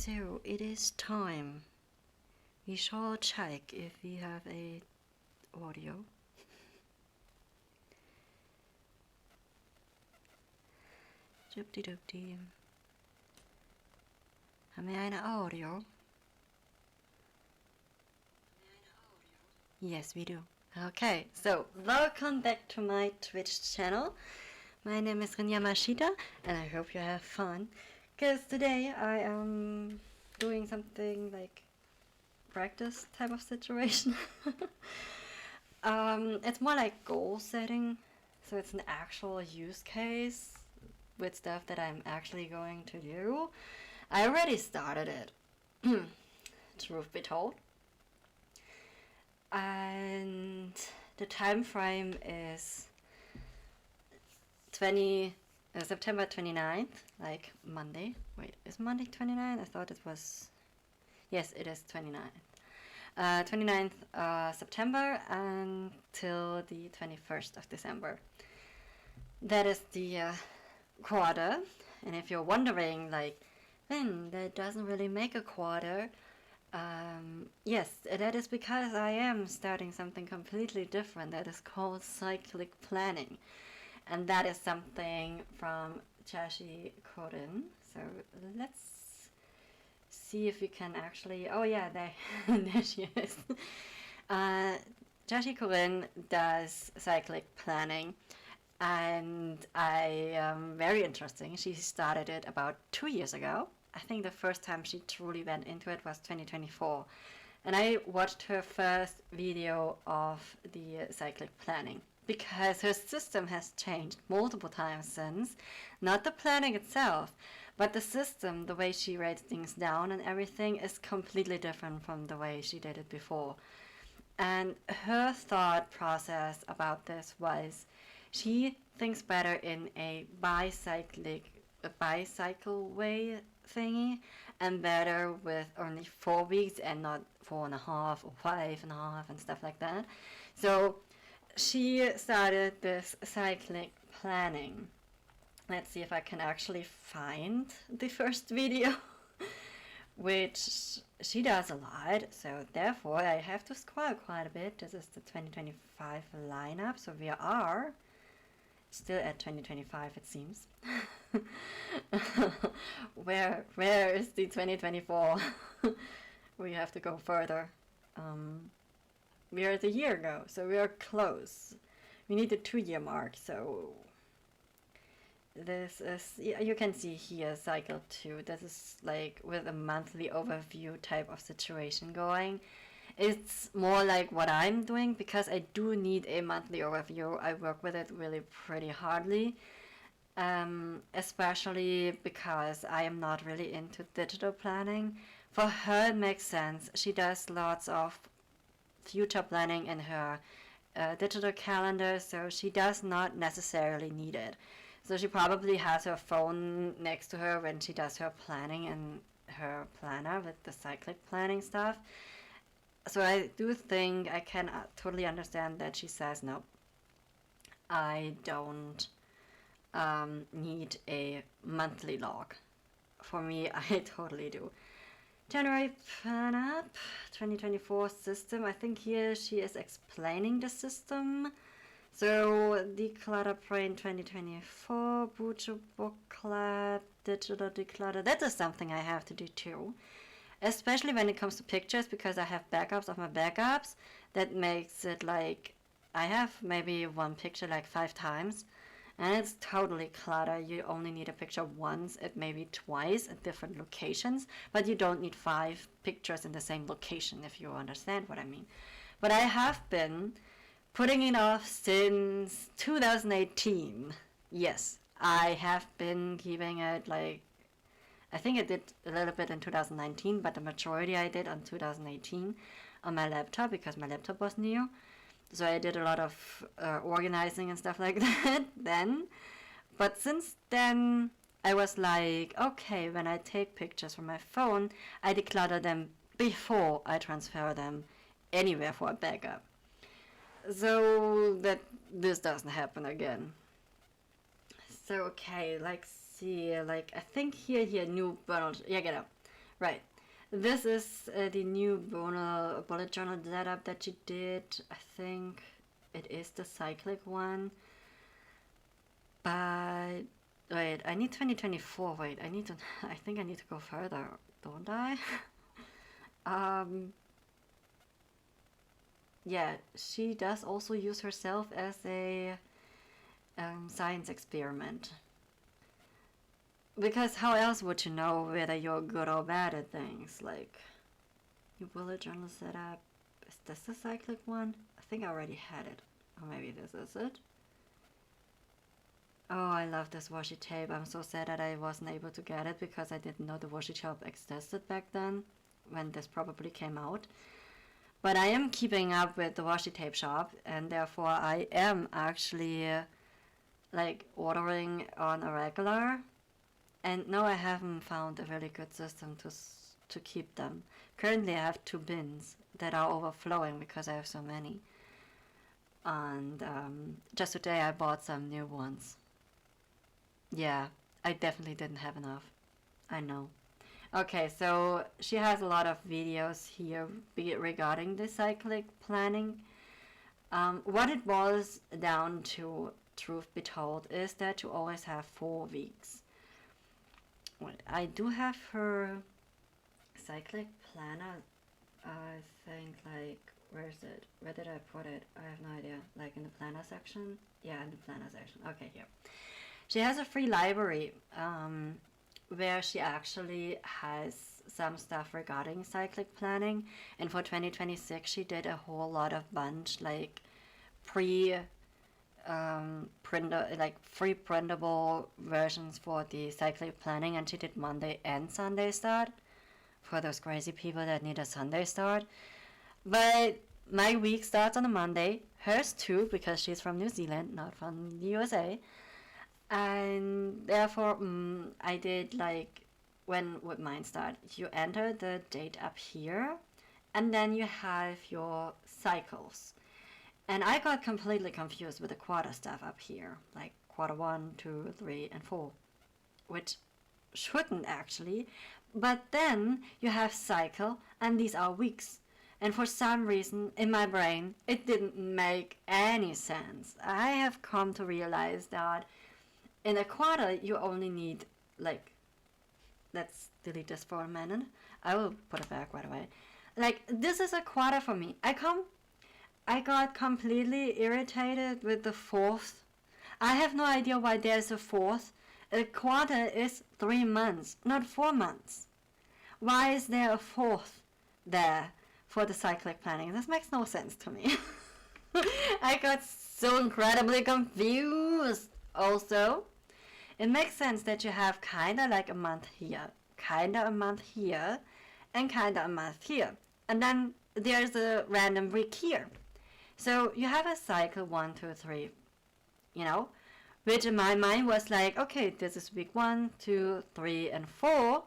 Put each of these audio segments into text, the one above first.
So it is time. We shall check if we have a audio. Doopty. Haben wir eine Audio? Yes, we do. Okay, so welcome back to my Twitch channel. My name is Rinja Mashita, and I hope you have fun. Because today I am doing something like practice type of situation. It's more like goal setting, so it's an actual use case with stuff that I'm actually going to do. I already started it, truth be told. And the time frame is September 29th, like Monday. Wait, is Monday 29th? I thought it was... Yes, it is 29th. 29th September until the 21st of December. That is the quarter. And if you're wondering, like, then that doesn't really make a quarter. Yes, that is because I am starting something completely different that is called cyclic planning. And that is something from Capacities and Goal. So let's see if we can actually... Oh yeah, there, there she is. Capacities and Goal does cyclic planning. And very interesting. She started it about 2 years ago. I think the first time she truly went into it was 2024. And I watched her first video of the cyclic planning because her system has changed multiple times since. Not the planning itself, but the system, the way she writes things down and everything is completely different from the way she did it before. And her thought process about this was she thinks better in a bicycle way thingy, and better with only 4 weeks and not 4.5 or 5.5 and stuff like that. So she started this cyclic planning. Let's see if I can actually find the first video, which she does a lot, so therefore I have to scroll quite a bit. This is the 2025 lineup, so we are still at 2025, it seems. Where is the 2024? We have to go further. We are at a year ago, so we are close. We need the 2-year mark, so this is, you can see here cycle 2. This is like with a monthly overview type of situation going. It's more like what I'm doing because I do need a monthly overview. I work with it really pretty hardly, especially because I am not really into digital planning. For her it makes sense. She does lots of future planning in her digital calendar, so she does not necessarily need it. So she probably has her phone next to her when she does her planning in her planner with the cyclic planning stuff. So I do think I can totally understand that she says, no, I don't need a monthly log. For me, I totally do. January plan up, 2024 system. I think here she is explaining the system. So declutter brain 2024, Bujo book club, digital declutter. That is something I have to do too. Especially when it comes to pictures, because I have backups of my backups. That makes it like I have maybe one picture like 5 times, and it's totally clutter. You only need a picture once, it maybe twice at different locations, but you don't need 5 pictures in the same location, if you understand what I mean. But I have been putting it off since 2018. Yes, I have been keeping it like, I think I did a little bit in 2019, but the majority I did on 2018 on my laptop because my laptop was new. So I did a lot of organizing and stuff like that then. But since then, I was like, okay, when I take pictures from my phone, I declutter them before I transfer them anywhere for a backup. So that this doesn't happen again. So okay, like see, like I think here new burnout, yeah, genau. Right. This is the new bullet journal setup that she did. I think it is the cyclic one. But wait, I need 2024. Wait, I need to. I think I need to go further, don't I? um. Yeah, she does also use herself as a science experiment. Because how else would you know whether you're good or bad at things? Like, new bullet journal setup. Is this the cyclic one? I think I already had it. Or maybe this is it. Oh, I love this washi tape. I'm so sad that I wasn't able to get it because I didn't know the washi shop existed back then when this probably came out. But I am keeping up with the washi tape shop, and therefore I am actually like ordering on a regular. And no, I haven't found a really good system to keep them. Currently I have 2 bins that are overflowing because I have so many. And just today I bought some new ones. Yeah, I definitely didn't have enough. I know. Okay, so she has a lot of videos here regarding the cyclic planning. What it boils down to, truth be told, is that you always have 4 weeks. Well, I do have her cyclic planner. I think, like, where is it? Where did I put it? I have no idea. Like in the planner section? Yeah, in the planner section. Okay, here. She has a free library where she actually has some stuff regarding cyclic planning. And for 2026, she did a whole lot of bunch, like free printable versions for the cyclic planning, and she did Monday and Sunday start for those crazy people that need a Sunday start. But my week starts on a Monday, hers too, because she's from New Zealand, not from the USA. And therefore I did, like, when would mine start? You enter the date up here, and then you have your cycles. And I got completely confused with the quarter stuff up here, like quarter 1, 2, 3, and 4, which shouldn't actually. But then you have cycle, and these are weeks. And for some reason, in my brain, it didn't make any sense. I have come to realize that in a quarter, you only need, like, let's delete this for a minute. I will put it back right away. Like, this is a quarter for me. I got completely irritated with the 4th. I have no idea why there's a 4th. A quarter is 3 months, not 4 months. Why is there a 4th there for the cyclic planning? This makes no sense to me. I got so incredibly confused. Also, it makes sense that you have kinda like a month here, kinda a month here, and kinda a month here. And then there's a random week here. So you have a cycle 1, 2, 3, you know, which in my mind was like, okay, this is week 1, 2, 3, and 4.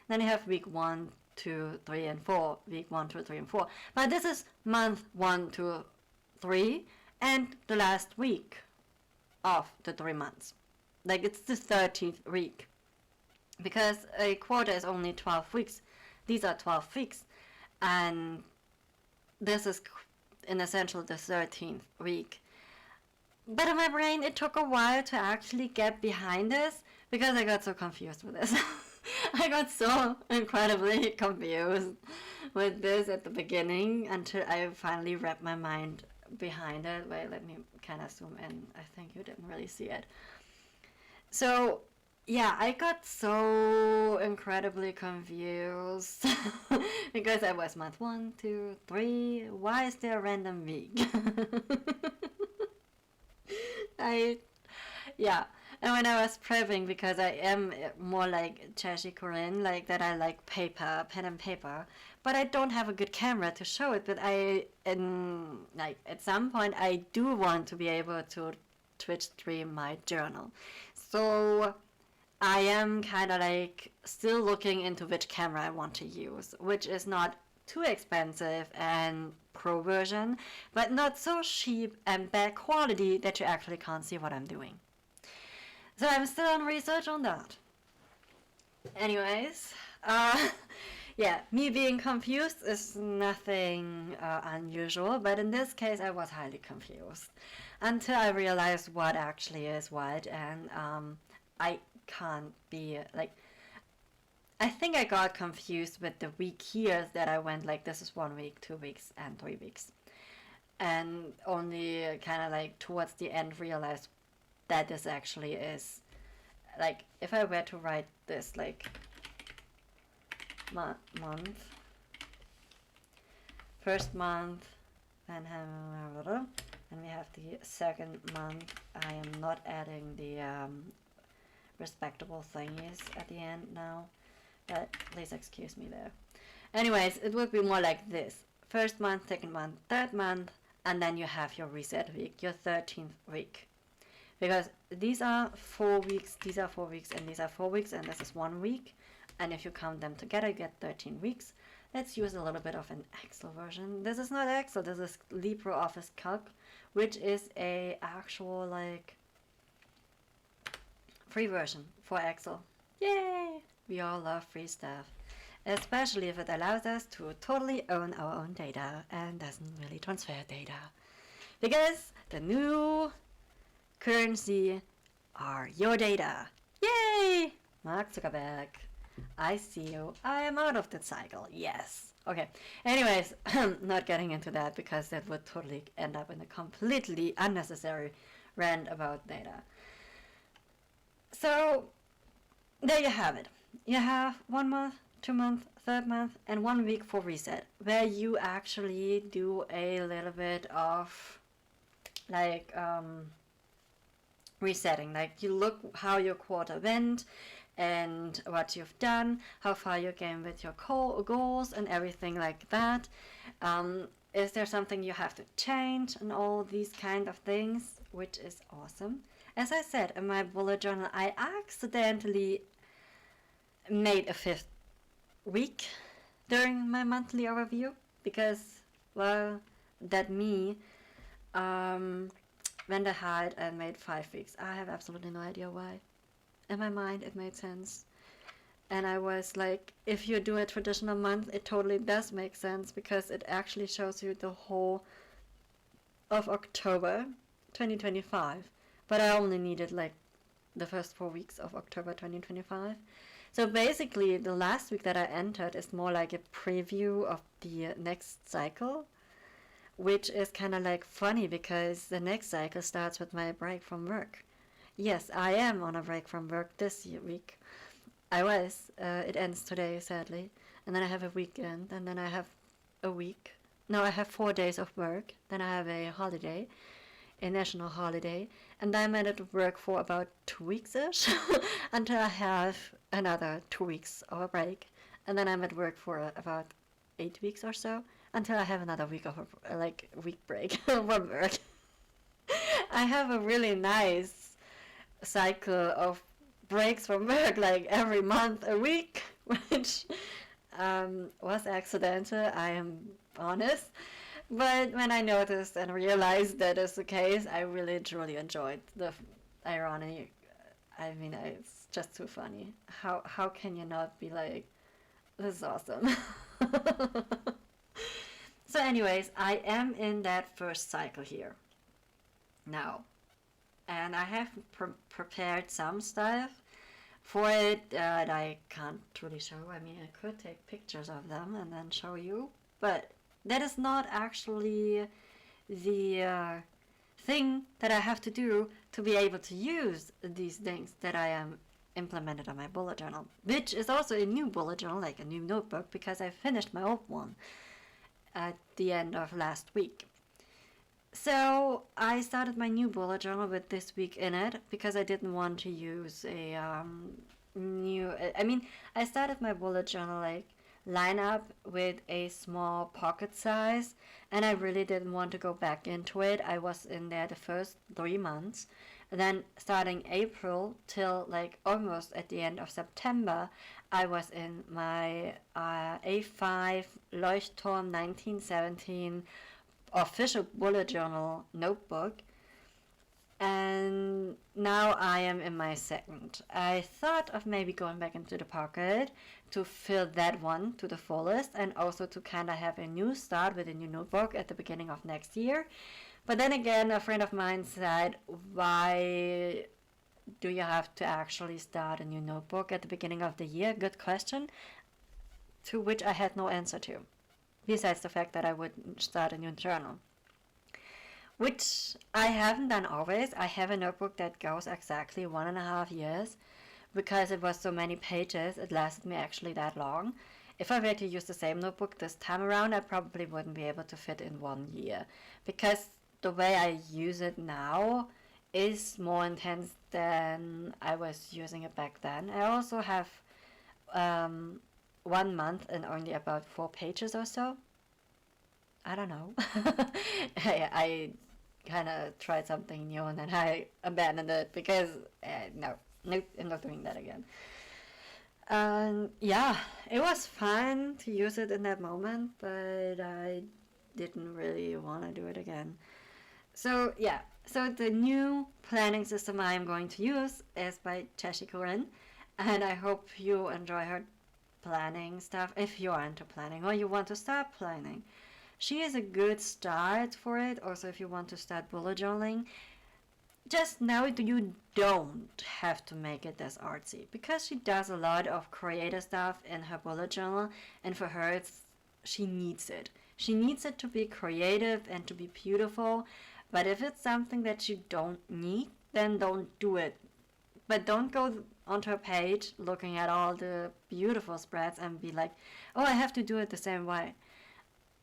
Then you have week 1, 2, 3, and 4. Week 1, 2, 3, and 4. But this is month 1, 2, 3, and the last week of the 3 months. Like, it's the 13th week. Because a quarter is only 12 weeks. These are 12 weeks. And this is in essential the 13th week. But in my brain, it took a while to actually get behind this because I got so confused with this. I got so incredibly confused with this at the beginning until I finally wrapped my mind behind it. Wait, let me kind of zoom in. I think you didn't really see it. So, yeah, I got so incredibly confused because I was month 1, 2, 3. Why is there a random week? Yeah. And when I was prepping, because I am more like Chashi Corinne, like that I like paper, pen and paper, but I don't have a good camera to show it. But like at some point, I do want to be able to Twitch stream my journal. So I am kind of like still looking into which camera I want to use, which is not too expensive and pro version, but not so cheap and bad quality that you actually can't see what I'm doing. So I'm still on research on that. Anyways, Yeah, me being confused is nothing unusual, but in this case I was highly confused until I realized what actually is what, and I can't be like. I think I got confused with the week years that I went like this is 1 week, 2 weeks, and 3 weeks, and only kind of like towards the end realized that this actually is like if I were to write this like month, first month, and we have the second month. I am not adding the respectable thingies at the end now, but please excuse me there. Anyways, it would be more like this: first month, second month, third month, and then you have your reset week, your 13th week. Because these are 4 weeks, these are 4 weeks, and these are 4 weeks, and this is 1 week. And if you count them together, you get 13 weeks. Let's use a little bit of an Excel version. This is not Excel, this is LibreOffice Calc, which is a actual like free version for Excel. Yay! We all love free stuff. Especially if it allows us to totally own our own data and doesn't really transfer data. Because the new currency are your data. Yay! Mark Zuckerberg. I see you. I am out of that cycle. Yes. Okay. Anyways, not getting into that because that would totally end up in a completely unnecessary rant about data. So, there you have it. You have 1 month, 2 month, third month, and 1 week for reset, where you actually do a little bit of like resetting. Like you look how your quarter went and what you've done, how far you came with your goals and everything like that. Is there something you have to change and all these kind of things, which is awesome. As I said in my bullet journal, I accidentally made a 5th week during my monthly overview because, well, that me went ahead and made 5 weeks. I have absolutely no idea why. In my mind, it made sense. And I was like, if you do a traditional month, it totally does make sense because it actually shows you the whole of October 2025. But I only needed like the first 4 weeks of October 2025. So basically, the last week that I entered is more like a preview of the next cycle, which is kind of like funny because the next cycle starts with my break from work. Yes, I am on a break from work this week. I was. It ends today, sadly. And then I have a weekend, and then I have a week. No, I have 4 days of work. Then I have a holiday, a national holiday. And I'm at work for about 2 weeks-ish until I have another 2 weeks of a break. And then I'm at work for about 8 weeks or so until I have another week of a week break from work. I have a really nice cycle of breaks from work, like every month a week, which was accidental, I am honest. But when I noticed and realized that is the case, I really truly enjoyed the irony. I mean, it's just too funny. How can you not be like, this is awesome? So anyways, I am in that first cycle here now. And I have prepared some stuff for it that I can't really show. I mean, I could take pictures of them and then show you, but that is not actually the thing that I have to do to be able to use these things that I am implemented on my bullet journal, which is also a new bullet journal, like a new notebook, because I finished my old one at the end of last week. So I started my new bullet journal with this week in it because I didn't want to use a I started my bullet journal like line up with a small pocket size, and I really didn't want to go back into it. I was in there the first 3 months, and then starting April till like almost at the end of September, I was in my A5 Leuchtturm 1917 official bullet journal notebook, And now I am in my second. I thought of maybe going back into the pocket to fill that one to the fullest and also to kind of have a new start with a new notebook at the beginning of next year. But then again, a friend of mine said, why do you have to actually start a new notebook at the beginning of the year? Good question, to which I had no answer to, besides the fact that I would start a new journal. Which I haven't done always. I have a notebook that goes exactly 1.5 years. Because it was so many pages, it lasted me actually that long. If I were to use the same notebook this time around, I probably wouldn't be able to fit in 1 year. Because the way I use it now is more intense than I was using it back then. I also have 1 month and only about 4 pages or so. I don't know. I kind of tried something new and then I abandoned it because no, nope, I'm not doing that again. And yeah, it was fun to use it in that moment, but I didn't really want to do it again. So yeah, so the new planning system I am going to use is by Tashi Corinne, and I hope you enjoy her planning stuff if you are into planning or you want to start planning. She is a good start for it. Also, if you want to start bullet journaling, just know you don't have to make it as artsy because she does a lot of creative stuff in her bullet journal, and for her, she needs it. She needs it to be creative and to be beautiful. But if it's something that you don't need, then don't do it. But don't go onto a page looking at all the beautiful spreads and be like, oh, I have to do it the same way.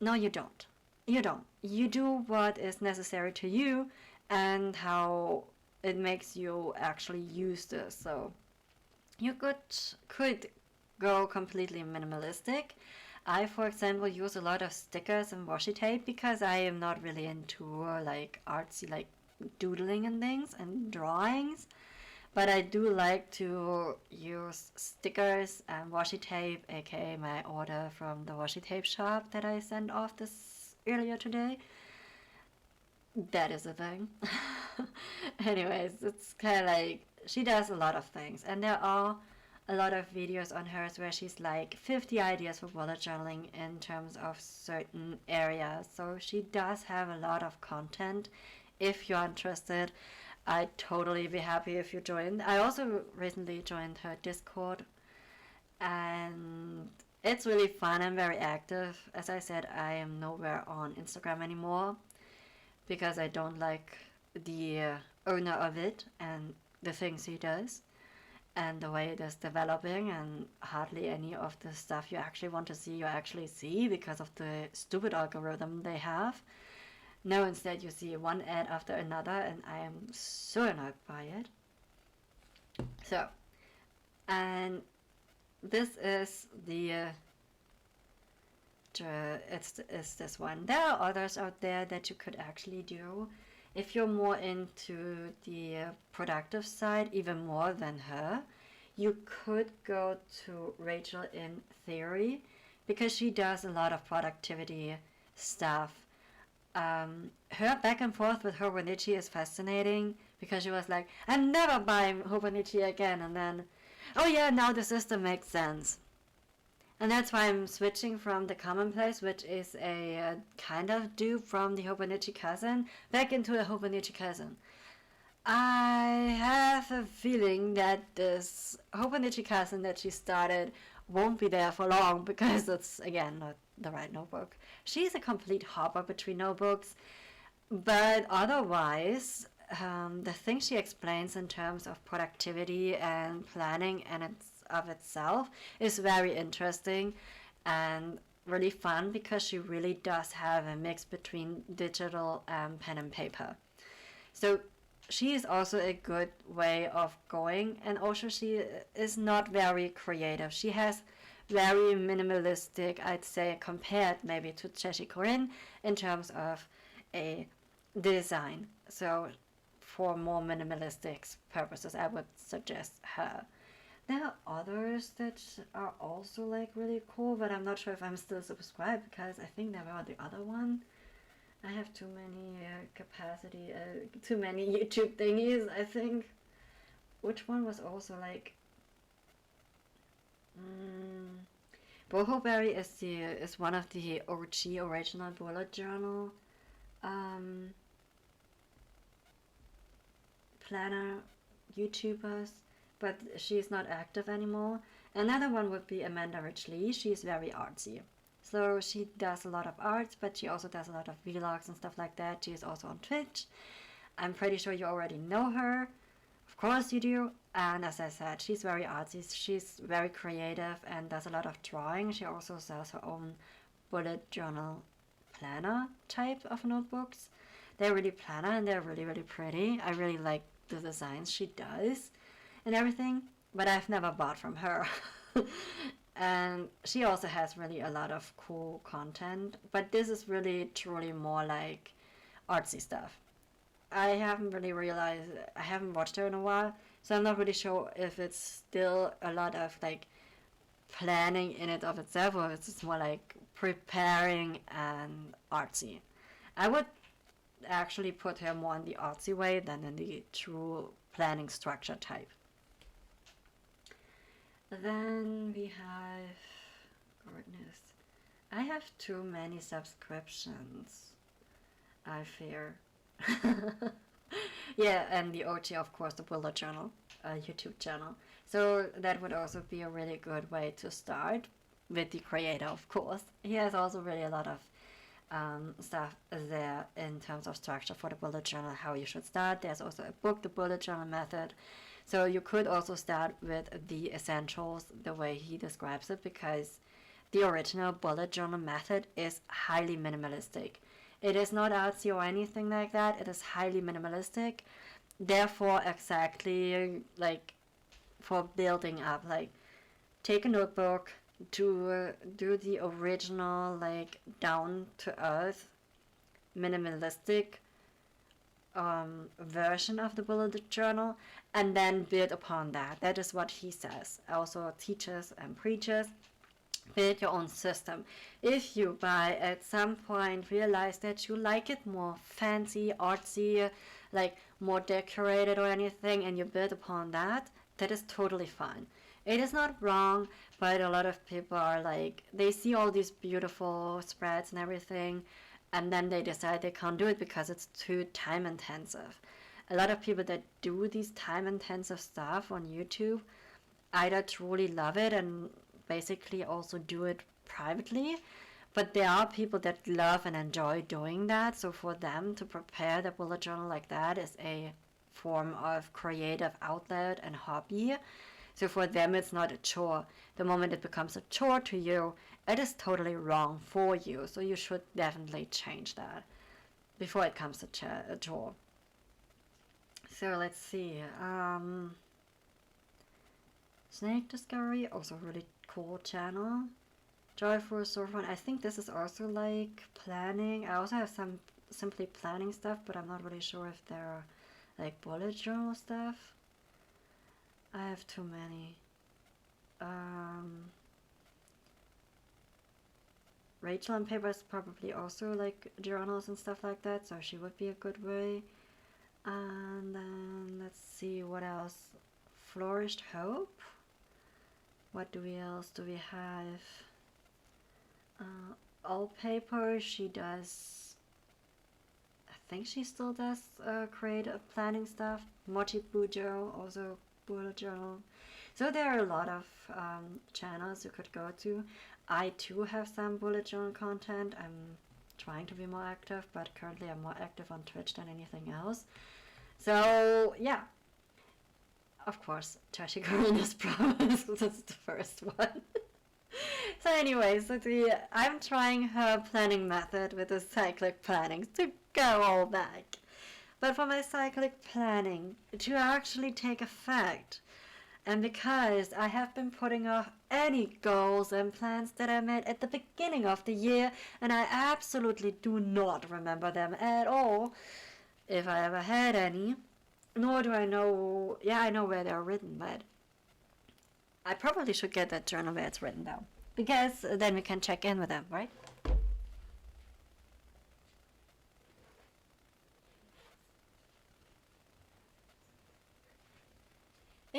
No, you don't. You don't. You do what is necessary to you and how it makes you actually use this. So you could go completely minimalistic. I, for example, use a lot of stickers and washi tape because I am not really into like artsy, like doodling and things and drawings. But I do like to use stickers and washi tape, aka my order from the washi tape shop that I sent off this earlier today. That is a thing. Anyways, it's kind of like she does a lot of things, and there are a lot of videos on hers where she's like 50 ideas for bullet journaling in terms of certain areas. So she does have a lot of content. If you're interested, I'd totally be happy if you joined. I also recently joined her Discord, and it's really fun and very active. As I said, I am nowhere on Instagram anymore because I don't like the owner of it and the things he does and the way it is developing, and hardly any of the stuff you actually want to see you actually see because of the stupid algorithm they have. No, instead you see one ad after another, and I am so annoyed by it. So, and this is it's this one. There are others out there that you could actually do if you're more into the productive side, even more than her. You could go to Rachel in Theory because she does a lot of productivity stuff. Her back and forth with Hobonichi is fascinating because she was like, I'm never buying Hobonichi again, and then, oh yeah, now the system makes sense. And that's why I'm switching from the Commonplace, which is a kind of dupe from the Hobonichi cousin, back into the Hobonichi cousin. I have a feeling that this Hobonichi cousin that she started won't be there for long because it's, again, not the right notebook. She's a complete hopper between notebooks, but otherwise, the things she explains in terms of productivity and planning and of itself is very interesting and really fun because she really does have a mix between digital and pen and paper. So she is also a good way of going, and also she is not very creative. She has very minimalistic, I'd say, compared maybe to Cheshi Corinne in terms of a design. So for more minimalistic purposes, I would suggest her. There are others that are also like really cool, but I'm not sure if I'm still subscribed because I think there were the other one. I have too many YouTube thingies, I think. Which one was also like... Bohoberry is one of the OG original bullet journal planner YouTubers, but she's not active anymore. Another one would be Amanda Rich Lee. She's very artsy. So she does a lot of arts, but she also does a lot of vlogs and stuff like that. She is also on Twitch. I'm pretty sure you already know her. Of course you do. And as I said, she's very artsy. She's very creative and does a lot of drawing. She also sells her own bullet journal planner type of notebooks. They're really planner and they're really, really pretty. I really like the designs she does and everything, but I've never bought from her. And she also has really a lot of cool content, but this is really truly more like artsy stuff. I haven't really realized, I haven't watched her in a while, so I'm not really sure if it's still a lot of like planning in it of itself, or it's just more like preparing and artsy. I would actually put her more in the artsy way than in the true planning structure type. Then we have, goodness, I have too many subscriptions, I fear. Yeah, and the OG, of course, the bullet journal YouTube channel. So that would also be a really good way to start with the creator, of course. He has also really a lot of stuff there in terms of structure for the bullet journal, how you should start. There's also a book, The Bullet Journal Method. So you could also start with the essentials, the way he describes it, because the original bullet journal method is highly minimalistic. It is not artsy or anything like that. It is highly minimalistic. Therefore, exactly like for building up, like take a notebook, do the original like down to earth minimalistic version of the bullet journal, and then build upon that. That is what he says. Also teaches and preaches. Build your own system. If you by at some point realize that you like it more fancy, artsy, like more decorated or anything, and you build upon that, that is totally fine. It is not wrong, but a lot of people are like, they see all these beautiful spreads and everything, and then they decide they can't do it because it's too time intensive. A lot of people that do these time intensive stuff on YouTube either truly love it and basically also do it privately, but there are people that love and enjoy doing that, so for them to prepare the bullet journal like that is a form of creative outlet and hobby. So for them it's not a chore. The moment it becomes a chore to you, it is totally wrong for you, so you should definitely change that before it comes a chore. So let's see, Snake Discovery, also really cool channel. Joyful Surfing, I think this is also like planning. I also have some simply planning stuff, but I'm not really sure if they're like bullet journal stuff. I have too many. Rachel on Paper is probably also like journals and stuff like that, so she would be a good way. And then let's see what else. Flourished Hope. What else do we have? All Paper, she does, I think she still does creative planning stuff. Mochi Bujo, also bullet journal. So there are a lot of channels you could go to. I too have some bullet journal content. I'm trying to be more active, but currently I'm more active on Twitch than anything else. So yeah, of course, Tashi Karina's Promise, that's the first one. So anyways, I'm trying her planning method with the cyclic planning to go all back. But for my cyclic planning to actually take effect, and because I have been putting off any goals and plans that I made at the beginning of the year, and I absolutely do not remember them at all, if I ever had any, nor do I know, yeah, I know where they're written, but I probably should get that journal where it's written down, because then we can check in with them, right?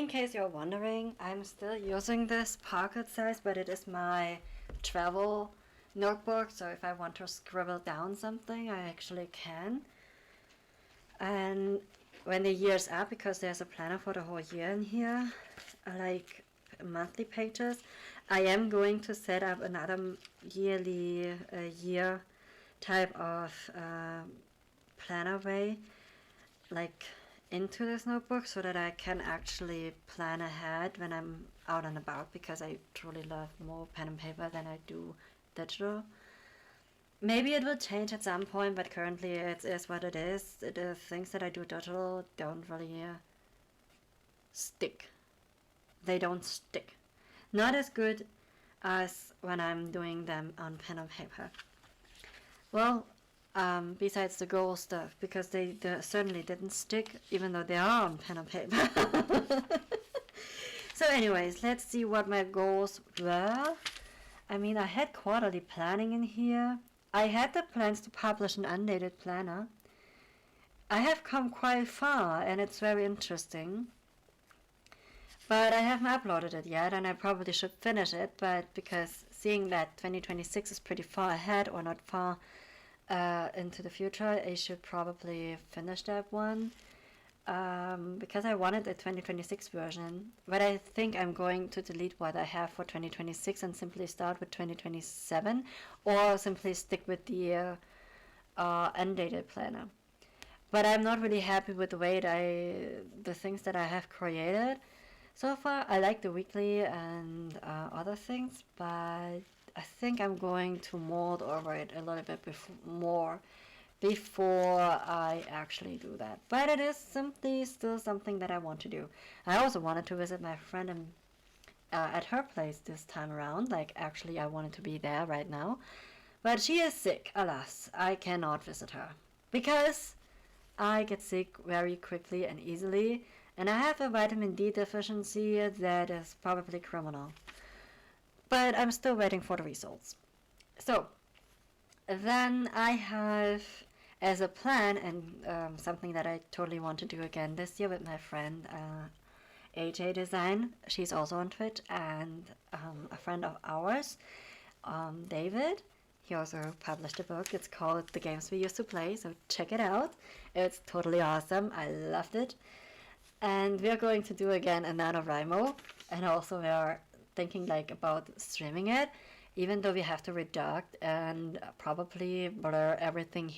in case you're wondering, I'm still using this pocket size, but it is my travel notebook, so if I want to scribble down something, I actually can. And when the year's up, because there's a planner for the whole year in here, like monthly pages, I am going to set up another yearly year type of planner way, like into this notebook, so that I can actually plan ahead when I'm out and about, because I truly love more pen and paper than I do digital. Maybe it will change at some point, but currently it is what it is. The things that I do digital don't really stick. They don't stick. Not as good as when I'm doing them on pen and paper. Well, besides the goal stuff, because they certainly didn't stick, even though they are on pen and paper. So anyways, let's see what my goals were. I mean, I had quarterly planning in here. I had the plans to publish an undated planner. I have come quite far, and it's very interesting. But I haven't uploaded it yet, and I probably should finish it, but because seeing that 2026 is pretty far ahead, or not far into the future, I should probably finish that one. Because I wanted a 2026 version, but I think I'm going to delete what I have for 2026 and simply start with 2027, or simply stick with the undated planner. But I'm not really happy with the way the things that I have created. So far, I like the weekly and other things, but I think I'm going to mold over it a little bit more before I actually do that. But it is simply still something that I want to do. I also wanted to visit my friend at her place this time around. Like, actually, I wanted to be there right now. But she is sick, alas. I cannot visit her. Because I get sick very quickly and easily. And I have a vitamin D deficiency that is probably criminal. But I'm still waiting for the results. So, then I have, as a plan, and something that I totally want to do again this year with my friend AJ Design. She's also on Twitch, and a friend of ours, David. He also published a book. It's called The Games We Used to Play, so check it out. It's totally awesome. I loved it. And we're going to do again a NaNoWriMo, and also we are thinking like about streaming it, even though we have to redact and probably blur everything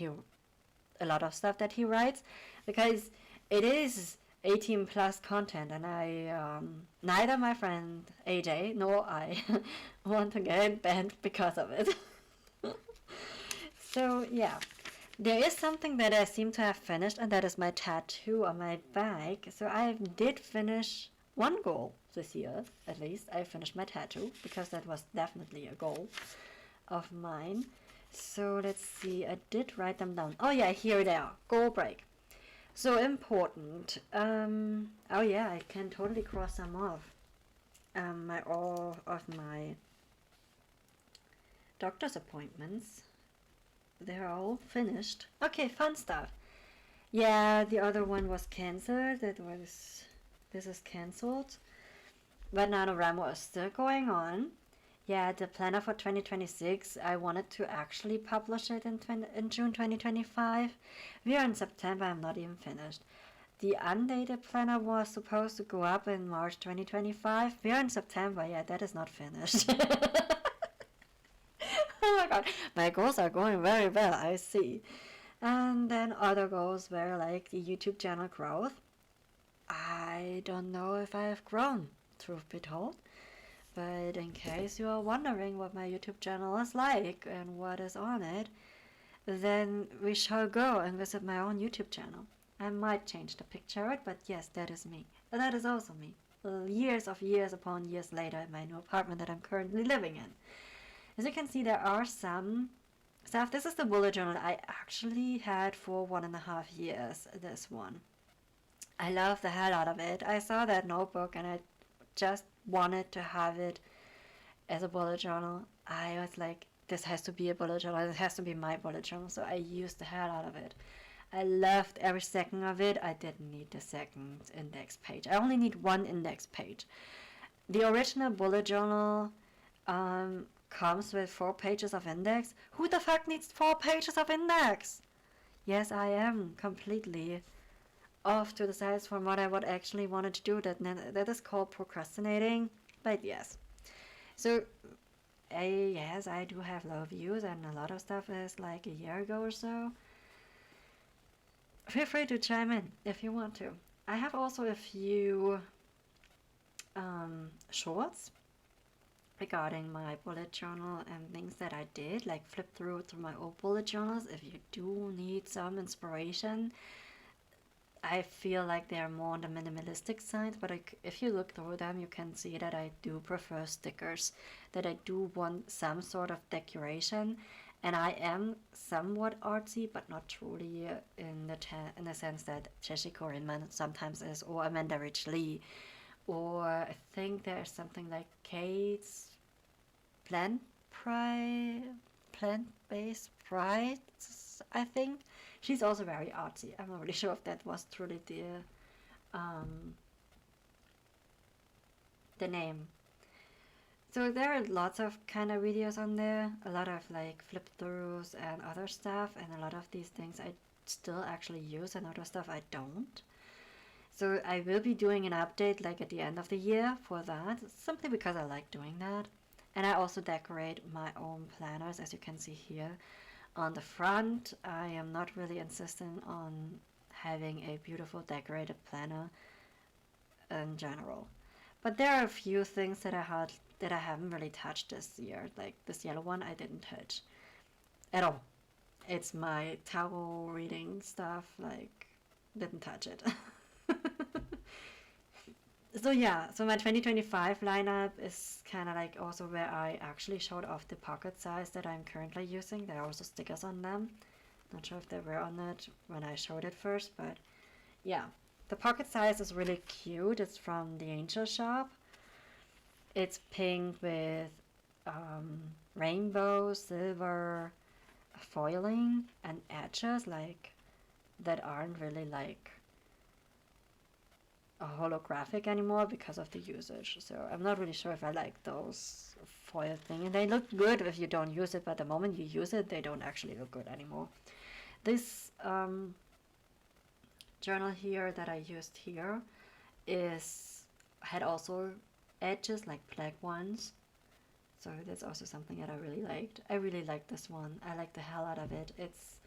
a lot of stuff that he writes, because it is 18 plus content, and I neither my friend AJ nor I want to get banned because of it. So yeah, there is something that I seem to have finished, and that is my tattoo on my back. So I did finish one goal this year, at least. I finished my tattoo, because that was definitely a goal of mine. So let's see, I did write them down. Oh yeah, here they are. Goal break. So important. Oh yeah, I can totally cross them off. All of my doctor's appointments, they're all finished. Okay, fun stuff. Yeah, the other one was cancelled. This is cancelled. But NaNoWriMo is still going on. Yeah, the planner for 2026, I wanted to actually publish it in June 2025. We are in September, I'm not even finished. The undated planner was supposed to go up in March 2025. We are in September, yeah, that is not finished. Oh my god, my goals are going very well, I see. And then other goals were like the YouTube channel growth. I don't know if I have grown, truth be told. But in case you are wondering what my YouTube channel is like and what is on it, then we shall go and visit my own YouTube channel. I might change the picture of it, but yes, that is me. That is also me. Years upon years later in my new apartment that I'm currently living in. As you can see, there are some stuff. This is the bullet journal I actually had for 1.5 years, this one. I love the hell out of it. I saw that notebook and I just wanted to have it as a bullet journal. I was like, this has to be a bullet journal. This has to be my bullet journal. So I used the hell out of it. I loved every second of it. I didn't need the second index page. I only need one index page. The original bullet journal comes with 4 pages of index. Who the fuck needs 4 pages of index? Yes, I am completely off to the sides from what I would actually wanted to do. That is called procrastinating. But yes. So, yes, I do have low views, and a lot of stuff is like a year ago or so. Feel free to chime in if you want to. I have also a few shorts regarding my bullet journal and things that I did, like flip through my old bullet journals if you do need some inspiration. I feel like they're more on the minimalistic side, but if you look through them, you can see that I do prefer stickers, that I do want some sort of decoration, and I am somewhat artsy, but not truly in the sense that Cheshire Corinne sometimes is, or Amanda Rich Lee, or I think there's something like Kate's plant-based pride, I think. She's also very artsy. I'm not really sure if that was truly the name. So there are lots of kind of videos on there, a lot of like flip throughs and other stuff, and a lot of these things I still actually use and other stuff I don't. So I will be doing an update like at the end of the year for that, simply because I like doing that. And I also decorate my own planners, as you can see here. On the front, I am not really insistent on having a beautiful decorated planner in general. But there are a few things that I haven't really touched this year. Like this yellow one I didn't touch at all. It's my tarot reading stuff, like didn't touch it. So yeah, so my 2025 lineup is kind of like also where I actually showed off the pocket size that I'm currently using. There are also stickers on them. Not sure if they were on it when I showed it first, but yeah. The pocket size is really cute. It's from the Angel Shop. It's pink with rainbow, silver foiling and edges like that aren't really like a holographic anymore because of the usage. So I'm not really sure if I like those foil thing, and they look good if you don't use it, but the moment you use it they don't actually look good anymore. This journal here that I used here had also edges like black ones, so that's also something that I really liked. I really like this one. I like the hell out of it. It's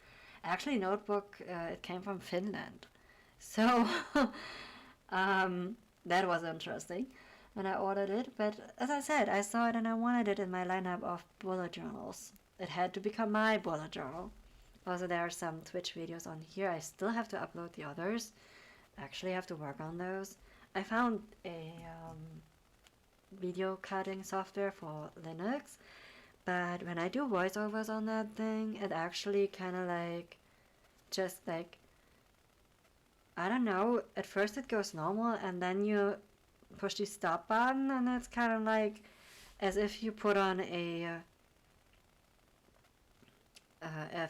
actually a notebook. It came from Finland, so that was interesting when I ordered it. But as I said, I saw it and I wanted it in my lineup of bullet journals. It had to become my bullet journal. Also, there are some Twitch videos on here. I still have to upload the others. Actually, have to work on those. I found a video cutting software for Linux, but when I do voiceovers on that thing, it actually kind of like just like, I don't know, at first it goes normal and then you push the stop button and it's kind of like as if you put on a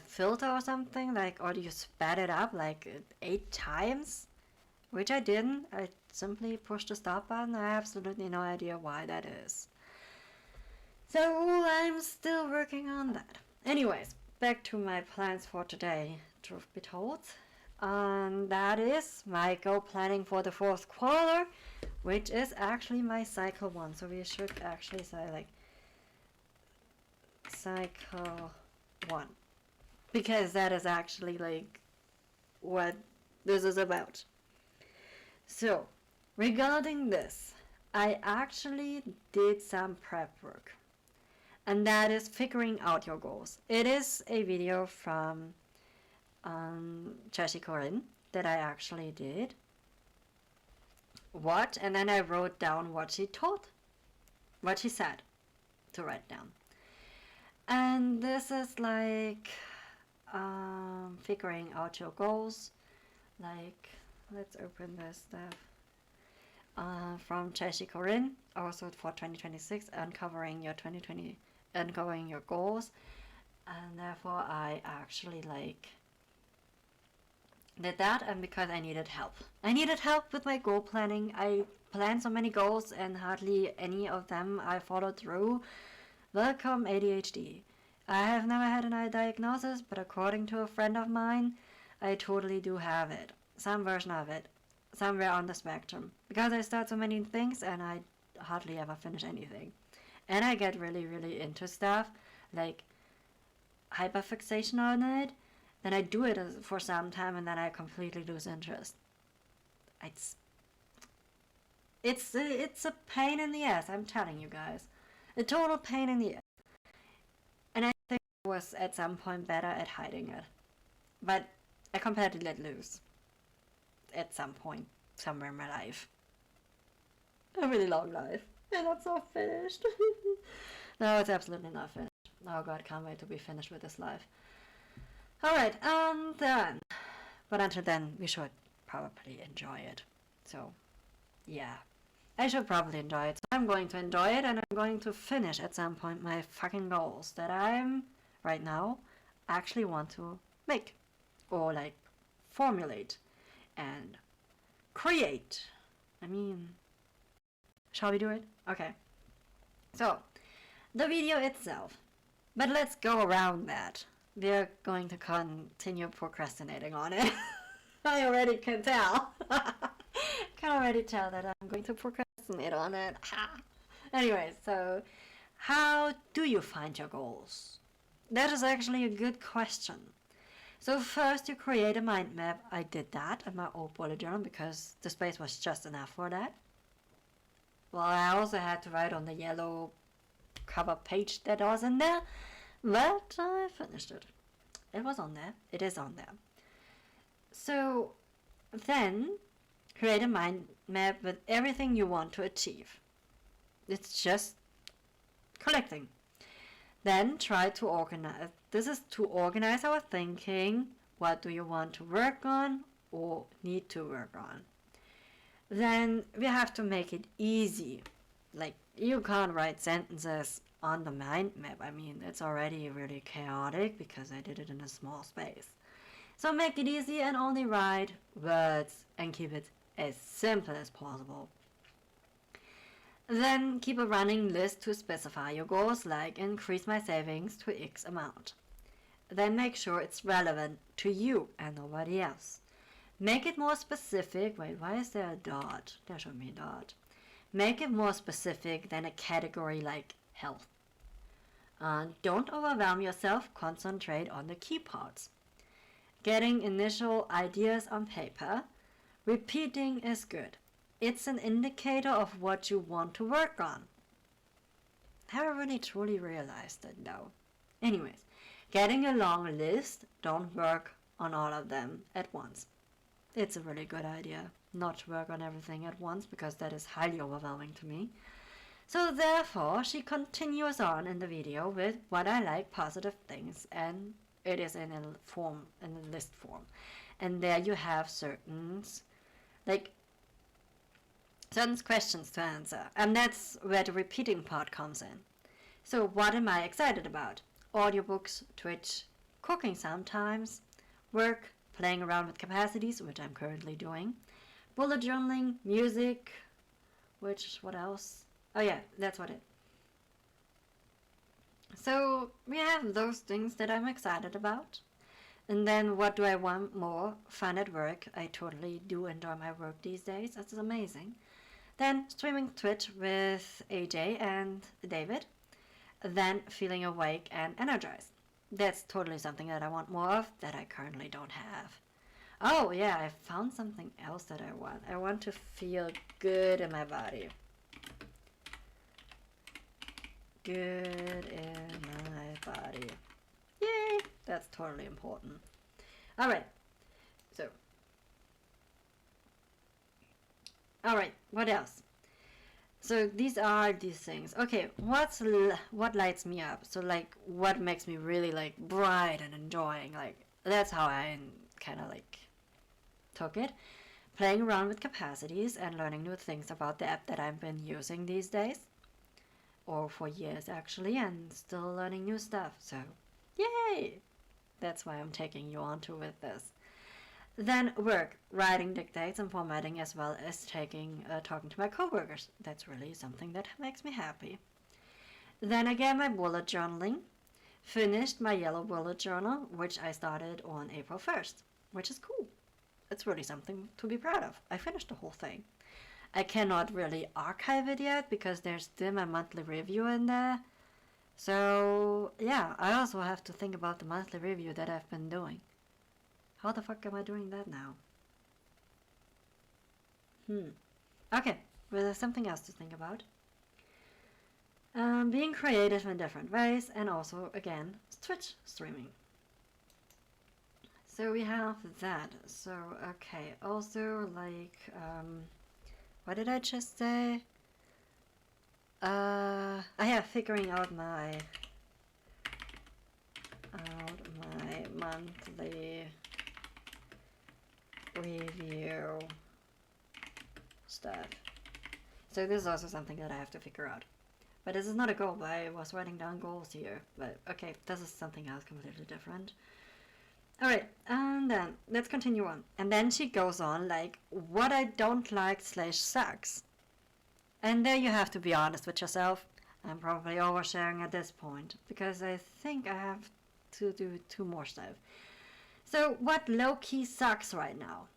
filter or something, like, or you sped it up like 8 times, which I didn't. I simply pushed the stop button. I have absolutely no idea why that is. So I'm still working on that. Anyways, back to my plans for today, truth be told. And that is my goal planning for the 4th quarter, which is actually my cycle 1. So we should actually say like cycle 1, because that is actually like what this is about. So regarding this, I actually did some prep work, and that is figuring out your goals. It is a video from Cheshire Corinne that I actually did. And then I wrote down what she said to write down. And this is like figuring out your goals. Like, let's open this stuff from Cheshire Corinne, also for 2026, uncovering your goals. And therefore I actually like Did that, and because I needed help. I needed help with my goal planning. I planned so many goals and hardly any of them I followed through. Welcome ADHD. I have never had a diagnosis, but according to a friend of mine, I totally do have it. Some version of it. Somewhere on the spectrum. Because I start so many things and I hardly ever finish anything. And I get really, really into stuff, like hyperfixation on it. Then I do it for some time and then I completely lose interest. It's it's a pain in the ass, I'm telling you guys. A total pain in the ass. And I think I was at some point better at hiding it. But I completely let loose at some point somewhere in my life. A really long life. And that's not finished. No, it's absolutely not finished. Oh god, can't wait to be finished with this life. Alright, and then. But until then, we should probably enjoy it. So, yeah. I should probably enjoy it. So I'm going to enjoy it and I'm going to finish at some point my fucking goals that I'm, right now, actually want to make. Or like, formulate. And create. I mean, shall we do it? Okay. So, the video itself. But let's go around that. We're going to continue procrastinating on it. I already can tell. Can already tell that I'm going to procrastinate on it. Anyway, so how do you find your goals? That is actually a good question. So first you create a mind map. I did that in my old bullet journal because the space was just enough for that. Well, I also had to write on the yellow cover page that was in there, but I finished it. It was on there. It is on there. So then create a mind map with everything you want to achieve. It's just collecting. Then try to organize. This is to organize our thinking. What do you want to work on or need to work on? Then we have to make it easy. Like, you can't write sentences on the mind map. I mean, it's already really chaotic because I did it in a small space. So make it easy and only write words and keep it as simple as possible. Then keep a running list to specify your goals, like increase my savings to X amount. Then make sure it's relevant to you and nobody else. Make it more specific. Wait, why is there a dot? There should be a dot. Make it more specific than a category like health. Don't overwhelm yourself. Concentrate on the key parts. Getting initial ideas on paper. Repeating is good. It's an indicator of what you want to work on. Have I really truly realized it though? Anyways, getting a long list. Don't work on all of them at once. It's a really good idea not to work on everything at once because that is highly overwhelming to me. So therefore, she continues on in the video with what I like, positive things, and it is in a list form. And there you have certain questions to answer. And that's where the repeating part comes in. So what am I excited about? Audiobooks, Twitch, cooking sometimes, work, playing around with capacities, which I'm currently doing, bullet journaling, music, what else? Oh yeah, that's what it. So we have those things that I'm excited about. And then what do I want more? Fun at work. I totally do enjoy my work these days. That's amazing. Then streaming Twitch with AJ and David. Then feeling awake and energized. That's totally something that I want more of that I currently don't have. Oh yeah, I found something else that I want. I want to feel good in my body. Good in my body. Yay! That's totally important. Alright. Alright, what else? So these are these things. Okay, what lights me up? So like, what makes me really like bright and enjoying? Like, that's how I kind of like took it. Playing around with capacities and learning new things about the app that I've been using these days. Or for years actually, and still learning new stuff. So, yay! That's why I'm taking you onto with this. Then work, writing dictates and formatting, as well as talking to my coworkers. That's really something that makes me happy. Then again, my bullet journaling. Finished my yellow bullet journal, which I started on April 1st, which is cool. It's really something to be proud of. I finished the whole thing. I cannot really archive it yet because there's still my monthly review in there. So, yeah, I also have to think about the monthly review that I've been doing. How the fuck am I doing that now? Okay, well, there's something else to think about. Being creative in different ways, and also, again, Twitch streaming. So we have that. So, okay, also, like, what did I just say? I have figuring out my monthly review stuff. So this is also something that I have to figure out. But this is not a goal, I was writing down goals here. But okay, this is something else completely different. Alright, and then let's continue on. And then she goes on like, what I don't like / sucks. And there you have to be honest with yourself. I'm probably oversharing at this point, because I think I have to do 2 more stuff. So what low-key sucks right now?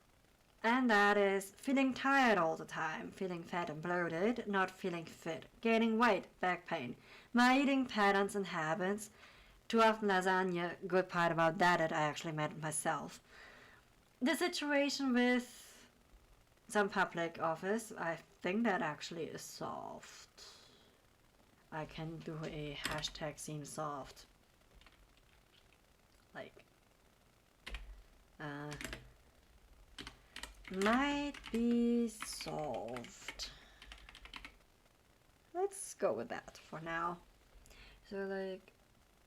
And that is feeling tired all the time, feeling fat and bloated, not feeling fit, gaining weight, back pain, my eating patterns and habits, too often lasagna, good part about that I actually made it myself. The situation with some public office, I think that actually is solved. I can do a hashtag seems solved. Like, might be solved. Let's go with that for now. So like,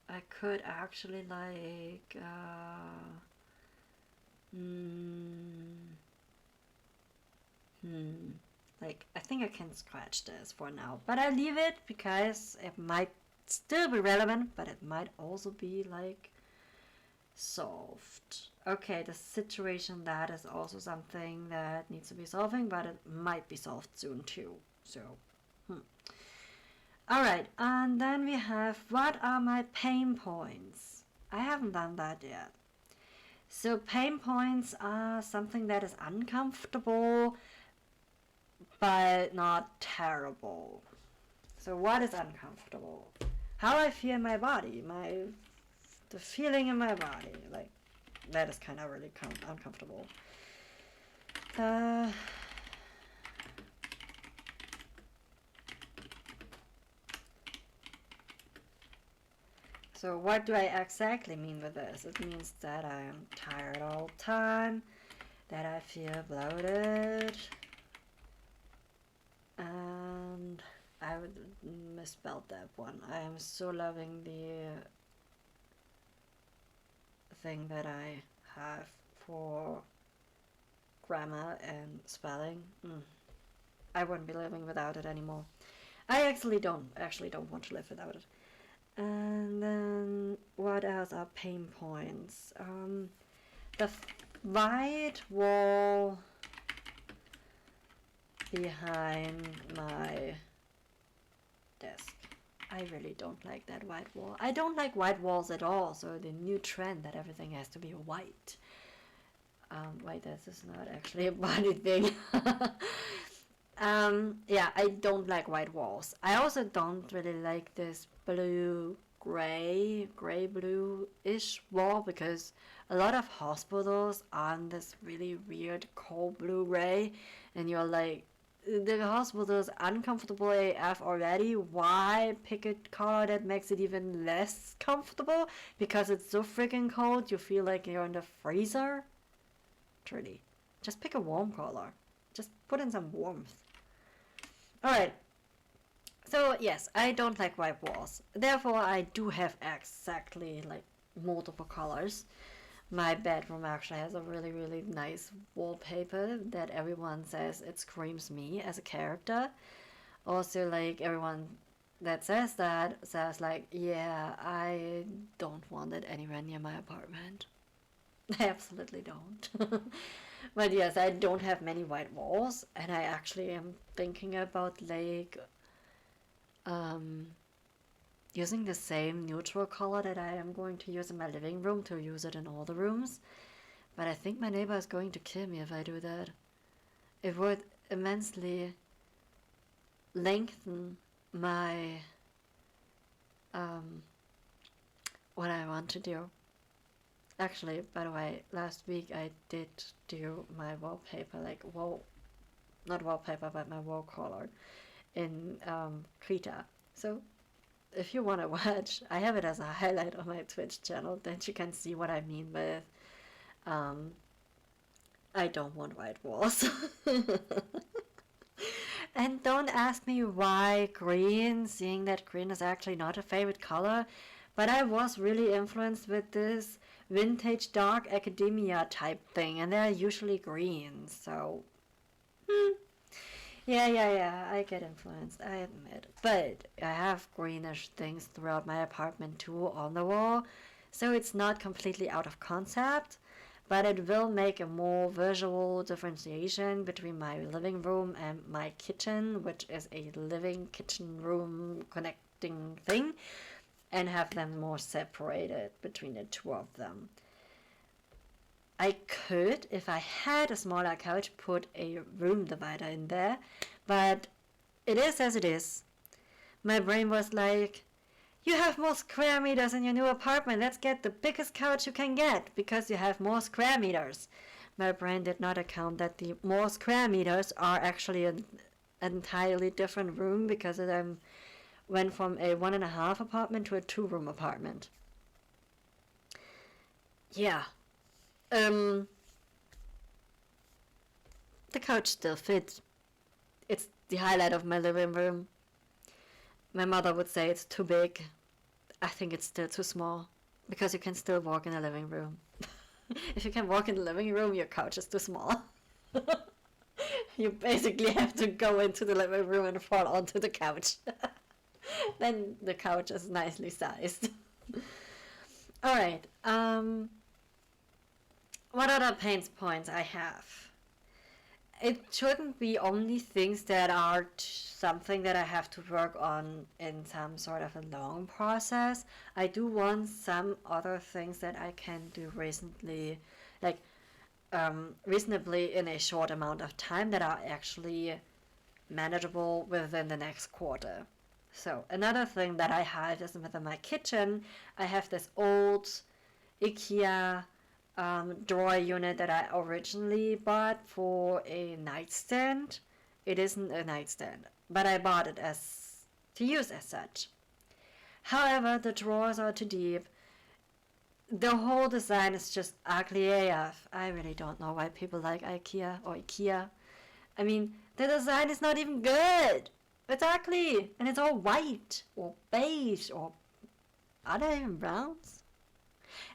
I could actually like, like, I think I can scratch this for now, but I leave it because it might still be relevant, but it might also be like solved. Okay, the situation, that is also something that needs to be solving, but it might be solved soon too. So, Alright, and then we have, what are my pain points? I haven't done that yet. So pain points are something that is uncomfortable, but not terrible. So what is uncomfortable? How I feel in my body, the feeling in my body, like, that is kind of really uncomfortable. So what do I exactly mean with this? It means that I am tired all the time, that I feel bloated, and I would misspelled that one. I am so loving the thing that I have for grammar and spelling. I wouldn't be living without it anymore. I actually don't want to live without it. And then what else are pain points? The white wall behind my desk. I really don't like that white wall. I don't like white walls at all, so the new trend that everything has to be white. Wait, this is not actually a funny thing. Yeah, I don't like white walls. I also don't really like this gray-blue-ish wall, because a lot of hospitals are on this really weird cold blue-gray, and you're like, the hospital is uncomfortable AF already. Why pick a color that makes it even less comfortable? Because it's so freaking cold, you feel like you're in the freezer? Truly. Just pick a warm color. Just put in some warmth. Alright. So, yes, I don't like white walls. Therefore, I do have exactly, like, multiple colors. My bedroom actually has a really, really nice wallpaper that everyone says it screams me as a character. Also, like, everyone that says that says, like, yeah, I don't want it anywhere near my apartment. I absolutely don't. But yes, I don't have many white walls, and I actually am thinking about like um, using the same neutral color that I am going to use in my living room to use it in all the rooms. But I think my neighbor is going to kill me if I do that. It would immensely lengthen my um, what I want to do. Actually, by the way, last week I did do my wallpaper, like not wallpaper, but my wall color in Krita. So if you want to watch, I have it as a highlight on my Twitch channel, then you can see what I mean with um, I don't want white walls. And don't ask me why green, seeing that green is actually not a favorite color, but I was really influenced with this vintage dark academia type thing, and they're usually green, so yeah, I get influenced, I admit. But I have greenish things throughout my apartment too on the wall, so it's not completely out of concept, but it will make a more visual differentiation between my living room and my kitchen, which is a living kitchen room connecting thing, and have them more separated between the two of them. I could, if I had a smaller couch, put a room divider in there, but it is as it is. My brain was like, you have more square meters in your new apartment, let's get the biggest couch you can get, because you have more square meters. My brain did not account that the more square meters are actually an entirely different room, because it went from a 1.5 apartment to a 2-room apartment. Yeah. The couch still fits. It's the highlight of my living room. My mother would say it's too big. I think it's still too small, because you can still walk in a living room. If you can walk in the living room, your couch is too small. You basically have to go into the living room and fall onto the couch. Then the couch is nicely sized. Alright, what other pain points I have? It shouldn't be only things that are something that I have to work on in some sort of a long process. I do want some other things that I can do recently, like reasonably in a short amount of time, that are actually manageable within the next quarter. So another thing that I have is within my kitchen, I have this old IKEA drawer unit that I originally bought for a nightstand. It isn't a nightstand, but I bought it as to use as such. However, the drawers are too deep. The whole design is just ugly AF. I really don't know why people like IKEA or IKEA. I mean, the design is not even good. It's ugly, and it's all white or beige, or are they even browns?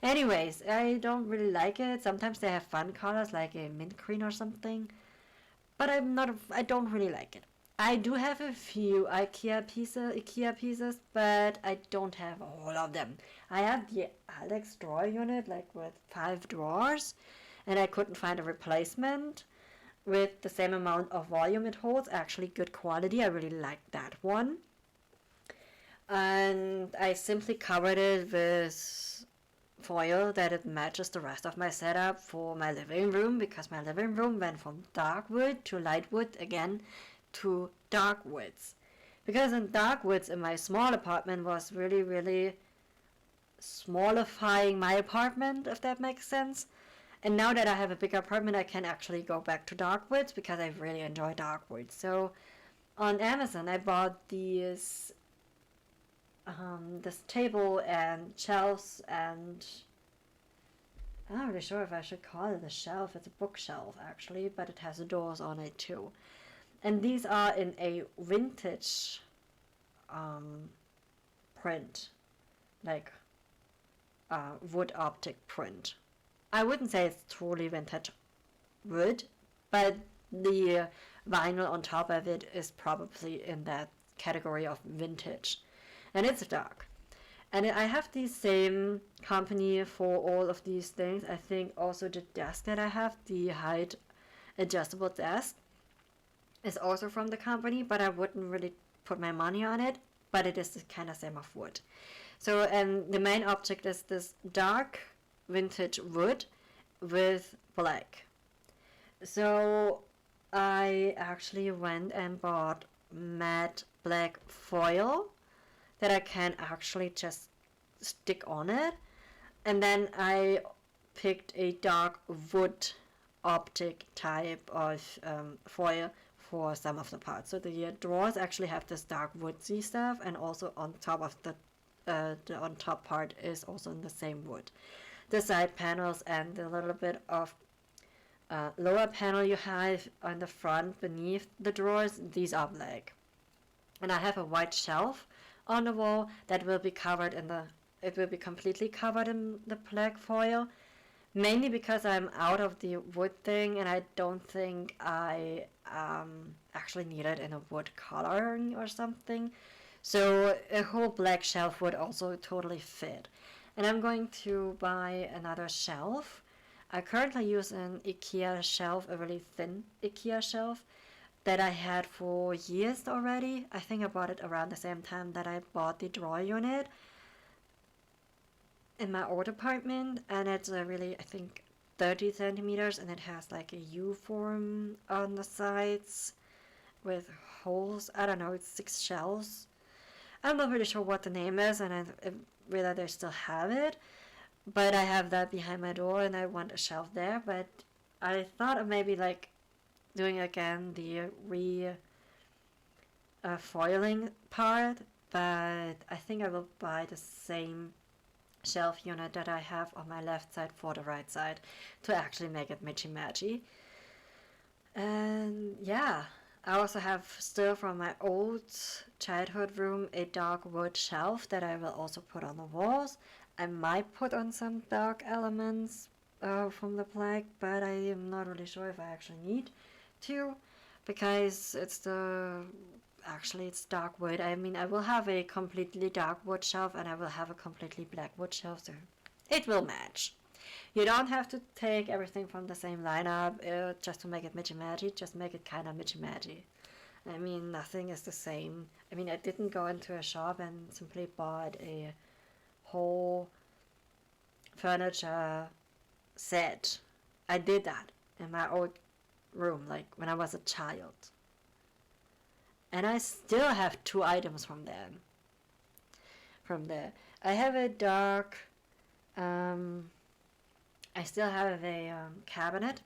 Anyways, I don't really like it. Sometimes they have fun colors like a mint green or something, but I don't really like it. I do have a few IKEA pieces, but I don't have all of them. I have the Alex drawer unit, like with 5 drawers, and I couldn't find a replacement with the same amount of volume it holds. Actually good quality. I really like that one. And I simply covered it with foil that it matches the rest of my setup for my living room, because my living room went from dark wood to light wood again to dark woods. Because in dark woods in my small apartment was really, really smallifying my apartment, if that makes sense. And now that I have a bigger apartment, I can actually go back to dark woods, because I really enjoy dark woods. So on Amazon I bought these this table and shelves, and I'm not really sure if I should call it a shelf. It's a bookshelf actually, but it has doors on it too. And these are in a vintage print, like wood optic print. I wouldn't say it's truly vintage wood, but the vinyl on top of it is probably in that category of vintage. And it's dark. And I have the same company for all of these things. I think also the desk that I have, the height adjustable desk, is also from the company, but I wouldn't really put my money on it. But it is the kind of same of wood. So, and the main object is this dark vintage wood with black. So I actually went and bought matte black foil that I can actually just stick on it. And then I picked a dark wood optic type of foil for some of the parts. So the drawers actually have this dark woodsy stuff, and also on top of the on top part is also in the same wood. The side panels and the little bit of lower panel you have on the front beneath the drawers, these are black. And I have a white shelf on the wall that will be covered in it will be completely covered in the black foil, mainly because I'm out of the wood thing, and I don't think I actually need it in a wood coloring or something. So a whole black shelf would also totally fit. And I'm going to buy another shelf. I currently use an IKEA shelf, a really thin IKEA shelf that I had for years already. I think I bought it around the same time that I bought the drawer unit in my old apartment, and it's a really, I think, 30 centimeters, and it has like a U form on the sides with holes. I don't know, it's 6 shelves. I'm not really sure what the name is, and whether they still have it, but I have that behind my door, and I want a shelf there. But I thought of maybe like doing again the foiling part, but I think I will buy the same shelf unit that I have on my left side for the right side to actually make it matchy-matchy. And yeah, I also have still from my old childhood room a dark wood shelf that I will also put on the walls. I might put on some dark elements from the black, but I am not really sure if I actually need to, because it's dark wood. I mean, I will have a completely dark wood shelf, and I will have a completely black wood shelf, so it will match. You don't have to take everything from the same lineup just to make it matchy-matchy. Just make it kind of matchy-matchy. I mean, nothing is the same. I mean, I didn't go into a shop and simply bought a whole furniture set. I did that in my old room, like when I was a child. And I still have 2 items from there. I have a dark, I still have a cabinet,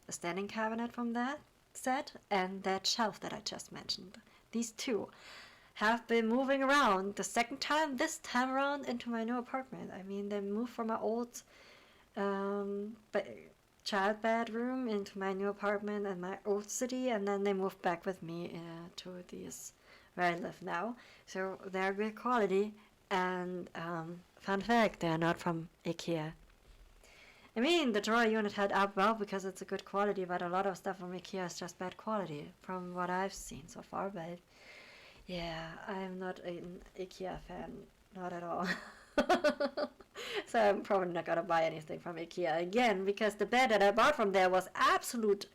a standing cabinet from that set, and that shelf that I just mentioned. These 2 have been moving around this time around into my new apartment. I mean, they moved from my old child bedroom into my new apartment in my old city, and then they moved back with me to this where I live now. So they're good quality, and fun fact, they're not from IKEA. I mean, the drawer unit held up well because it's a good quality, but a lot of stuff from IKEA is just bad quality from what I've seen so far. But yeah, I'm not an IKEA fan, not at all. So I'm probably not gonna buy anything from IKEA again, because the bed that I bought from there was absolute,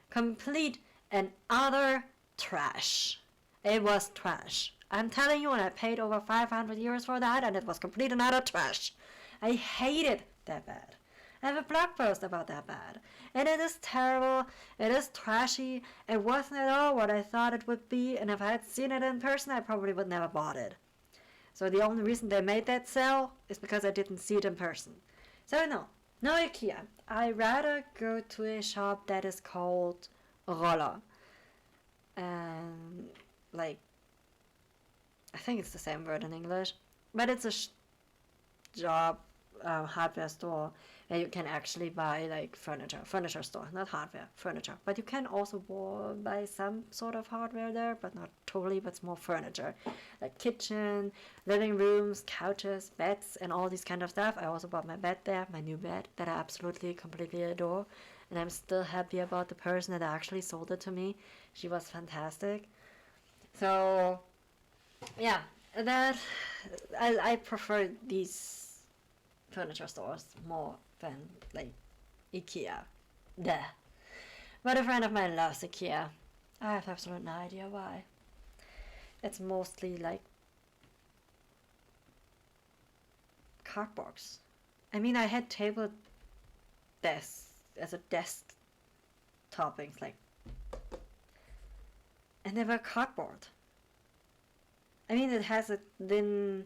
complete and utter trash. It was trash. I'm telling you, and I paid over 500 euros for that, and it was complete and utter trash. I hated that bed. I have a blog post about that bed. And it is terrible, it is trashy, it wasn't at all what I thought it would be, and if I had seen it in person, I probably would never bought it. So the only reason they made that sale is because I didn't see it in person. So no IKEA. I rather go to a shop that is called Roller. And like, I think it's the same word in English, but it's a job hardware store where you can actually buy like furniture store, not hardware, furniture. But you can also buy some sort of hardware there, but not totally, but it's more furniture, like kitchen, living rooms, couches, beds, and all these kind of stuff. I also bought my bed there, my new bed that I absolutely, completely adore, and I'm still happy about the person that actually sold it to me. She was fantastic. So yeah, that I prefer these furniture stores more than like IKEA. Duh. But a friend of mine loves IKEA. I have absolutely no idea why. It's mostly like cardboards. I mean, I had table desks as a desk toppings, like, and they were cardboard. I mean, it has a thin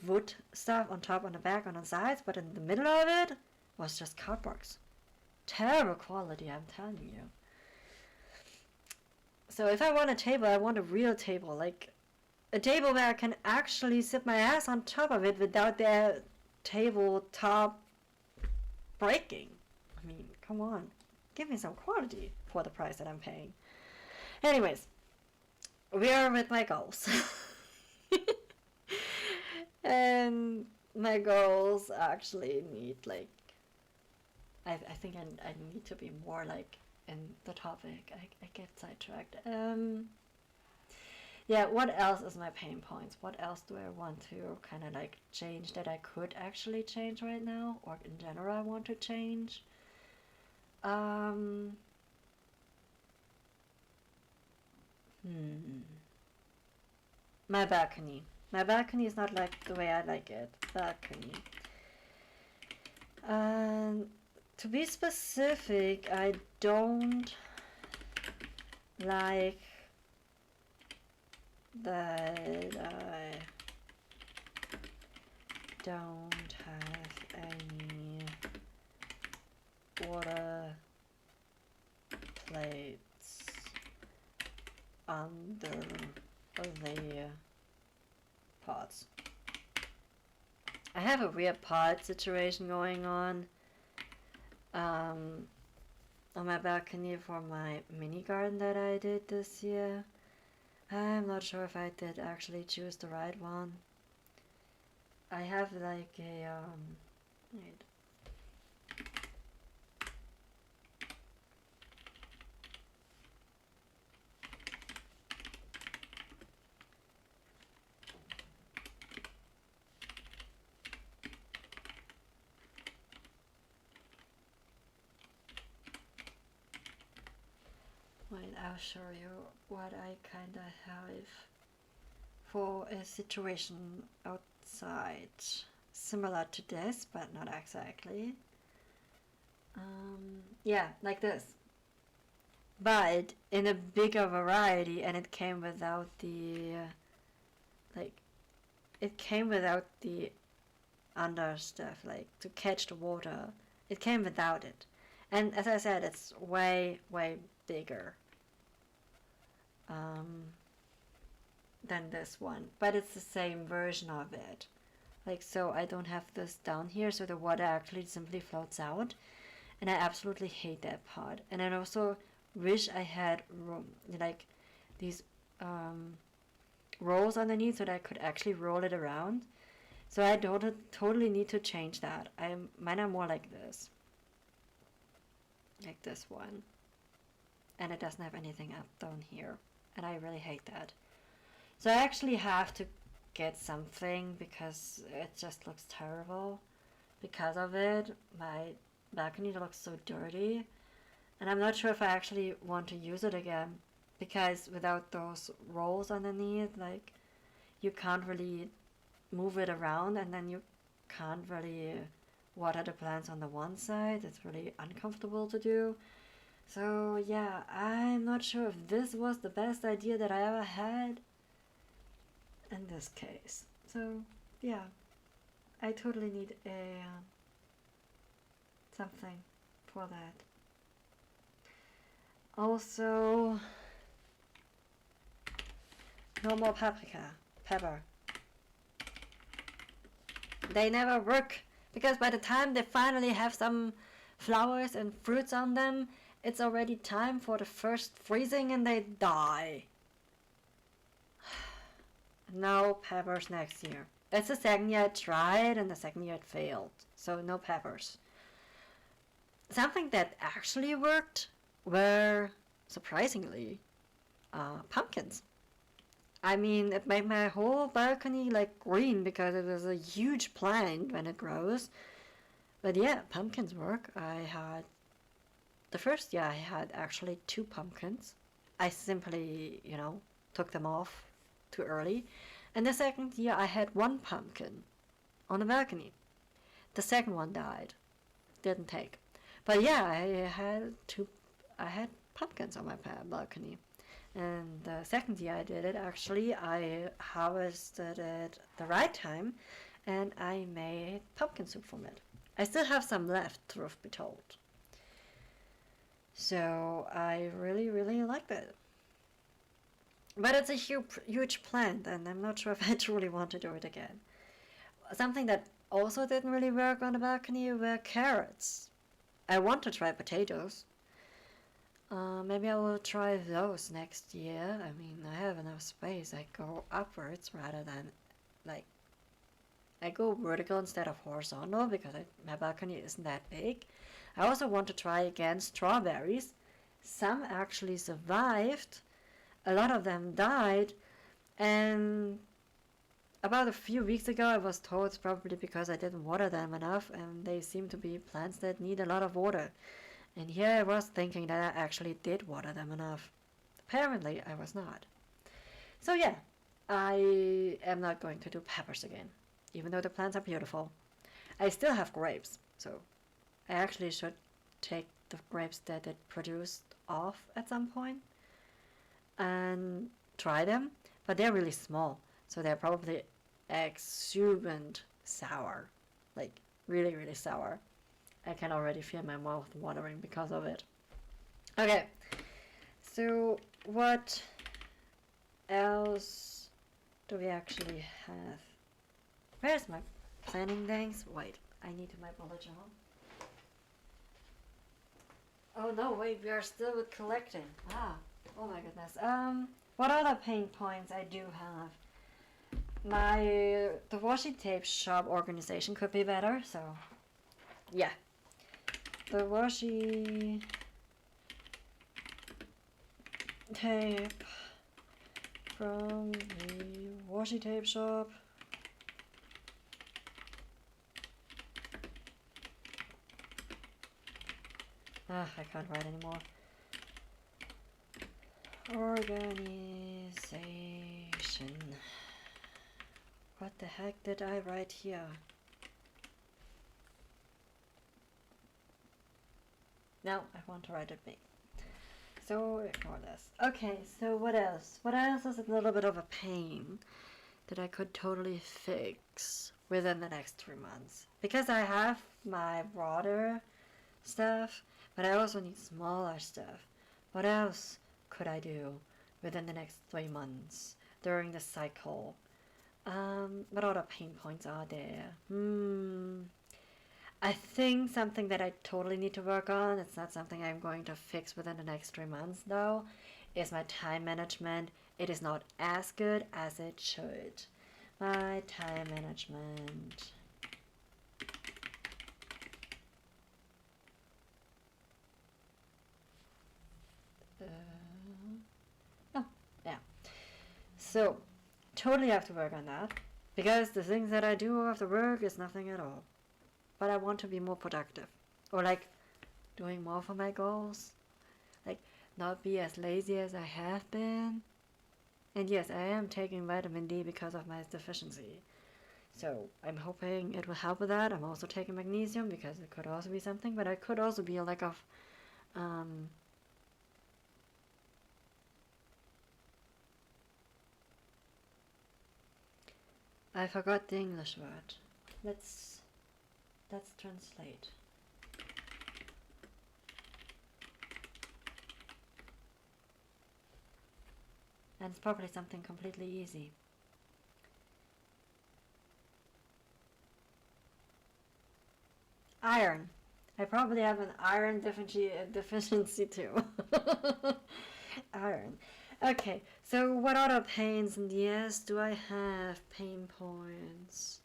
wood stuff on top, on the back, on the sides, but in the middle of it was just cardboards. Terrible quality, I'm telling you. So if I want a table, I want a real table, like a table where I can actually sit my ass on top of it without the tabletop breaking. I mean, come on. Give me some quality for the price that I'm paying. Anyways, we are with my goals. And my goals actually need like, I think I need to be more like in the topic. I get sidetracked. Yeah, what else is my pain points? What else do I want to kind of like change that I could actually change right now? Or in general I want to change? My balcony. My balcony is not like the way I like it. Balcony. To be specific, I don't like that I don't have any water plates under the pots. I have a weird pot situation going on my balcony for my mini garden that I did this year. I'm not sure if I did actually choose the right one. I have like a wait. Wait, I'll show you what I kinda have for a situation outside. Similar to this, but not exactly. Yeah, like this. But in a bigger variety, and it came without the, like, it came without the under stuff, like, to catch the water. It came without it. And as I said, it's way, way bigger than this one. But it's the same version of it. Like, so I don't have this down here, so the water actually simply floats out. And I absolutely hate that part. And I also wish I had like these rolls underneath so that I could actually roll it around. So I don't totally need to change that. Mine are more like this. Like this one. And it doesn't have anything up down here. And I really hate that. So I actually have to get something because it just looks terrible. Because of it, my balcony looks so dirty. And I'm not sure if I actually want to use it again. Because without those rolls underneath, like, you can't really move it around, and then you can't really water the plants on the one side. It's really uncomfortable to do. So yeah, I'm not sure if this was the best idea that I ever had in this case. So yeah, I totally need a something for that. Also, no more pepper. They never work because by the time they finally have some flowers and fruits on them, it's already time for the first freezing and they die. No peppers next year. It's the second year I tried and the second year it failed. So no peppers. Something that actually worked were, surprisingly, pumpkins. I mean, it made my whole balcony like green because it is a huge plant when it grows. But yeah, pumpkins work. I had the first year I had actually two pumpkins. I simply, took them off too early. And the second year I had one pumpkin on the balcony. The second one died. Didn't take. But yeah, I had pumpkins on my balcony. And the second year I did it, actually, I harvested it the right time and I made pumpkin soup from it. I still have some left, truth be told. So I really, really liked it. But it's a huge plant, and I'm not sure if I truly want to do it again. Something that also didn't really work on the balcony were carrots. I want to try potatoes. Maybe I will try those next year. I mean, I have enough space. I go upwards rather than, like, I go vertical instead of horizontal because my balcony isn't that big. I also want to try again strawberries. Some actually survived. A lot of them died. And about a few weeks ago I was told it's probably because I didn't water them enough, and they seem to be plants that need a lot of water. And here I was thinking that I actually did water them enough. Apparently I was not. So yeah, I am not going to do peppers again, even though the plants are beautiful. I still have grapes, so I actually should take the grapes that it produced off at some point and try them, but they're really small, so they're probably exuberant sour, like really, really sour. I can already feel my mouth watering because of it. Okay, so what else do we actually have? Where's my planning things? Wait, I need my bullet journal. Oh no, wait, we are still with collecting. Oh my goodness. What other pain points I do have? The washi tape shop organization could be better, so yeah. The washi tape from the washi tape shop. I can't write anymore. Organization. What the heck did I write here? No, I want to write it big. So ignore this. Okay, so what else? What else is a little bit of a pain that I could totally fix within the next 3 months? Because I have my broader stuff, but I also need smaller stuff. What else could I do within the next 3 months during the cycle? What other pain points are there? I think something that I totally need to work on, it's not something I'm going to fix within the next 3 months though, is my time management. It is not as good as it should. My time management. Yeah. So, totally have to work on that. Because the things that I do after work is nothing at all. But I want to be more productive. Or like, doing more for my goals. Like, not be as lazy as I have been. And yes, I am taking vitamin D because of my deficiency. So, I'm hoping it will help with that. I'm also taking magnesium because it could also be something. But it could also be a lack of I forgot the English word. Let's translate. And it's probably something completely easy. Iron. I probably have an iron deficiency too. Iron. Okay, so what other pains in the ass do I have? Pain points.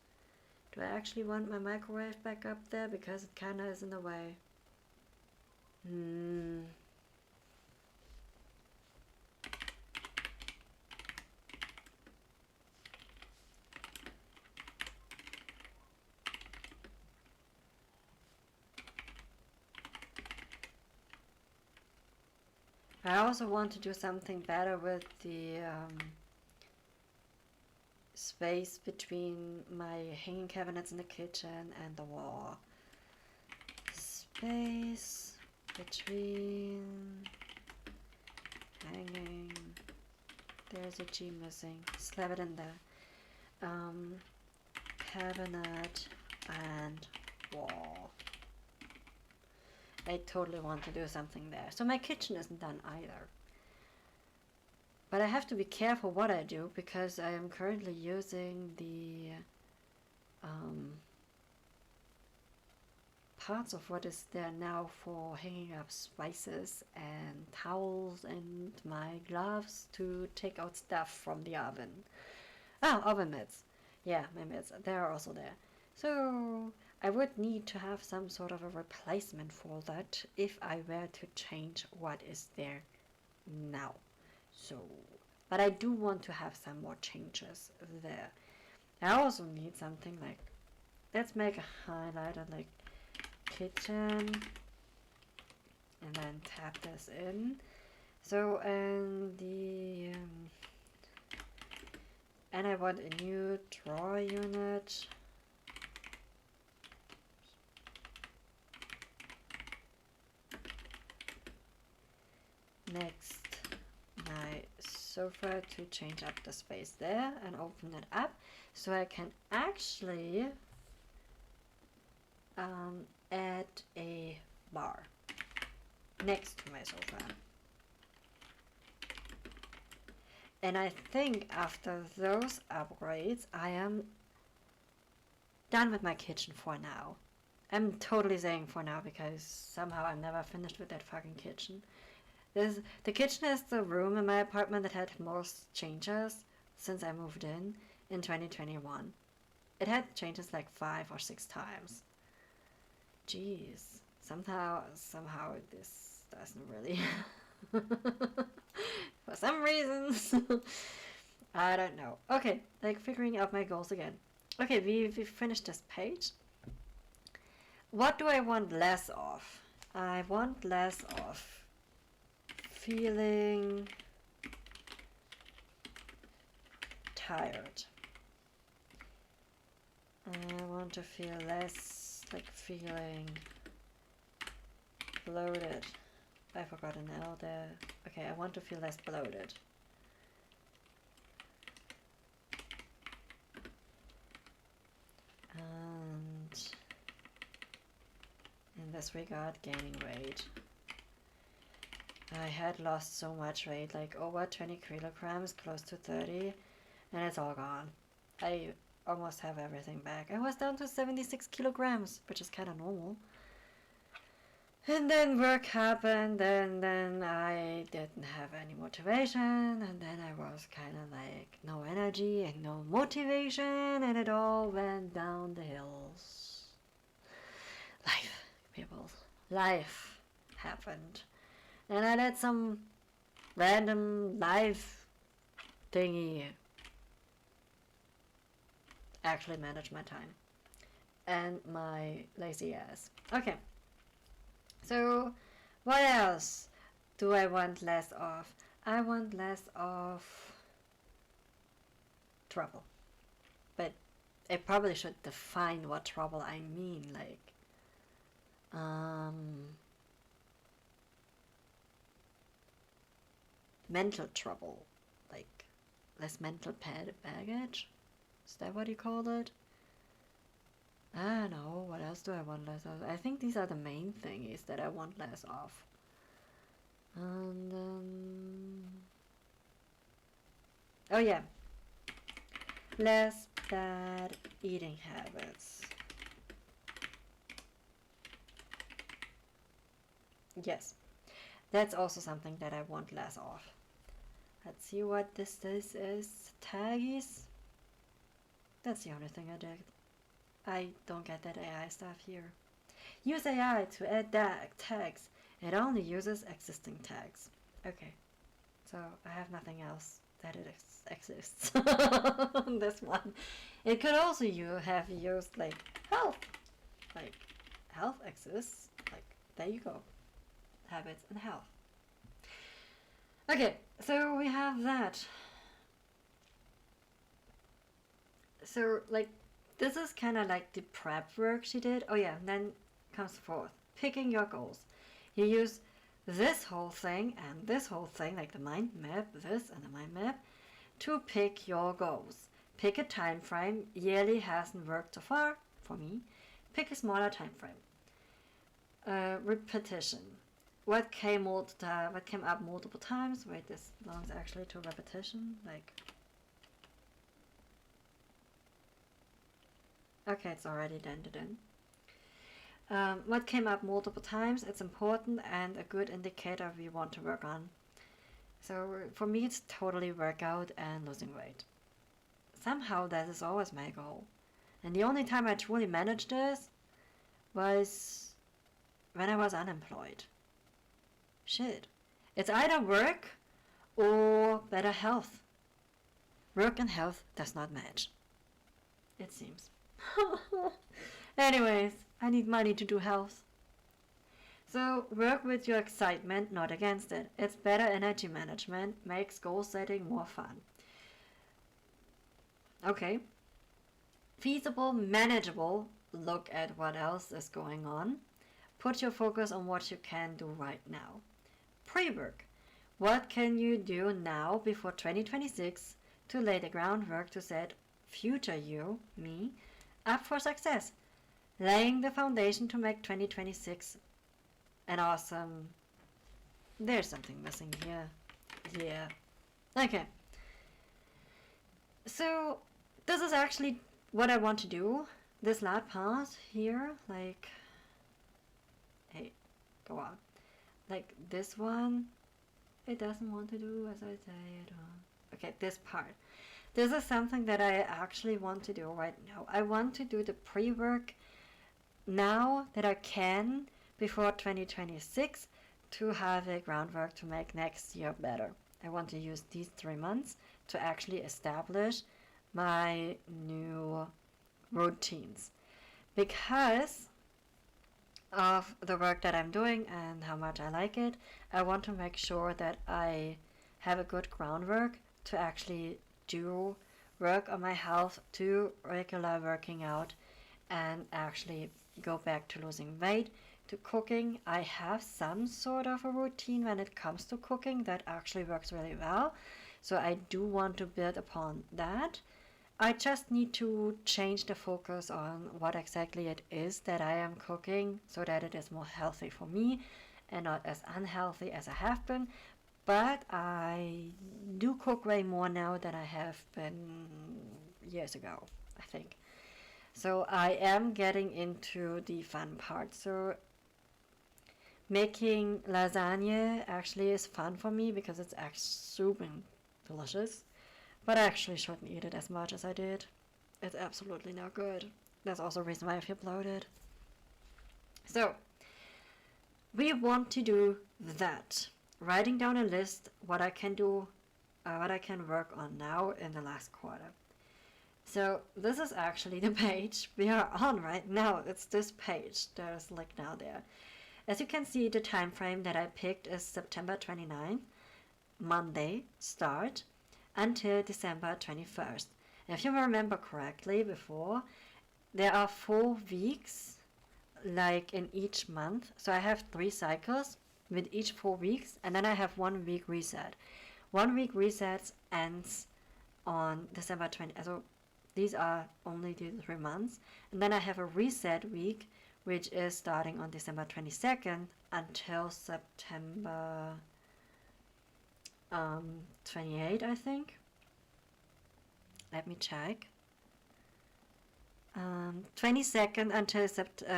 Do I actually want my microwave back up there? Because it kinda is in the way. I also want to do something better with the space between my hanging cabinets in the kitchen and the wall. Space between hanging. There's a G missing. Slap it in there. Cabinet and wall. I totally want to do something there. So my kitchen isn't done either. But I have to be careful what I do because I am currently using the parts of what is there now for hanging up spices and towels and my gloves to take out stuff from the oven. Oh, oven mitts. Yeah, my mitts. They are also there. So I would need to have some sort of a replacement for that if I were to change what is there now. So, but I do want to have some more changes there. I also need something like, let's make a highlighter like kitchen and then tap this in. So, and the and I want a new drawer unit. Next, my sofa to change up the space there and open it up so I can actually add a bar next to my sofa. And I think after those upgrades, I am done with my kitchen for now. I'm totally saying for now because somehow I'm never finished with that fucking kitchen. The kitchen is the room in my apartment that had most changes since I moved in 2021. It had changes like 5 or 6 times. Jeez, somehow this doesn't really. For some reasons. I don't know. Okay, like figuring out my goals again. Okay, we finished this page. What do I want less of? I want less of feeling tired. I want to feel less like feeling bloated. I forgot an L there. Okay, I want to feel less bloated. And in this regard, gaining weight. I had lost so much weight, like over 20 kilograms, close to 30, and it's all gone. I almost have everything back. I was down to 76 kilograms, which is kind of normal. And then work happened, and then I didn't have any motivation, and then I was kind of like no energy and no motivation, and it all went down the hills. Life, people, life happened. And I let some random life thingy actually manage my time and my lazy ass. Okay. So, what else do I want less of? I want less of trouble. But I probably should define what trouble I mean, like, mental trouble, like less mental baggage. Is that what you call it? I don't know. What else do I want less of? I think these are the main things that I want less of. And oh yeah, less bad eating habits. Yes, that's also something that I want less of. Let's see what this is. Taggies. That's the only thing I did. I don't get that AI stuff here. Use AI to add tags. It only uses existing tags. Okay, so I have nothing else that it exists on this one. It could also have used like health. Like health exists. Like there you go. Habits and health. Okay, so we have that. So, like, this is kind of like the prep work she did. Oh yeah, and then comes forth picking your goals. You use this whole thing and this whole thing, like the mind map, this and the mind map, to pick your goals. Pick a time frame. Yearly hasn't worked so far for me. Pick a smaller time frame. Repetition. What came up multiple times? Wait, this belongs actually to repetition. Like, okay, it's already dented in. What came up multiple times? It's important and a good indicator we want to work on. So for me, it's totally workout and losing weight. Somehow that is always my goal. And the only time I truly managed this was when I was unemployed. Shit. It's either work or better health. Work and health does not match. It seems. Anyways, I need money to do health. So work with your excitement, not against it. It's better energy management, makes goal setting more fun. Okay. Feasible, manageable, look at what else is going on. Put your focus on what you can do right now. Pre-work. What can you do now before 2026 to lay the groundwork to set future you, me, up for success? Laying the foundation to make 2026 an awesome... There's something missing here. Yeah. Okay. So, this is actually what I want to do. This last part here, like... Hey, go on. Like this one, it doesn't want to do as I say it. Okay, this part. This is something that I actually want to do right now. I want to do the pre-work now that I can before 2026 to have a groundwork to make next year better. I want to use these 3 months to actually establish my new routines because of the work that I'm doing and how much I like it. I want to make sure that I have a good groundwork to actually do work on my health, do regular working out, and actually go back to losing weight, to cooking. I have some sort of a routine when it comes to cooking that actually works really well. So I do want to build upon that. I just need to change the focus on what exactly it is that I am cooking so that it is more healthy for me and not as unhealthy as I have been. But I do cook way more now than I have been years ago, I think. So I am getting into the fun part. So making lasagna actually is fun for me because it's actually super delicious. But I actually shouldn't eat it as much as I did. It's absolutely not good. That's also a reason why I feel bloated. So, we want to do that. Writing down a list, what I can do, what I can work on now in the last quarter. So, this is actually the page we are on right now. It's this page. There's like now there. As you can see, the time frame that I picked is September 29th, Monday, start, until December 21st. If you remember correctly before, there are 4 weeks like in each month. So I have 3 cycles with each 4 weeks, and then I have 1 week reset. 1 week resets ends on December 20. So these are only the 3 months. And then I have a reset week, which is starting on December 22nd until September 28, I think. Let me check. 22nd until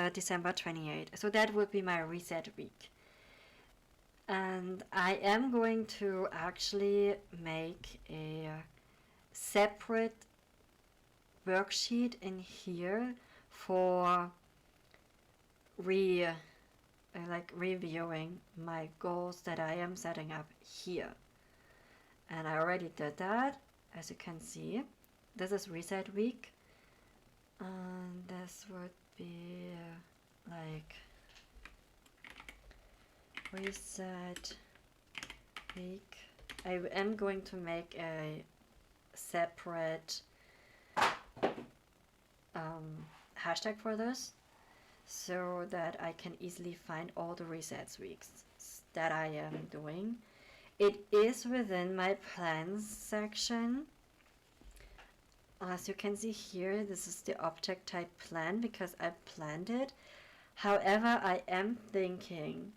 December 28. So that would be my reset week. And I am going to actually make a separate worksheet in here for reviewing my goals that I am setting up here. And I already did that, as you can see. This is reset week. And this would be like reset week I am going to make a separate hashtag for this so that I can easily find all the resets weeks that I am doing. It is within my plans section. As you can see here, this is the object type plan because I planned it. However, I am thinking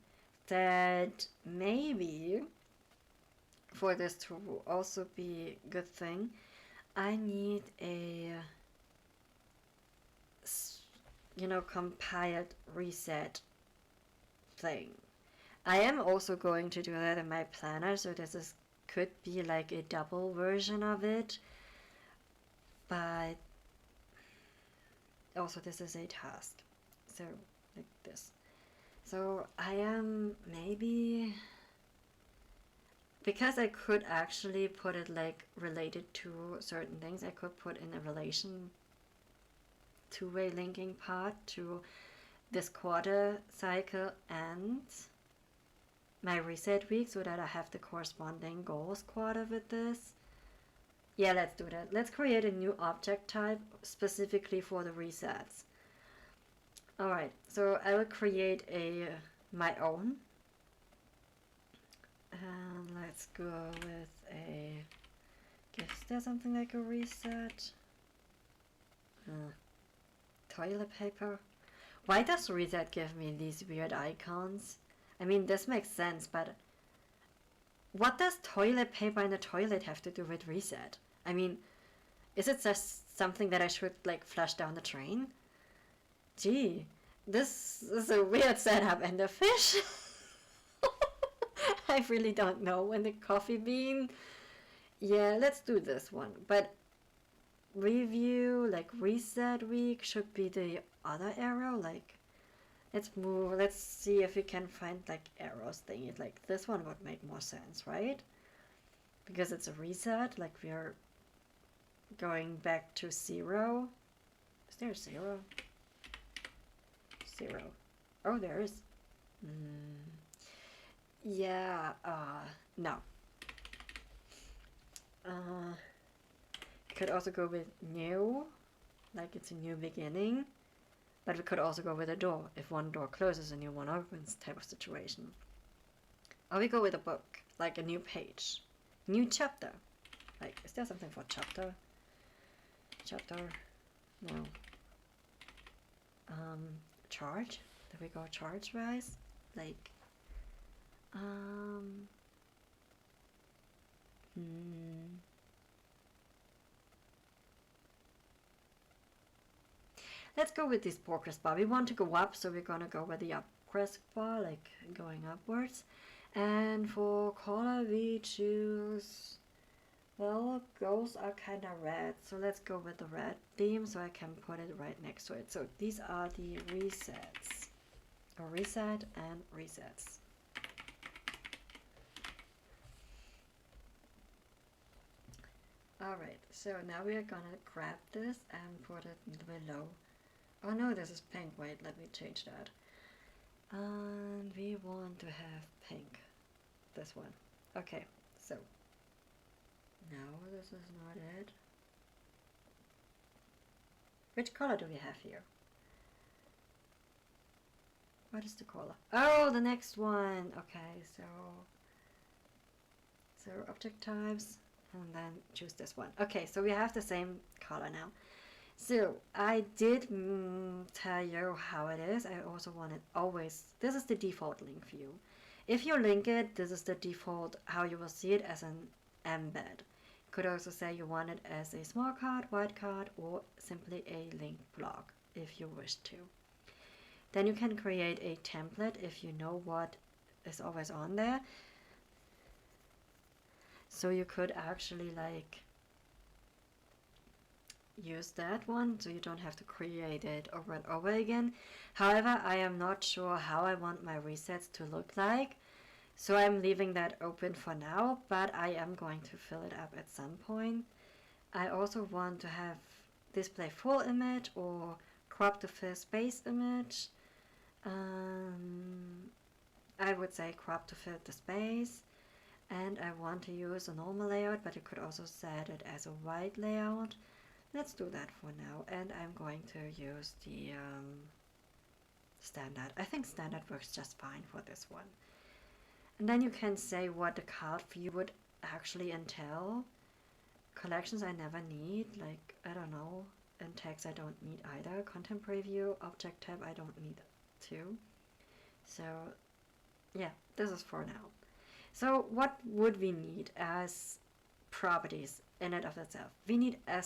that maybe for this to also be a good thing, I need a compiled reset thing. I am also going to do that in my planner, so this could be like a double version of it, but also this is a task, so like this. So I am maybe, because I could actually put it like related to certain things, I could put in a relation two-way linking part to this quarter cycle and my reset week so that I have the corresponding goals quarter with this. Yeah, let's do that. Let's create a new object type specifically for the resets. Alright, so I will create my own. And let's go with a, is there something like a reset? Toilet paper. Why does reset give me these weird icons? I mean, this makes sense, but what does toilet paper in the toilet have to do with reset? I mean, is it just something that I should like flush down the drain? Gee, this is a weird setup. And the fish? I really don't know. And the coffee bean? Yeah, let's do this one. But review, like reset week, should be the other arrow. Like, let's move. Let's see if we can find like arrows thingy. Like this one would make more sense, right? Because it's a reset. Like we are going back to 0. Is there a 0? 0. Oh, there is. Yeah. No. Could also go with new, like it's a new beginning. But we could also go with a door. If one door closes, a new one opens type of situation. Or we go with a book, like a new page. New chapter. Like, is there something for chapter? Chapter? No. Charge? Did we go charge-wise? Like, Let's go with this progress bar. We want to go up, so we're gonna go with the progress bar, like going upwards. And for color, we choose, well, goals are kind of red, so let's go with the red theme so I can put it right next to it. So these are the resets, or reset and resets. Alright, so now we are gonna grab this and put it below. Oh no, this is pink. Wait, let me change that. And we want to have pink. This one. Okay, so. No, this is not it. Which color do we have here? What is the color? Oh, the next one. Okay, so object types, and then choose this one. Okay, so we have the same color now. So I did tell you how it is. I also want it always, this is the default link view. If you link it, this is the default, how you will see it as an embed. You could also say you want it as a small card, white card, or simply a link block if you wish to. Then you can create a template if you know what is always on there. So you could actually like use that one, so you don't have to create it over and over again. However, I am not sure how I want my resets to look like, so I'm leaving that open for now, but I am going to fill it up at some point. I also want to have display full image or crop to fill space image. I would say crop to fill the space. and I want to use a normal layout, but you could also set it as a white layout. Let's do that for now, and I'm going to use the standard. I think standard works just fine for this one. And then you can say what the card view would actually entail. Collections I never need, like, I don't know, and text I don't need either. Content preview, object tab I don't need too. So yeah, this is for now. So what would we need as properties in and of itself? We need a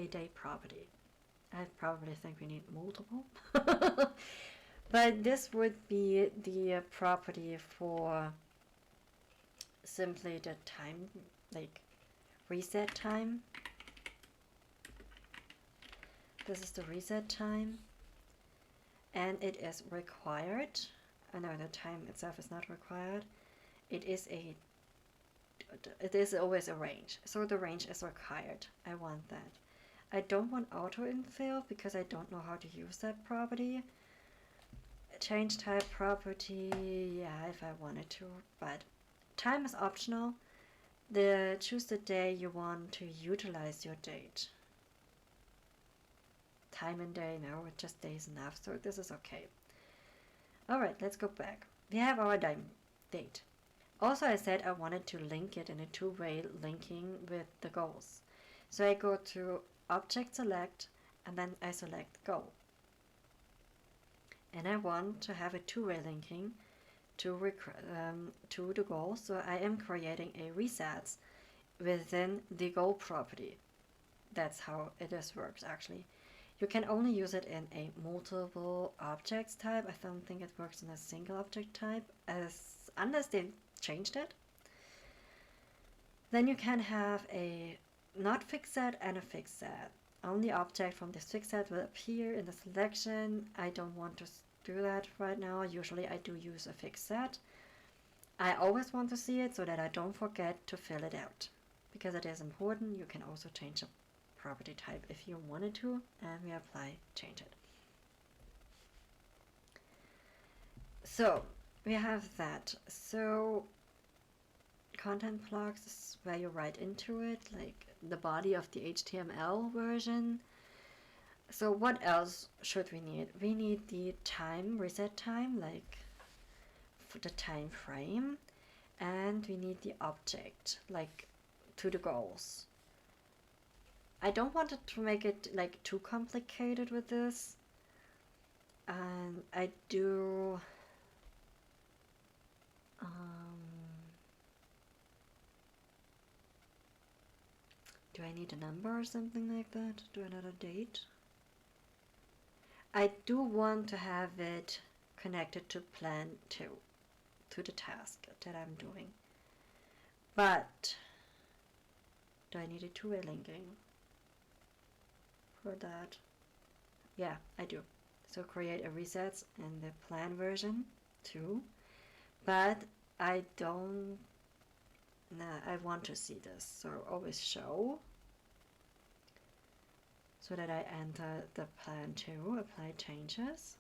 date property. I probably think we need multiple. But this would be the property for simply the time, like reset time. This is the reset time, and it is required. I know the time itself is not required. It is always a range, so the range is required. I want that. I don't want auto infill because I don't know how to use that property. Change type property, yeah, if I wanted to, but time is optional. Choose the day you want to utilize your date. Time and day, no, it just day is enough, so this is okay. Alright, let's go back. We have our date. Also, I said I wanted to link it in a two-way linking with the goals. So I go to Object Select, and then I select Goal. And I want to have a two-way linking to the goal, so I am creating a resets within the goal property. That's how it works actually. You can only use it in a multiple objects type. I don't think it works in a single object type, unless they've changed it. Then you can have a not fixed set and a fixed set. Only object from this fixed set will appear in the selection. I don't want to do that right now. Usually I do use a fixed set. I always want to see it so that I don't forget to fill it out, because it is important. You can also change the property type if you wanted to, and we apply change it. So we have that. So content blocks is where you write into it, like the body of the HTML version. So what else should we need? We need the time, reset time, like for the time frame, and we need the object, like to the goals. I don't want to make it like too complicated with this, and I do do I need a number or something like that? Do I need a date? I do want to have it connected to plan 2, to the task that I'm doing. But do I need a two-way linking for that? Yeah, I do. So create a resets in the plan version 2. But I don't, I want to see this. So always show, so that I enter the plan 2, apply changes.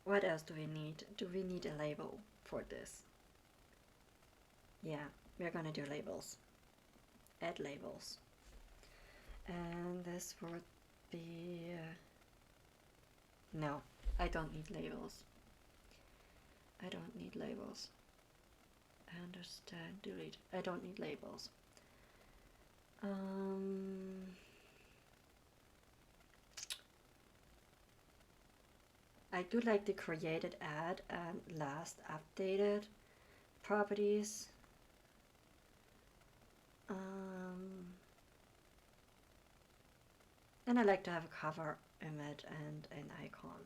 What else do we need? Do we need a label for this? Yeah, we're gonna do labels. Add labels. And this would be, no, I don't need labels. I don't need labels. Understand, delete. I don't need labels. I do like the created, add, and last updated properties. And I like to have a cover image and an icon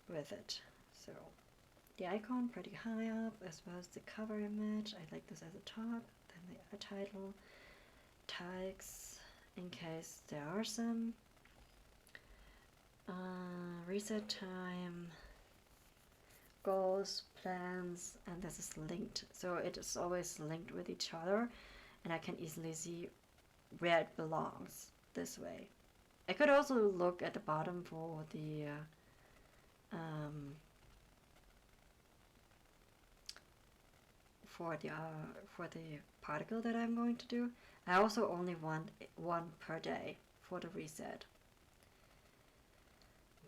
with it. So the icon pretty high up, as well as the cover image. I like this as a top, then the title, tags, in case there are some. Reset time, goals, plans, and this is linked. So it is always linked with each other, and I can easily see where it belongs this way. I could also look at the bottom for the for the particle that I'm going to do. I also only want one per day for the reset.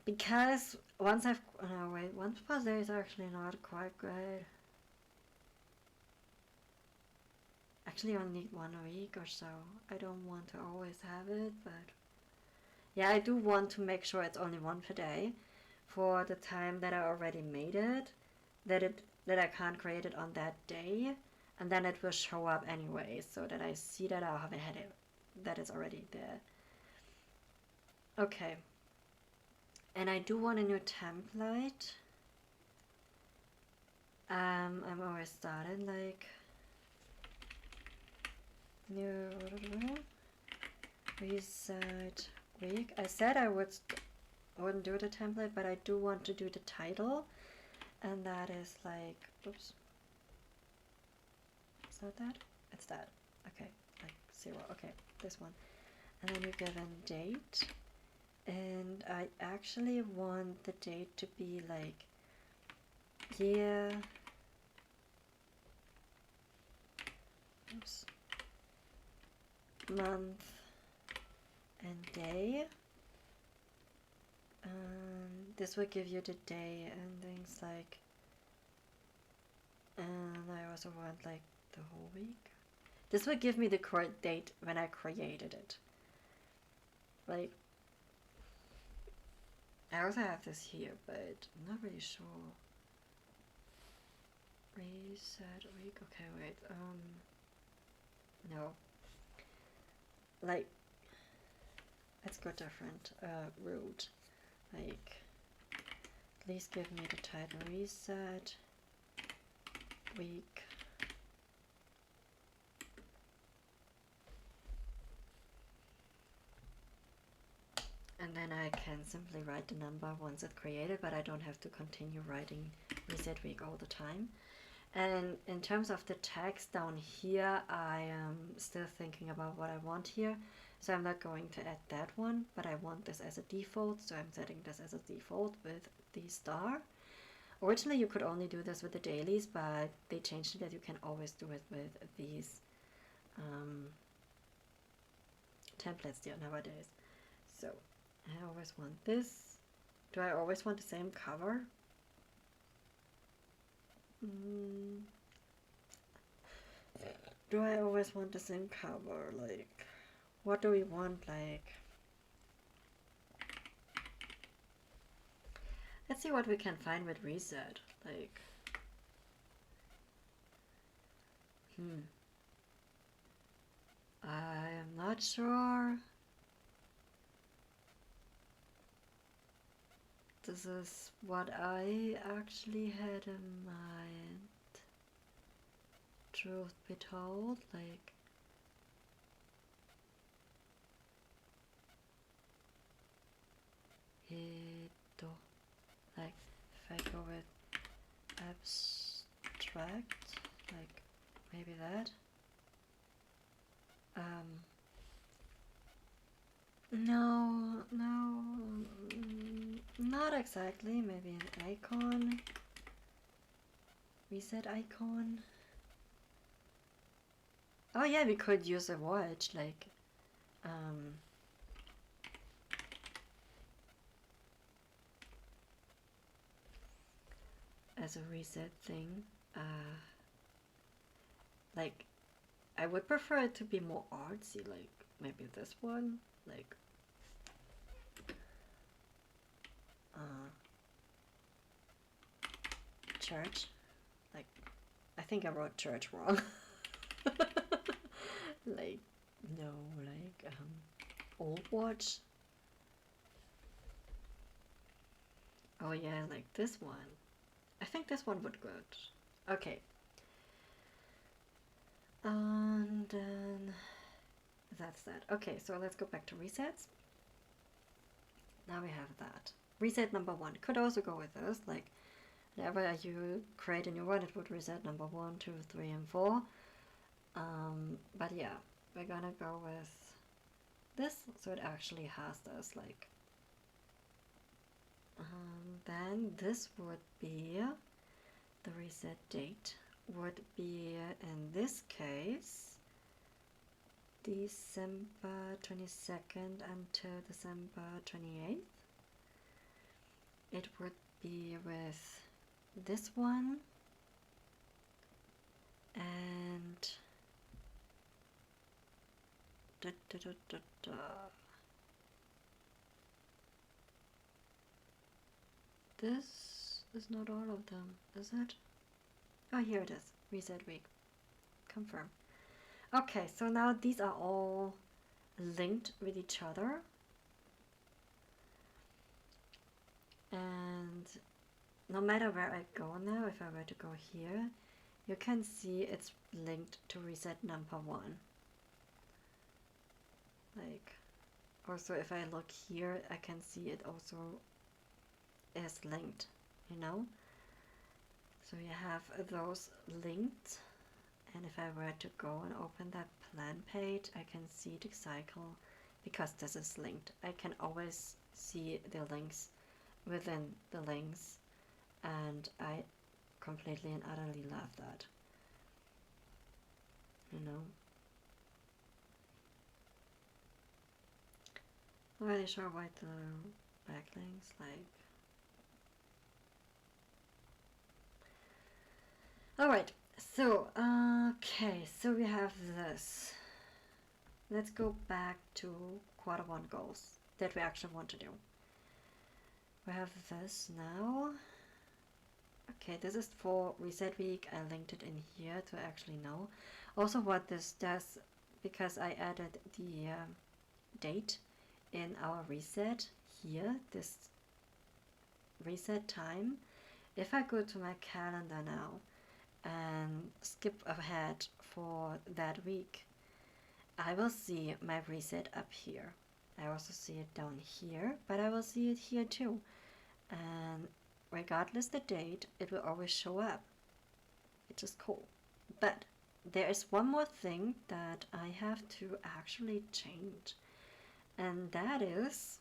Because once once per day is actually not quite good. Actually, I only need 1 week or so. I don't want to always have it, but yeah, I do want to make sure it's only one per day for the time that I already made it, that I can't create it on that day, and then it will show up anyway, so that I see that I haven't had it, that it's already there. Okay. And I do want a new template. I'm always starting like new reset week. I said I wouldn't do the template, but I do want to do the title, and that is like, oops, is that that? It's that. Okay, like 0. Okay, this one. And then you give a date, and I actually want the date to be like year, oops, month, and day. This will give you the day and things like, and I also want like the whole week. This will give me the correct date when I created it. Like, I also have this here, but I'm not really sure. Reset week. Okay, wait. No. Like, let's go different route. Like, please give me the title reset week. And then I can simply write the number once it's created, but I don't have to continue writing reset week all the time. And in terms of the text down here, I am still thinking about what I want here. So I'm not going to add that one, but I want this as a default. So I'm setting this as a default with the star. Originally, you could only do this with the dailies, but they changed it that you can always do it with these templates there nowadays. So I always want this. Do I always want the same cover? Do I always want the same cover? Like, what do we want? Like, let's see what we can find with reset. Like, I am not sure. This is what I actually had in mind. Truth be told, like, like, if I go with abstract, like, maybe that. No, not exactly. Maybe an icon, reset icon. Oh yeah, we could use a watch, like, as a reset thing. Like, I would prefer it to be more artsy, like maybe this one, like, church. Like, I think I wrote church wrong. Like, no, like, old watch. Oh yeah, like this one. I think this one would good. Okay. And then that's that. Okay, so let's go back to resets. Now we have that. Reset number 1 could also go with this. Like, whenever you create a new one, it would reset number 1, 2, 3, and 4. But yeah, we're gonna go with this, so it actually has this, like, then this would be the reset date would be, in this case, December 22nd until December 28th. It would be with this one and this is not all of them, is it? Oh, here it is. Reset week. Confirm. Okay, so now these are all linked with each other. And no matter where I go now, if I were to go here, you can see it's linked to reset number 1. Like, also if I look here, I can see it also is linked, you know? So you have those linked, and if I were to go and open that plan page, I can see the cycle because this is linked. I can always see the links within the links, and I completely and utterly love that, you know? Not really sure why the backlinks, like... Alright, so, okay, so we have this. Let's go back to Q1 goals that we actually want to do. We have this now. Okay, this is for reset week. I linked it in here to actually know. Also what this does, because I added the date in our reset here, this reset time. If I go to my calendar now and skip ahead for that week, I will see my reset up here. I also see it down here, but I will see it here too. And regardless the date, it will always show up, which is cool. But there is one more thing that I have to actually change, and that is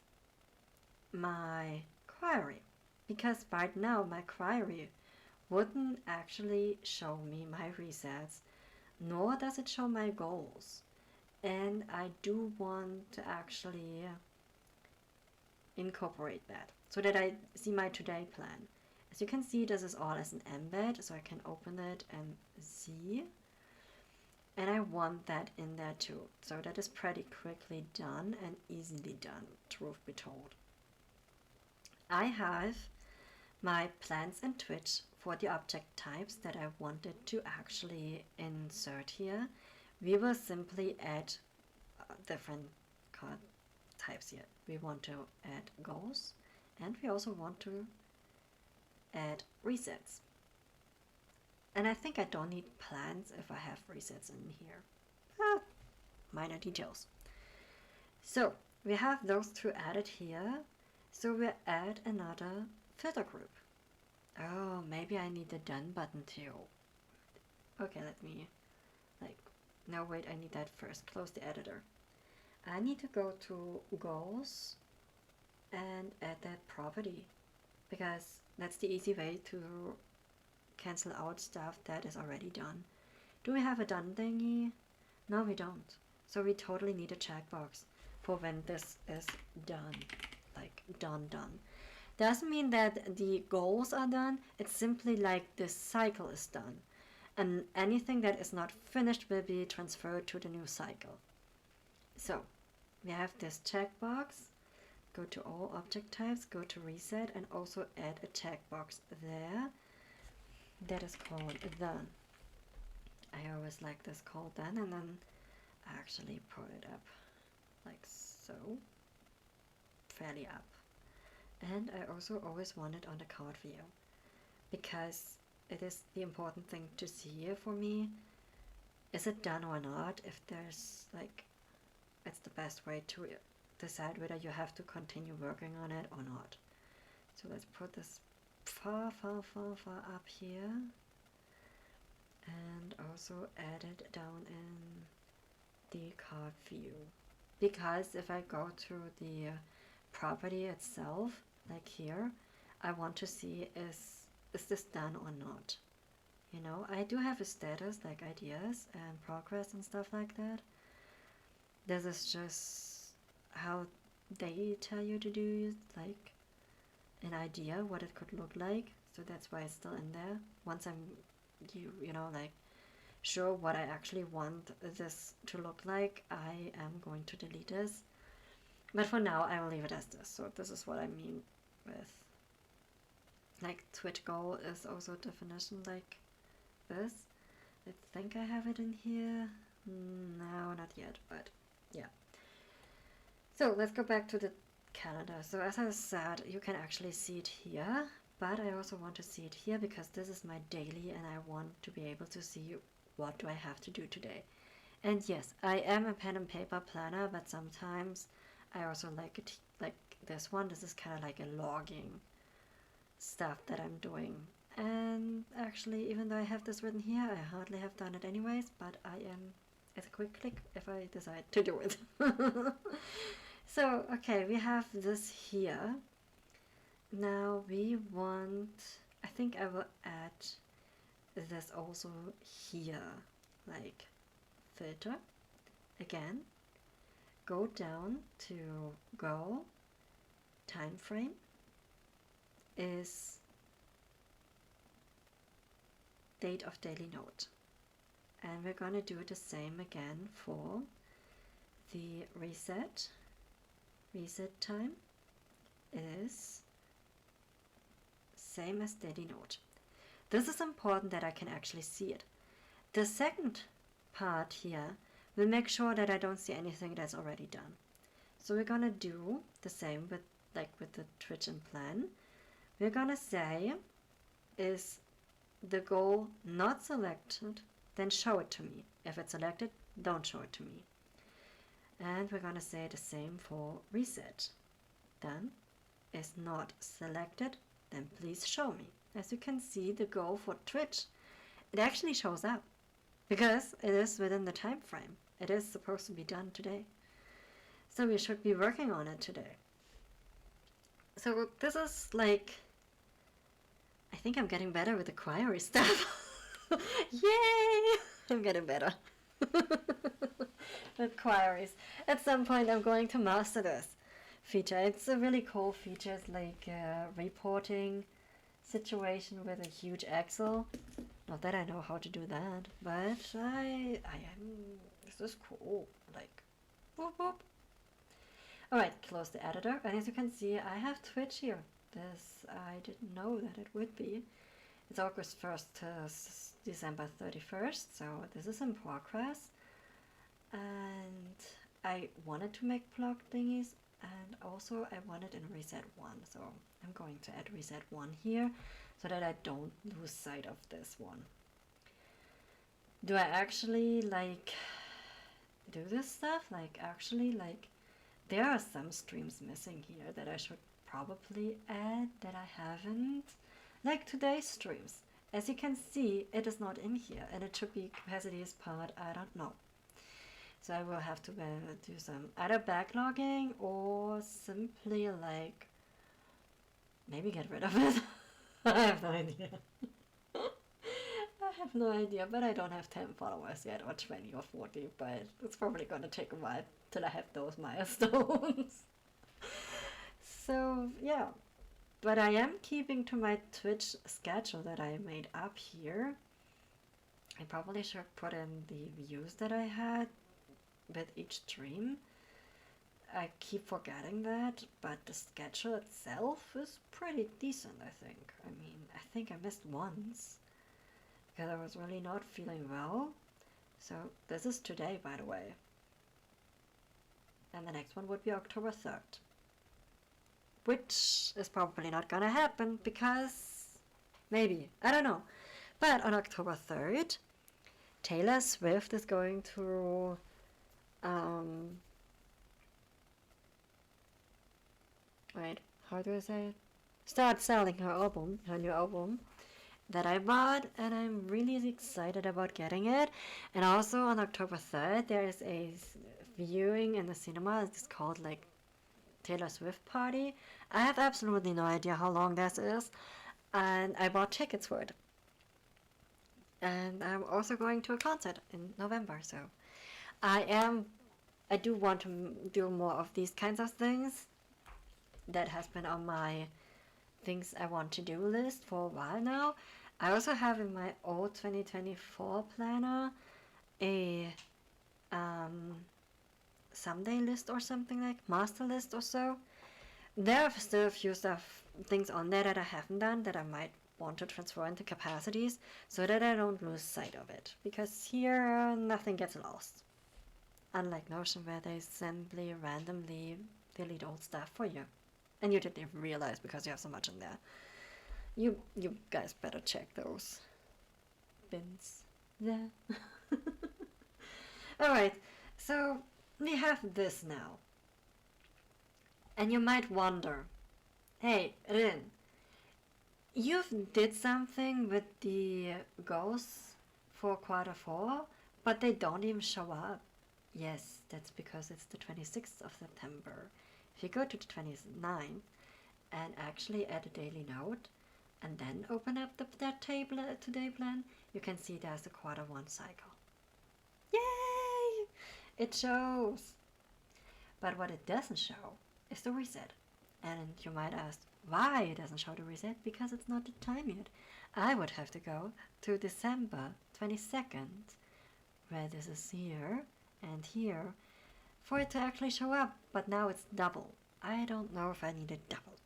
my query. Because right now my query wouldn't actually show me my resets, nor does it show my goals. And I do want to actually incorporate that so that I see my today plan. As you can see, this is all as an embed, so I can open it and see. And I want that in there too. So that is pretty quickly done and easily done, truth be told. I have my plans and Twitch for the object types that I wanted to actually insert here. We will simply add different card types here. We want to add goals, and we also want to add resets. And I think I don't need plans if I have resets in here. Minor details. So we have those two added here. So we'll add another filter group. Oh, maybe I need the done button too. Okay, let me, no wait, I need that first. Close the editor. I need to go to goals and add that property, because that's the easy way to cancel out stuff that is already done. Do we have a done thingy? No, we don't. So we totally need a checkbox for when this is done, like done. Doesn't mean that the goals are done, it's simply like this cycle is done. And anything that is not finished will be transferred to the new cycle. So we have this checkbox. Go to all object types, go to reset, and also add a checkbox there. That is called done. I always like this called done, and then actually put it up like so, fairly up. And I also always want it on the card view, because it is the important thing to see here for me. Is it done or not? If there's it's the best way to decide whether you have to continue working on it or not. So let's put this far up here, and also add it down in the card view, because if I go to the property itself, like here, I want to see is this done or not. You know, I do have a status like ideas and progress and stuff like that. This is just how they tell you to do it, like an idea what it could look like. So that's why it's still in there. Once I'm, you know, like sure what I actually want this to look like, I am going to delete this. But for now, I will leave it as this. So this is what I mean with like Twitch goal is also a definition like this. I think I have it in here. No, not yet, but yeah. So let's go back to the calendar. So as I said, you can actually see it here, but I also want to see it here because this is my daily and I want to be able to see what do I have to do today. And yes, I am a pen and paper planner, but sometimes I also like it like this one. This is kind of like a logging stuff that I'm doing. And actually, even though I have this written here, I hardly have done it anyways, but I am, it's a quick click if I decide to do it. So, okay, we have this here. Now we want, I think I will add this also here, like filter. Again, go down to goal, time frame is date of daily note. And we're going to do the same again for the reset. Reset time is same as daily note. This is important that I can actually see it. The second part here will make sure that I don't see anything that's already done. So we're gonna do the same with the Twitch and plan. We're gonna say, is the goal not selected, then show it to me. If it's selected, don't show it to me. And we're gonna say the same for reset. Then is not selected, then please show me. As you can see, the goal for Twitch, it actually shows up because it is within the time frame. It is supposed to be done today. So we should be working on it today. So this is like, I think I'm getting better with the query stuff. Yay! I'm getting better with queries. At some point I'm going to master this feature. It's a really cool feature. It's like a reporting situation with a huge Excel. Not that I know how to do that, but I am, this is cool. Like, whoop whoop. Alright, close the editor, and as you can see, I have Twitch here. This, I didn't know that it would be. It's August 1st to December 31st, so this is in progress. And I wanted to make blog thingies, and also I wanted in reset 1, so I'm going to add reset 1 here, so that I don't lose sight of this one. Do I actually, like, do this stuff? Like, actually, like, there are some streams missing here that I should probably add that I haven't. Like today's streams. As you can see, it is not in here, and it should be capacities part, I don't know. So I will have to do some either backlogging or simply like maybe get rid of it. I have no idea. I have no idea, but I don't have 10 followers yet, or 20 or 40, but it's probably gonna take a while till I have those milestones. So yeah, but I am keeping to my Twitch schedule that I made up here. I probably should put in the views that I had with each stream. I keep forgetting that, but the schedule itself is pretty decent, I think. I mean, I think I missed once because I was really not feeling well. So this is today, by the way. And the next one would be October 3rd. Which is probably not gonna happen because maybe, I don't know. But on October 3rd, Taylor Swift is going to wait, how do I say it? Start selling her new album that I bought, and I'm really excited about getting it. And also on October 3rd, there is a viewing in the cinema. It's called like Taylor Swift Party. I have absolutely no idea how long this is, and I bought tickets for it. And I'm also going to a concert in November, so I am I do want to do more of these kinds of things. That has been on my things I want to do list for a while now. I also have in my old 2024 planner a um, someday list or something, like master list or so. There are still a few things on there that I haven't done that I might want to transfer into capacities so that I don't lose sight of it. Because here nothing gets lost. Unlike Notion where they simply randomly delete old stuff for you. And you didn't even realize because you have so much in there. You guys better check those bins there. Alright, so we have this now. And you might wonder, hey, Rin, you did something with the goals for quarter 4, but they don't even show up. Yes, that's because it's the 26th of September. If you go to the 29th and actually add a daily note and then open up that table today plan, you can see there's a quarter 1 cycle. Yay! It shows. But what it doesn't show is the reset. And you might ask, why it doesn't show the reset? Because it's not the time yet. I would have to go to December 22nd, where this is here and here, for it to actually show up. But now it's double. I don't know if I need it double.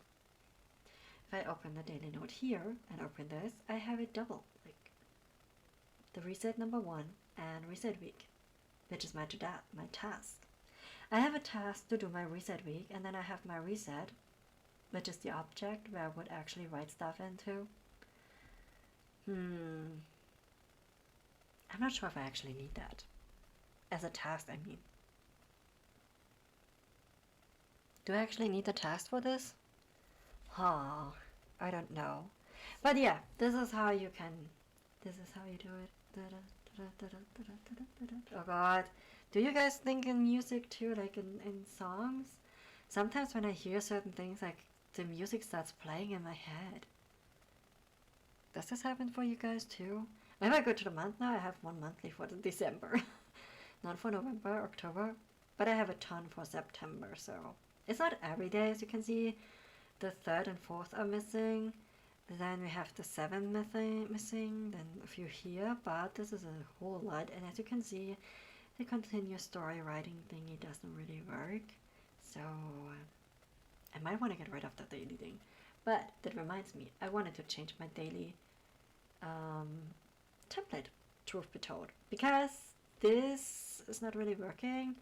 If I open the daily note here and open this, I have it double. Like the reset number 1 and reset week, which is my task. I have a task to do my reset week, and then I have my reset, which is the object where I would actually write stuff into. I'm not sure if I actually need that. As a task, I mean. Do I actually need the task for this? I don't know. But yeah, this is how you do it. Oh god. Do you guys think in music too, like in songs? Sometimes when I hear certain things, like the music starts playing in my head. Does this happen for you guys too? If I go to the month now, I have one monthly for the December. Not for November, October, but I have a ton for September, so it's not every day. As you can see, the 3rd and 4th are missing. Then we have the 7th missing, then a few here, but this is a whole lot. And as you can see, the continuous story writing thingy doesn't really work. So I might want to get rid of the daily thing. But that reminds me, I wanted to change my daily template, truth be told, because this is not really working.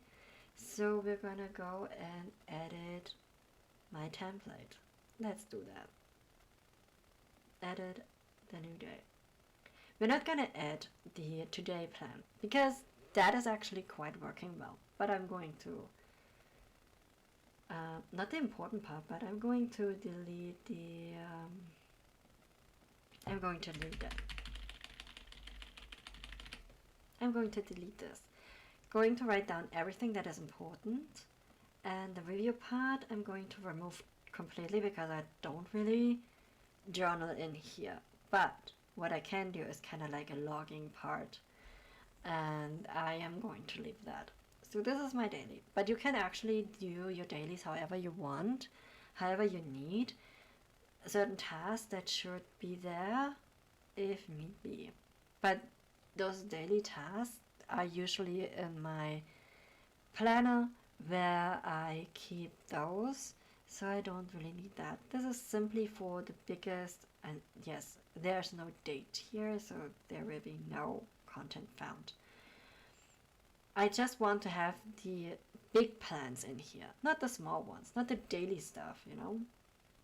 So we're gonna go and edit my template. Let's do that. Edit the new day. We're not gonna add the today plan because that is actually quite working well. But I'm going to, not the important part, but I'm going to delete the, I'm going to delete that. I'm going to delete this. Going to write down everything that is important, and the review part I'm going to remove completely because I don't really journal in here. But what I can do is kind of like a logging part, and I am going to leave that. So this is my daily, but you can actually do your dailies however you want, however you need. Certain tasks that should be there if need be, but those daily tasks are usually in my planner where I keep those, so I don't really need that. This is simply for the biggest, and yes, there's no date here, so there will be no content found. I just want to have the big plans in here, not the small ones, not the daily stuff, you know?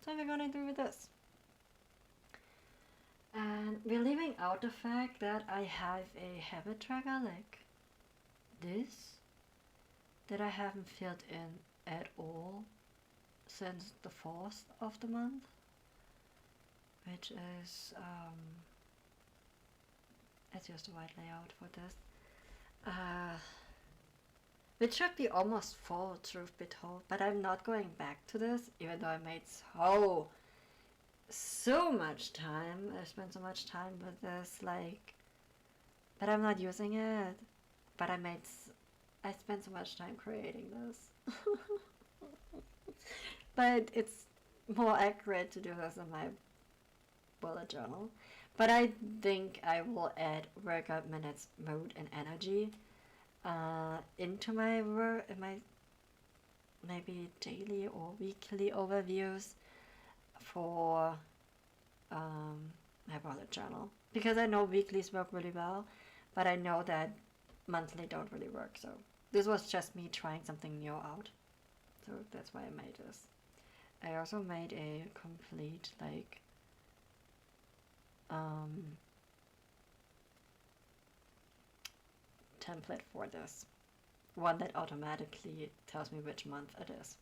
So we're gonna do with this. And we're leaving out the fact that I have a habit tracker like this that I haven't filled in at all since the 4th of the month, which is, it's just a white layout for this, which should be almost full, truth be told, but I'm not going back to this, even though I made so much time. I spent so much time with this, like but I'm not using it. But I spent so much time creating this. But it's more accurate to do this in my bullet journal. But I think I will add workout minutes, mood, and energy into my maybe daily or weekly overviews for my bullet journal, because I know weeklies work really well, but I know that monthly don't really work. So this was just me trying something new out. So that's why I made this. I also made a complete like template for this. One that automatically tells me which month it is.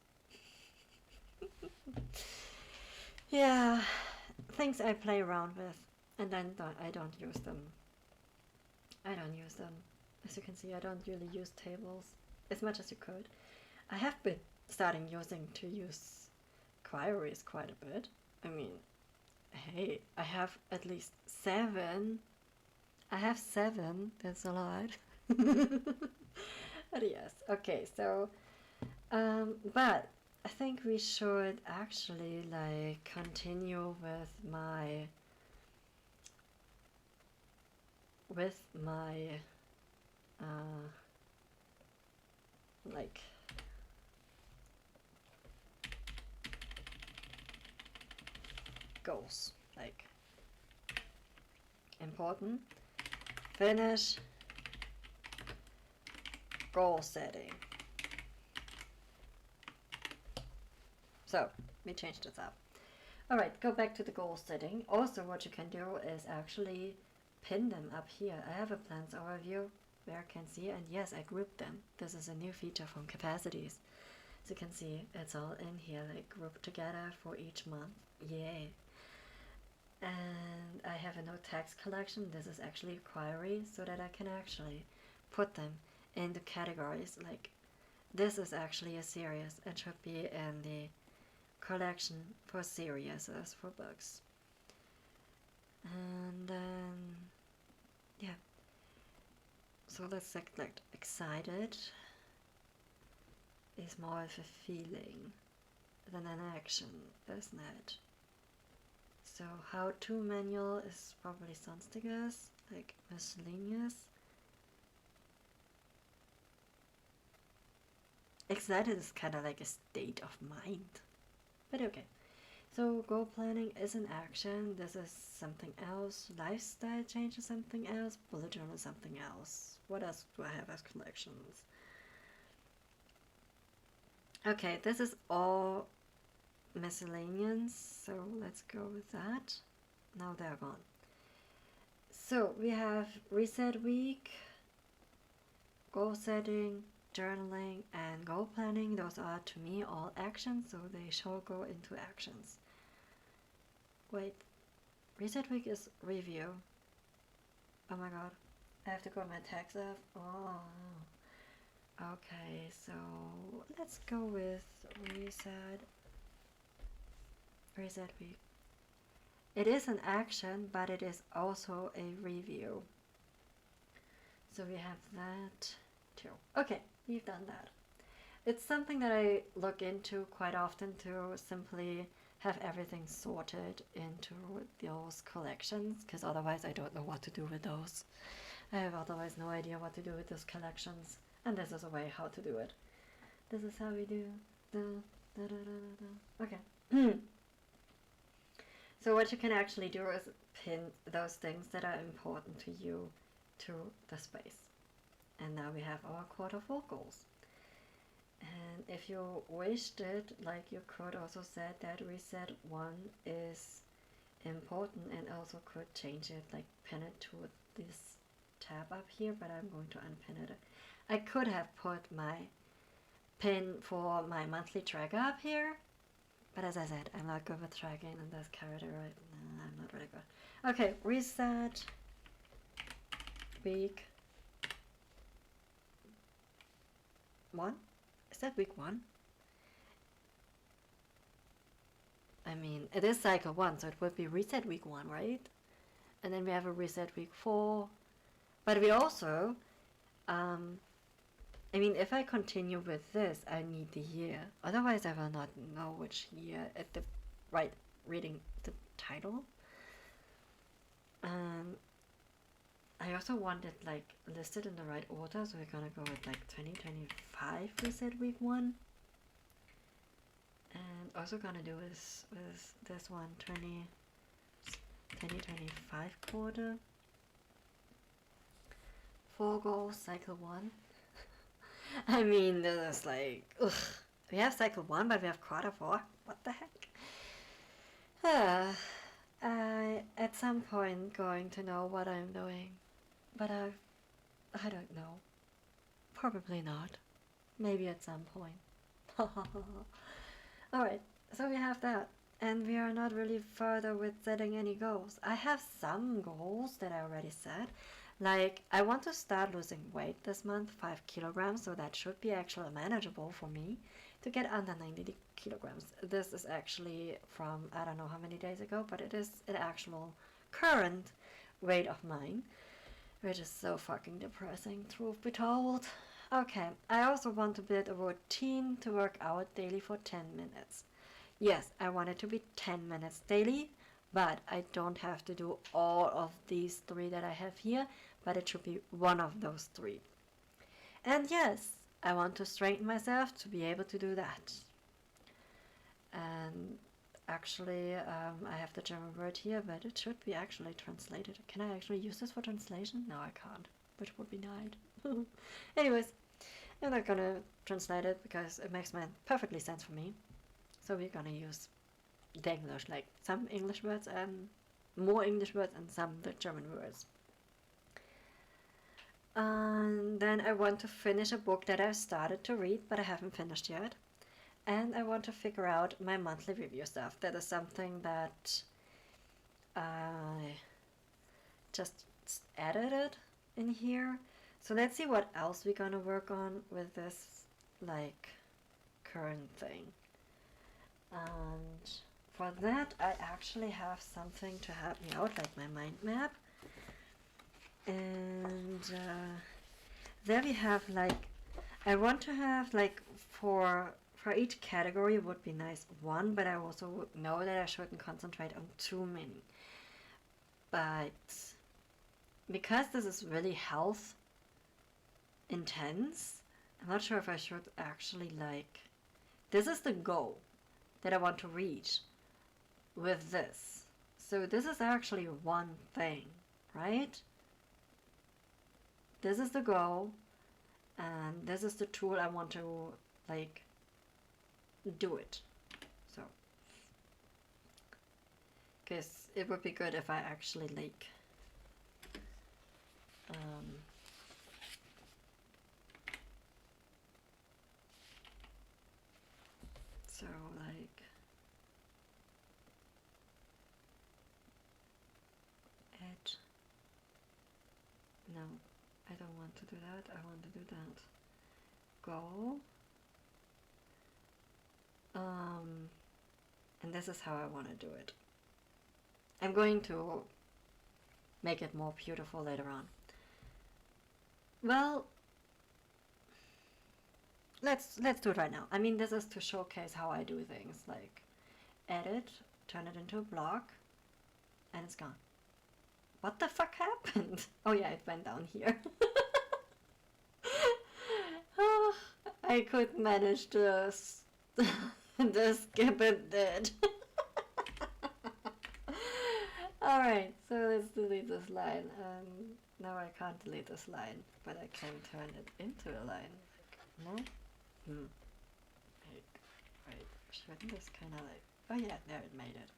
Yeah, things I play around with, and then I don't use them. I don't use them. As you can see, I don't really use tables as much as you could. I have been starting to use queries quite a bit. I mean, hey, I have at least 7. I have 7, that's a lot. But yes, okay, so, but I think we should actually like continue with my like goals, like important, finish, goal setting. So we changed this up. All right, go back to the goal setting. Also, what you can do is actually pin them up here. I have a plans overview where I can see, and yes, I grouped them. This is a new feature from Capacities. As you can see, it's all in here, like grouped together for each month. Yay! And I have a no text collection. This is actually a query so that I can actually put them into categories. Like this is actually a series. It should be in the collection for series for books. And then yeah, so let's select excited is more of a feeling than an action, isn't it? So how-to manual is probably sonstiges, like miscellaneous. Excited is kind of like a state of mind, but okay. So goal planning is an action. This is something else. Lifestyle change is something else. Bullet journal is something else. What else do I have as collections? Okay, this is all miscellaneous, so let's go with that. Now they're gone. So we have reset week, goal setting, journaling, and goal planning. Those are to me all actions, so they shall go into actions. Wait, reset week is review. Oh my god, I have to go to my tags app. Oh, okay, so let's go with reset week. It is an action, but it is also a review. So we have that too. Okay, we've done that. It's something that I look into quite often to simply have everything sorted into those collections, because otherwise I don't know what to do with those. I have otherwise no idea what to do with those collections, and this is a way how to do it. This is how we do. Okay. So what you can actually do is pin those things that are important to you to the space. And now we have our quarter 4 goals. And if you wished it, like you could also say that reset 1 is important, and also could change it, like pin it to this tab up here, but I'm going to unpin it. I could have put my pin for my monthly tracker up here, but as I said, I'm not good with tracking, and this character, right? No, I'm not really good. Okay, reset week 1. Is that week 1? I mean, it is cycle 1, so it would be reset week 1, right? And then we have a reset week 4, But we also, um, I mean, if I continue with this, I need the year. Otherwise, I will not know which year at the right reading the title. I also want it like listed in the right order, so we're gonna go with like 2025. We said week 1, and also gonna do with this one 2025 quarter. 4 goals, cycle 1. I mean, this is like, ugh. We have cycle 1, but we have quarter 4. What the heck? I at some point going to know what I'm doing, but I don't know. Probably not. Maybe at some point. Alright, so we have that. And we are not really further with setting any goals. I have some goals that I already set. Like, I want to start losing weight this month, 5 kilograms, so that should be actually manageable for me to get under 90 kilograms. This is actually from, I don't know how many days ago, but it is an actual current weight of mine, which is so fucking depressing, truth be told. Okay, I also want to build a routine to work out daily for 10 minutes. Yes, I want it to be 10 minutes daily, but I don't have to do all of these 3 that I have here, but it should be one of those 3. And yes, I want to strengthen myself to be able to do that. And actually, I have the German word here, but it should be actually translated. Can I actually use this for translation? No, I can't, which would be nice. Anyways, I'm not gonna translate it because it makes perfectly sense for me. So we're gonna use the English, like some English words and more English words and some the German words. And then I want to finish a book that I've started to read, but I haven't finished yet. And I want to figure out my monthly review stuff. That is something that I just edited in here. So let's see what else we're gonna work on with this, like, current thing. And for that, I actually have something to help me out, like my mind map. And there we have, like, I want to have, like, for each category would be nice 1, but I also know that I shouldn't concentrate on too many. But because this is really health intense, I'm not sure if I should actually, like, this is the goal that I want to reach with this. So this is actually one thing, right? This is the goal, and this is the tool I want to, like, do it. So, because it would be good if I actually, like, so, like, add, no, I don't want to do that, I want to do that. Goal. And this is how I want to do it. I'm going to make it more beautiful later on. Well, let's do it right now. I mean, this is to showcase how I do things, like edit, turn it into a block, and it's gone. What the fuck happened? Oh yeah, it went down here. I could manage to skip it dead. Alright, so let's delete this line. Now I can't delete this line, but I can turn it into a line. No? Wait, shouldn't this kinda like... Oh yeah, there it made it.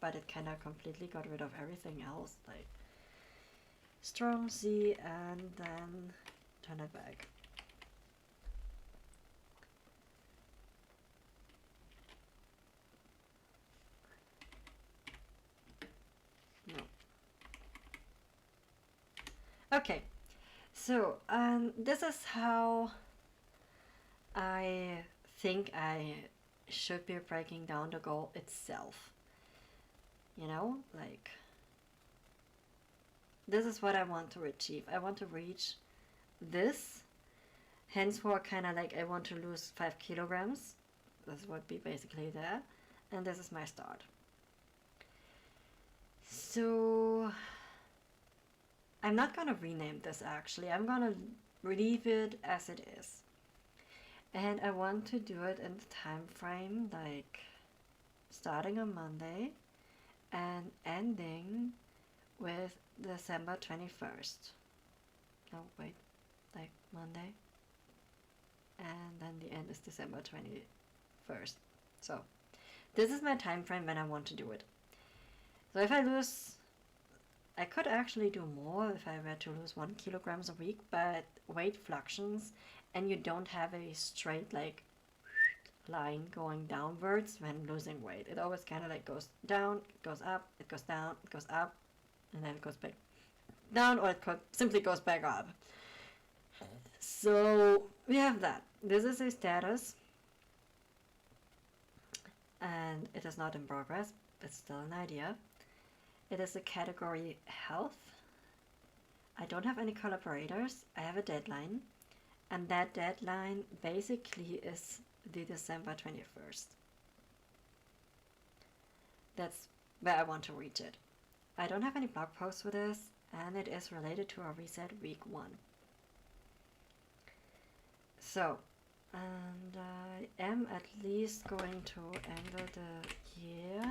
But it kinda completely got rid of everything else, like... Strong C and then turn it back. No. Okay, so this is how I think I should be breaking down the goal itself. You know, like this is what I want to achieve. I want to reach this. Henceforth, kind of like I want to lose 5 kilograms. This would be basically there. And this is my start. So I'm not gonna rename this actually. I'm gonna leave it as it is. And I want to do it in the time frame like starting on Monday and ending with December 21st. No, wait, like Monday. And then the end is December 21st. So this is my time frame when I want to do it. So if I lose, I could actually do more if I were to lose 1 kilograms a week, but weight fluctuations and you don't have a straight like line going downwards when losing weight. It always kind of like goes down, it goes up, it goes down, it goes up, and then it goes back down, or it simply goes back up. So we have that. This is a status, and it is not in progress. It's still an idea. It is a category health. I don't have any collaborators. I have a deadline, and that deadline basically is the December 21st. That's where I want to reach it. I don't have any blog posts for this, and it is related to our reset week 1. So, and I am at least going to angle the year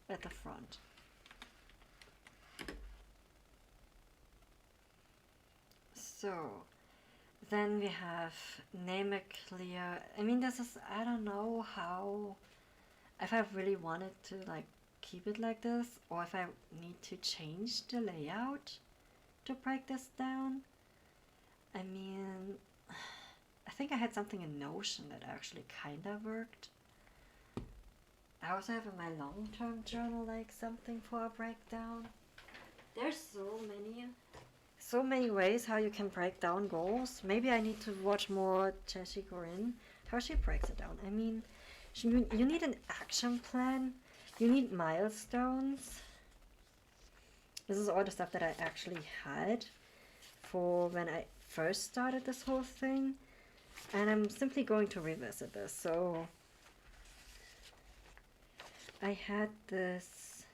at the front. So, then we have name it clear. I mean, this is, I don't know how, if I really wanted to like keep it like this, or if I need to change the layout to break this down. I mean, I think I had something in Notion that actually kind of worked. I also have in my long-term journal like something for a breakdown. There's so many ways how you can break down goals. Maybe I need to watch more Cheshi Corinne, how she breaks it down. I mean, you need an action plan, you need milestones. This is all the stuff that I actually had for when I first started this whole thing, and I'm simply going to revisit this. So I had this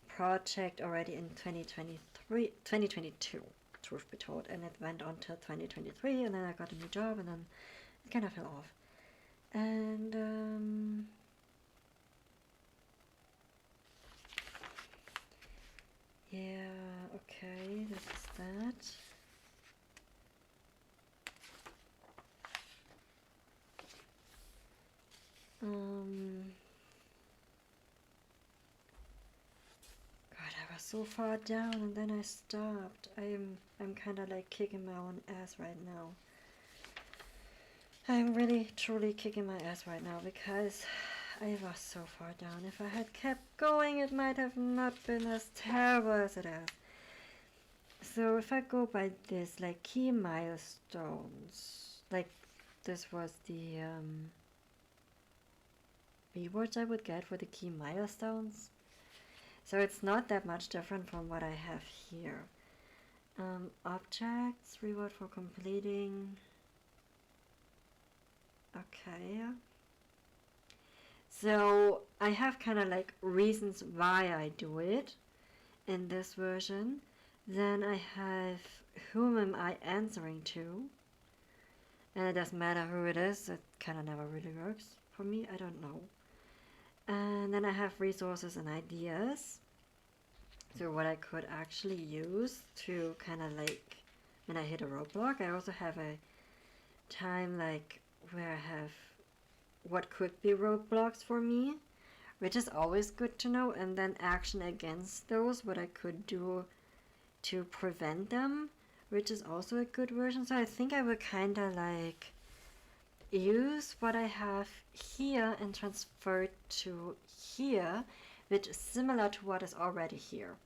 project already in 2022, truth be told, and it went on till 2023, and then I got a new job, and then it kind of fell off. And yeah, okay, this is that. God, I was so far down and then I stopped. I'm kind of like kicking my own ass right now. I'm really truly kicking my ass right now because I was so far down. If I had kept going, it might have not been as terrible as it is. So if I go by this, like key milestones, like this was the rewards I would get for the key milestones. So it's not that much different from what I have here. Objects, reward for completing. Okay. So I have kind of like reasons why I do it in this version. Then I have whom am I answering to. And it doesn't matter who it is, it kind of never really works for me, I don't know. And then I have resources and ideas. So what I could actually use to kind of like, when I hit a roadblock, I also have a time like where I have what could be roadblocks for me, which is always good to know, and then action against those, what I could do to prevent them, which is also a good version. So I think I would kind of like use what I have here and transfer it to here, which is similar to what is already here.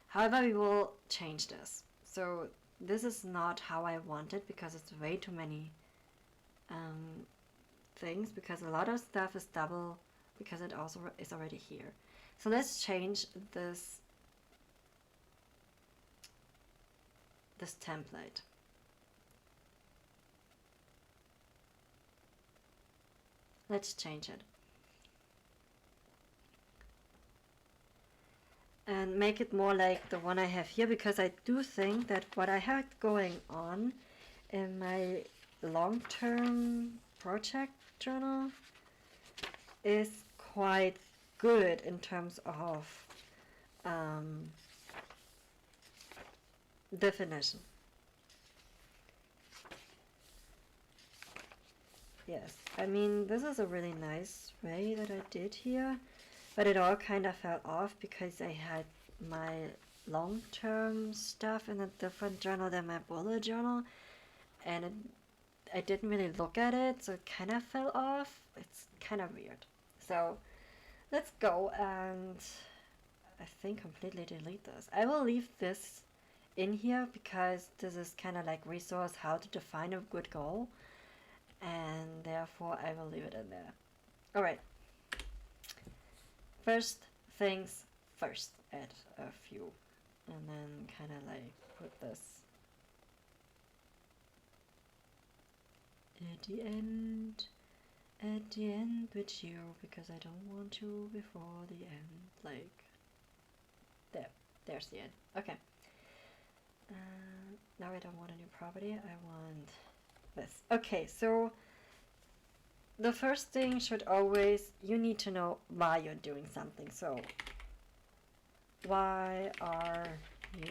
However, we will change this. So this is not how I want it because it's way too many things, because a lot of stuff is double because it also is already here. So let's change this template. Let's change it. And make it more like the one I have here, because I do think that what I had going on in my long-term project journal is quite good in terms of definition. Yes, I mean, this is a really nice way that I did here, but it all kind of fell off because I had my long-term stuff in a different journal than my bullet journal, and I didn't really look at it, so it kind of fell off. It's kind of weird. So let's go and I think completely delete this. I will leave this in here because this is kind of like resource how to define a good goal, and therefore I will leave it in there. Alright, first things first, add a few, and then kind of like put this at the end with you, because I don't want to before the end, like there's the end. Okay, now I don't want a new property, I want this. Okay, so the first thing should always, you need to know why you're doing something. So why are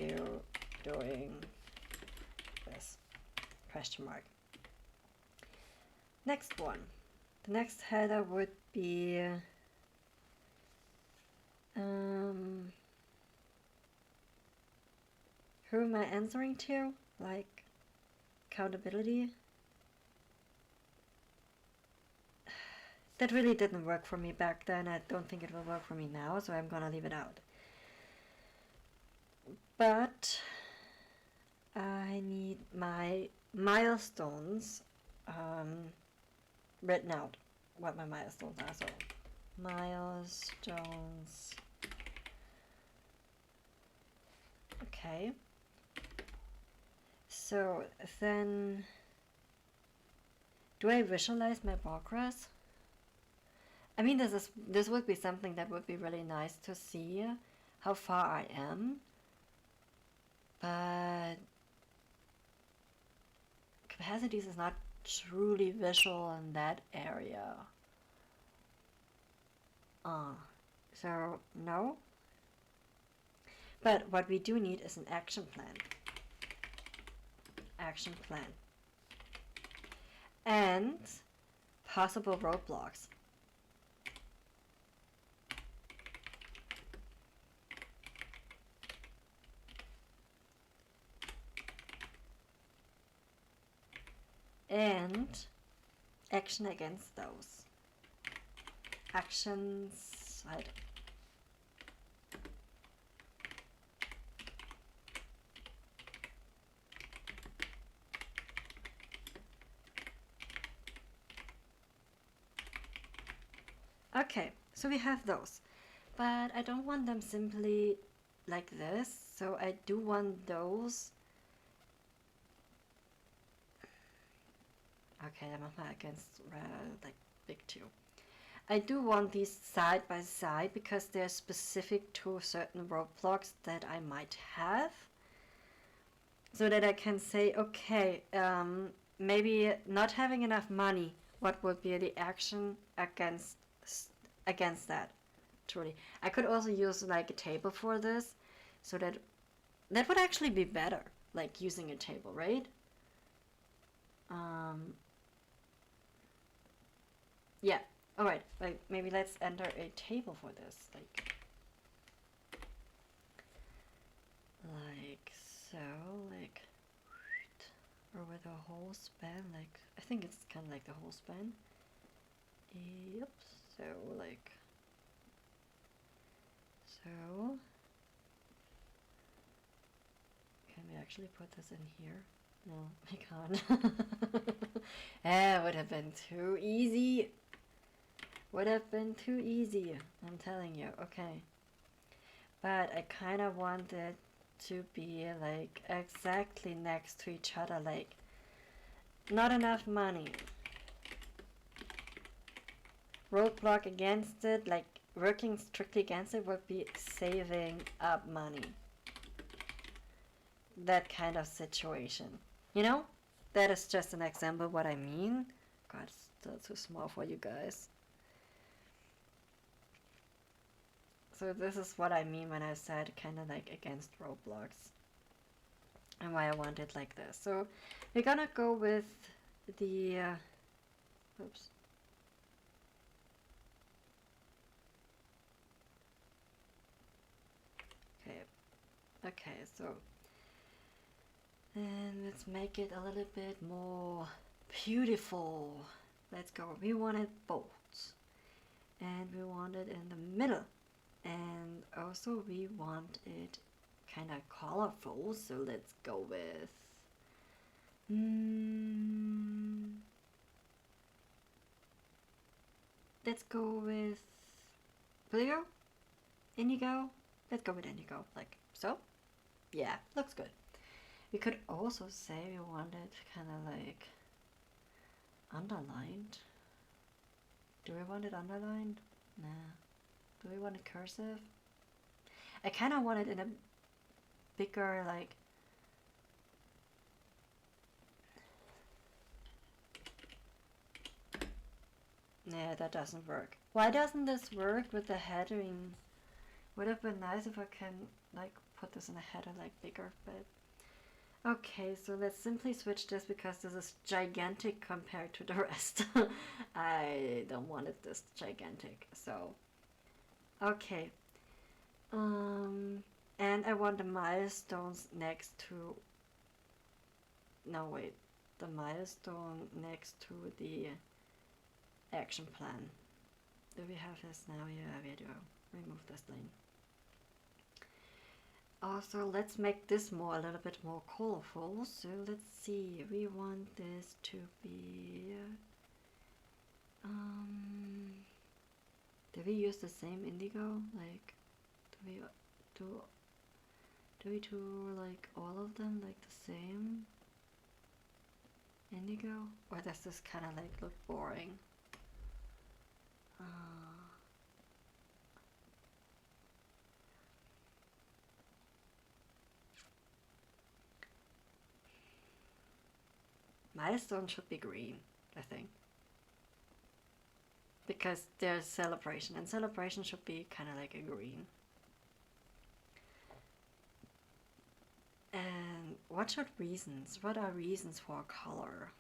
you doing this? Question mark. Next one. The next header would be who am I answering to? Like accountability. That really didn't work for me back then. I don't think it will work for me now, so I'm gonna leave it out. But I need my milestones written out, what my milestones are. So milestones. Okay. So then, do I visualize my progress? I mean, this would be something that would be really nice to see, how far I am. But capacities is not truly visual in that area. So no. But what we do need is an action plan. Action plan. And possible roadblocks. And action against those. Actions, right. Okay, so we have those, but I don't want them simply like this, so I do want those. Okay, I'm not against like big two. I do want these side by side because they're specific to certain roadblocks that I might have, so that I can say, okay, maybe not having enough money, what would be the action against that? Truly, I could also use like a table for this, so that would actually be better, like using a table, right? Yeah. All right. Like maybe let's enter a table for this, like so, like, or with a whole span, like I think it's kind of like the whole span. Yep. So like. So, can we actually put this in here? No, we can't. It would have been too easy. Would have been too easy, I'm telling you. Okay, but I kind of want it to be like exactly next to each other, like not enough money. Roadblock against it, like working strictly against it would be saving up money. That kind of situation. You know? That is just an example of what I mean. God, it's still too small for you guys. So this is what I mean when I said kind of like against roadblocks. And why I want it like this. So we're gonna go with the... oops. Okay, so... and let's make it a little bit more beautiful. Let's go. We want it bold. And we want it in the middle. And also we want it kind of colorful. So let's go with... let's go with... blue? Indigo? Let's go with indigo. Like so. Yeah, looks good. We could also say we want it kind of like underlined. Do we want it underlined? Nah. Do we want it cursive? I kind of want it in a bigger, like... nah, that doesn't work. Why doesn't this work with the heading? Would have been nice if I can, like, put this in a header, like, bigger, but... okay, so let's simply switch this because this is gigantic compared to the rest. I don't want it this gigantic, so... okay. And I want the milestones next to... no, wait. The milestone next to the action plan. Do we have this now? Yeah, we do. Remove this line. Also, let's make this a little bit more colorful. So let's see, we want this to be... do we use the same indigo? Like, do we do like all of them like the same indigo? Or does this kind of like look boring? Milestone should be green, I think. Because there's celebration, and celebration should be kind of like a green. And what are reasons? What are reasons for color?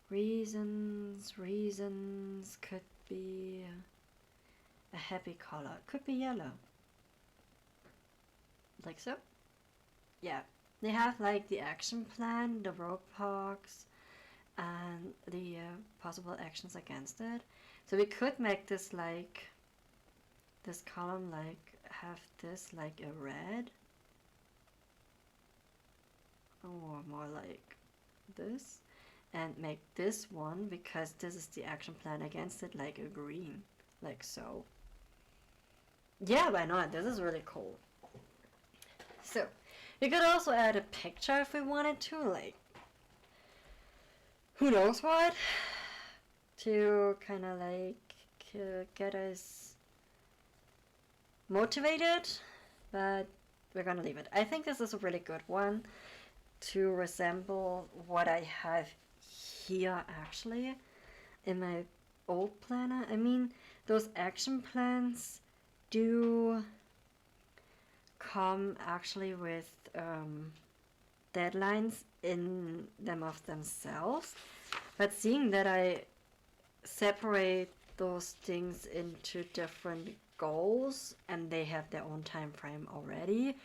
Reasons could be a happy color. Could be yellow. Like so? Yeah. They have like the action plan, the roadblocks, and the possible actions against it. So we could make this like, this column like, have this like a red. Or more like this. And make this one, because this is the action plan against it, like a green. Like so. Yeah, why not? This is really cool. So, we could also add a picture if we wanted to, like, who knows what, to kind of like get us motivated, but we're gonna leave it. I think this is a really good one to resemble what I have here actually in my old planner. I mean, those action plans do come actually with deadlines in them of themselves, but seeing that I separate those things into different goals and they have their own time frame already,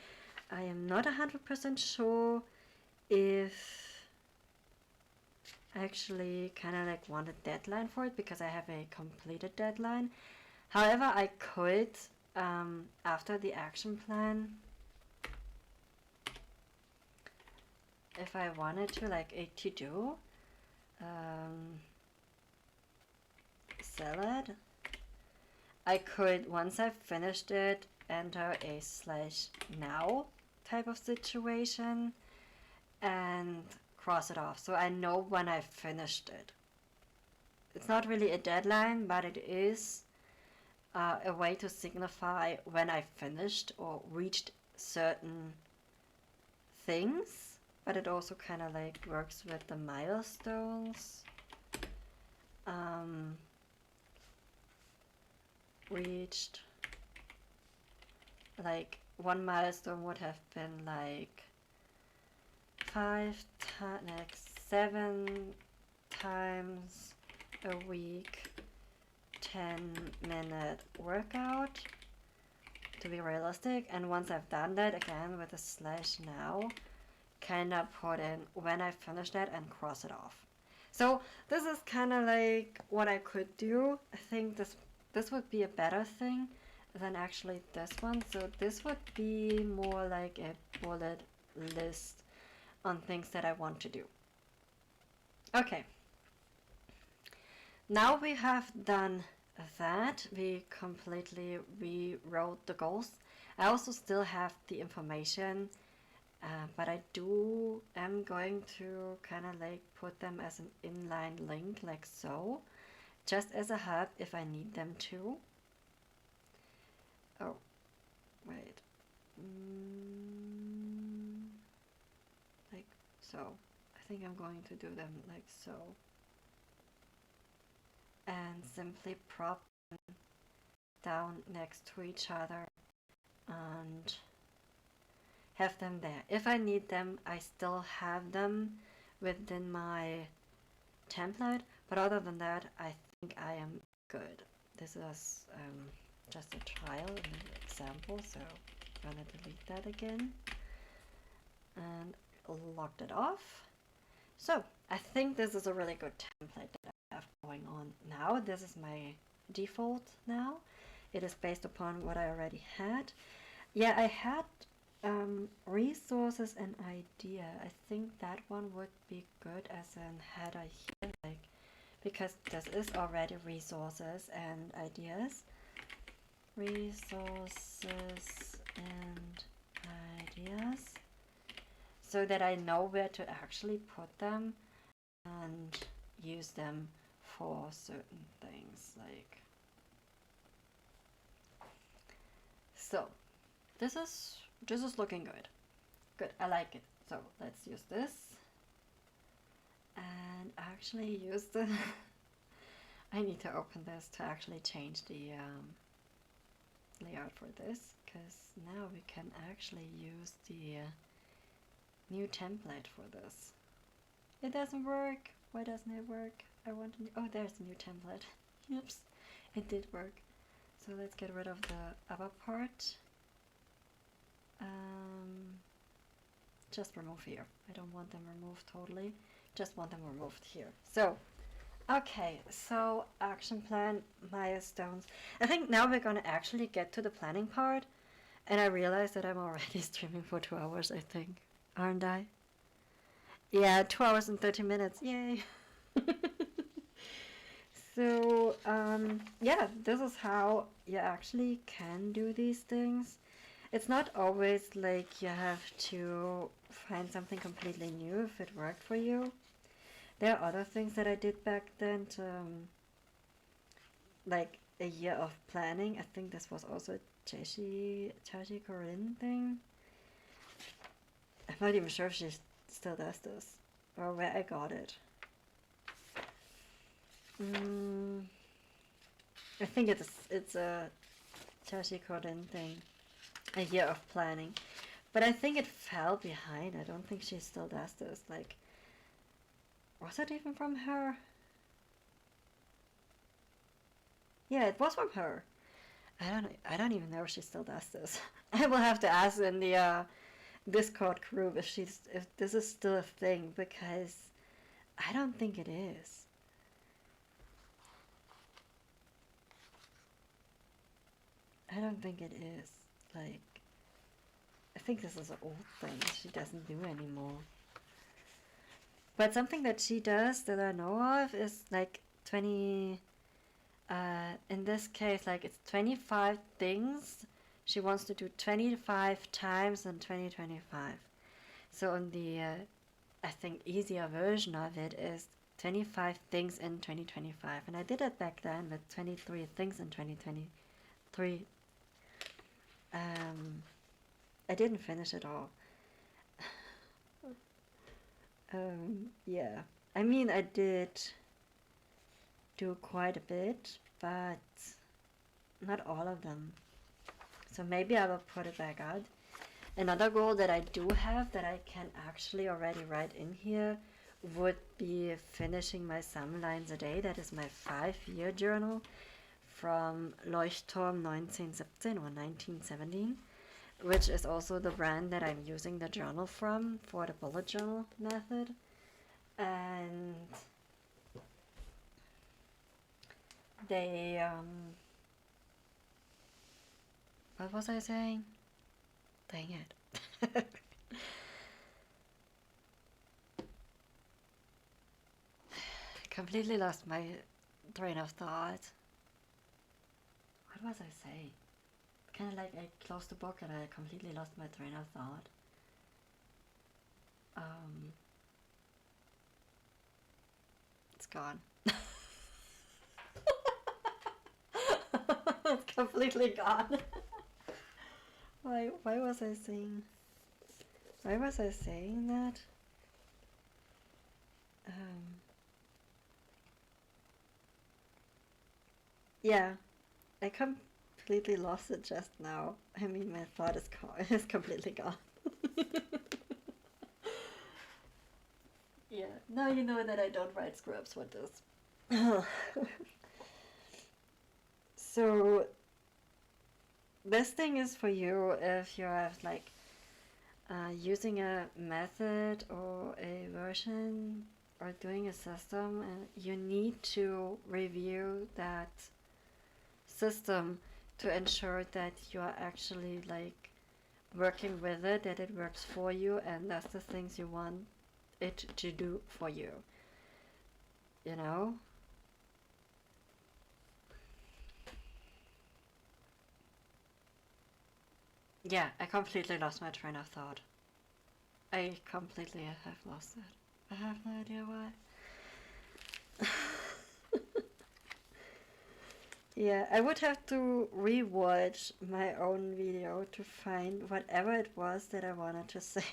I am not 100% sure if I actually kind of like want a deadline for it, because I have a completed deadline. However, I could after the action plan, if I wanted to, like a to-do, salad, I could, once I've finished it, enter a /now type of situation and cross it off. So I know when I finished it. It's not really a deadline, but it is a way to signify when I finished or reached certain things. But it also kind of like works with the milestones. Reached, like one milestone would have been like 7 times a week 10-minute workout, to be realistic. And once I've done that, again with a /now, kind of put in when I finish that and cross it off. So this is kind of like what I could do. I think this would be a better thing than actually this one. So this would be more like a bullet list on things that I want to do. Okay. Now we have done that. We completely rewrote the goals. I also still have the information, but I am going to kind of like put them as an inline link like so, just as a hub if I need them to. Oh, wait. Like so. I think I'm going to do them like so. And simply prop them down next to each other and have them there. If I need them, I still have them within my template, but other than that, I think I am good. This is just a trial and an example, so I'm gonna delete that again and locked it off. So I think this is a really good template that I have going on now. This is my default now. It is based upon what I already had. Yeah, I had resources and idea. I think that one would be good as an header here, like, because this is already resources and ideas. Resources and ideas, so that I know where to actually put them and use them for certain things, like so. This is looking good. Good, I like it. So let's use this and actually use the I need to open this to actually change the layout for this, because now we can actually use the new template for this. It doesn't work. Why doesn't it work? I want to. Oh, there's a new template. Oops, it did work. So let's get rid of the other part. Just remove here. I don't want them removed totally. Just want them removed here. So, okay. So action plan, milestones. I think now we're gonna actually get to the planning part. And I realized that I'm already streaming for 2 hours, I think. Aren't I? Yeah, 2 hours and 30 minutes. Yay! So, yeah, this is how you actually can do these things. It's not always like you have to find something completely new if it worked for you. There are other things that I did back then to, like a year of planning. I think this was also a Chachi Corinne thing. I'm not even sure if she still does this or where I got it. I think it's a Chachi Corinne thing. A year of planning. But I think it fell behind. I don't think she still does this. Like, was it even from her? Yeah, it was from her. I don't even know if she still does this. I will have to ask in the Discord group if this is still a thing, because I don't think it is. I don't think it is. Like, I think this is an old thing she doesn't do anymore. But something that she does that I know of is like 20 in this case, like it's 25 things she wants to do 25 times in 2025. So on the, I think, easier version of it is 25 things in 2025. And I did it back then with 23 things in 2023. I didn't finish it all. Yeah. I mean, I did do quite a bit, but not all of them. So maybe I will put it back out. Another goal that I do have that I can actually already write in here would be finishing my some lines a day. That is my 5-year journal from Leuchtturm 1917 or 1917, which is also the brand that I'm using the journal from for the bullet journal method. And they, what was I saying? Dang it. Completely lost my train of thought. What was I saying? Kind of like I closed the book and I completely lost my train of thought. It's gone. It's completely gone. Why was I saying? Why was I saying that? Yeah, I completely lost it just now. I mean, my thought is completely gone. Yeah, now you know that I don't write scripts with this. So, this thing is for you if you have like using a method or a version or doing a system, you need to review that system to ensure that you are actually like working with it, that it works for you, and that's the things you want it to do for you. You know? Yeah, I completely lost my train of thought. I completely have lost it. I have no idea why. Yeah, I would have to rewatch my own video to find whatever it was that I wanted to say.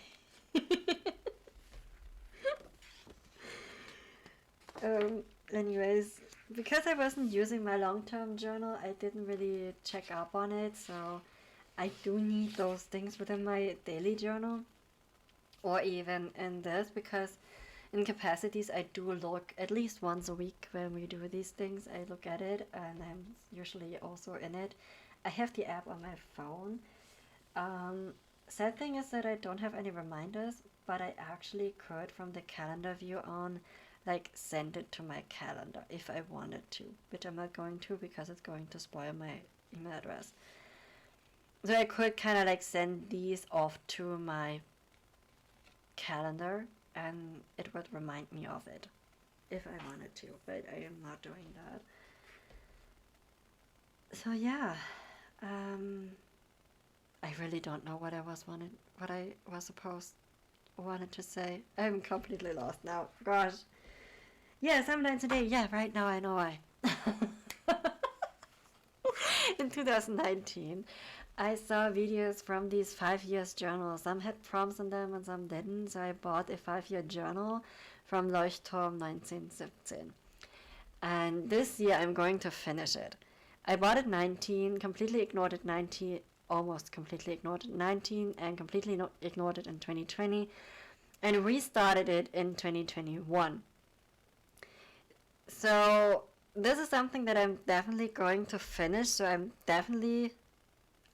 Anyways, because I wasn't using my long-term journal, I didn't really check up on it, so I do need those things within my daily journal, or even in this, because in Capacities I do look at least once a week when we do these things. I look at it and I'm usually also in it. I have the app on my phone. Sad thing is that I don't have any reminders, but I actually could, from the calendar view on, like send it to my calendar if I wanted to, which I'm not going to because it's going to spoil my email address. So I could kind of like send these off to my calendar and it would remind me of it if I wanted to, but I am not doing that. So yeah, I really don't know what I was wanted to say. I'm completely lost now. Gosh. Yeah, sometimes today. Yeah, right now I know why. In 2019, I saw videos from these 5 years journals. Some had prompts in them and some didn't. So I bought a 5-year journal from Leuchtturm 1917. And this year I'm going to finish it. I bought it 19, completely ignored it 19, almost completely ignored it 19, and completely ignored it in 2020, and restarted it in 2021. So this is something that I'm definitely going to finish. So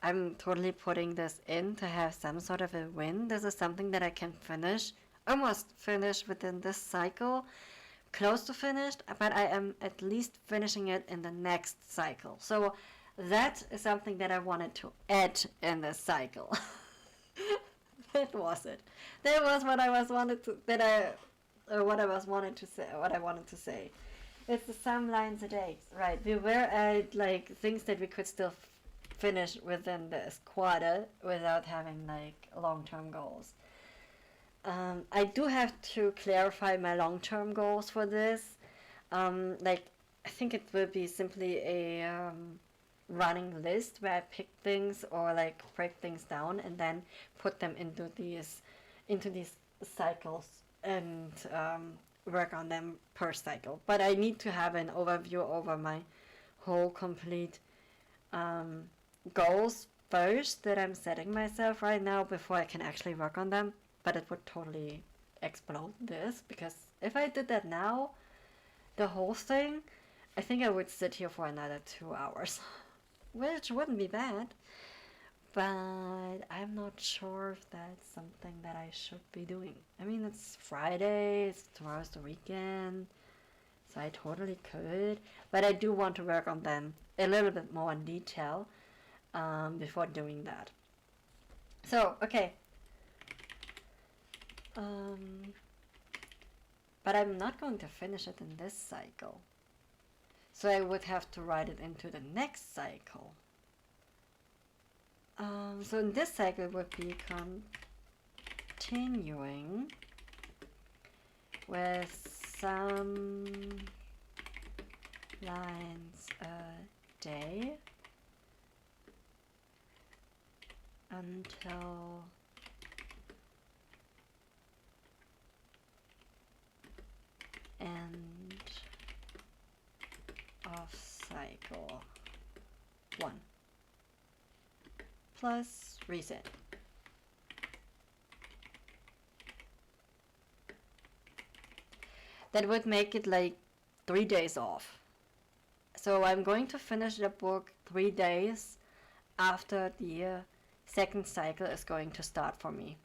I'm totally putting this in to have some sort of a win. This is something that I can finish, almost finish within this cycle, close to finished, but I am at least finishing it in the next cycle. So that is something that I wanted to add in this cycle. That was it. That was what I wanted to say. It's the some lines a day, right? We were at like things that we could still finish within this quarter without having like long-term goals. I do have to clarify my long-term goals for this. Like, I think it will be simply a running list where I pick things or like break things down and then put them into these cycles and work on them per cycle. But I need to have an overview over my whole complete goals first that I'm setting myself right now before I can actually work on them. But it would totally explode this because if I did that now, the whole thing, I think I would sit here for another 2 hours, which wouldn't be bad. But I'm not sure if that's something that I should be doing. I mean, it's Friday, tomorrow's the weekend, so I totally could. But I do want to work on them a little bit more in detail before doing that. So, okay. But I'm not going to finish it in this cycle. So I would have to write it into the next cycle. So in this cycle would be continuing with some lines a day until end of cycle 1 plus reset. That would make it like 3 days off. So I'm going to finish the book 3 days after the second cycle is going to start for me.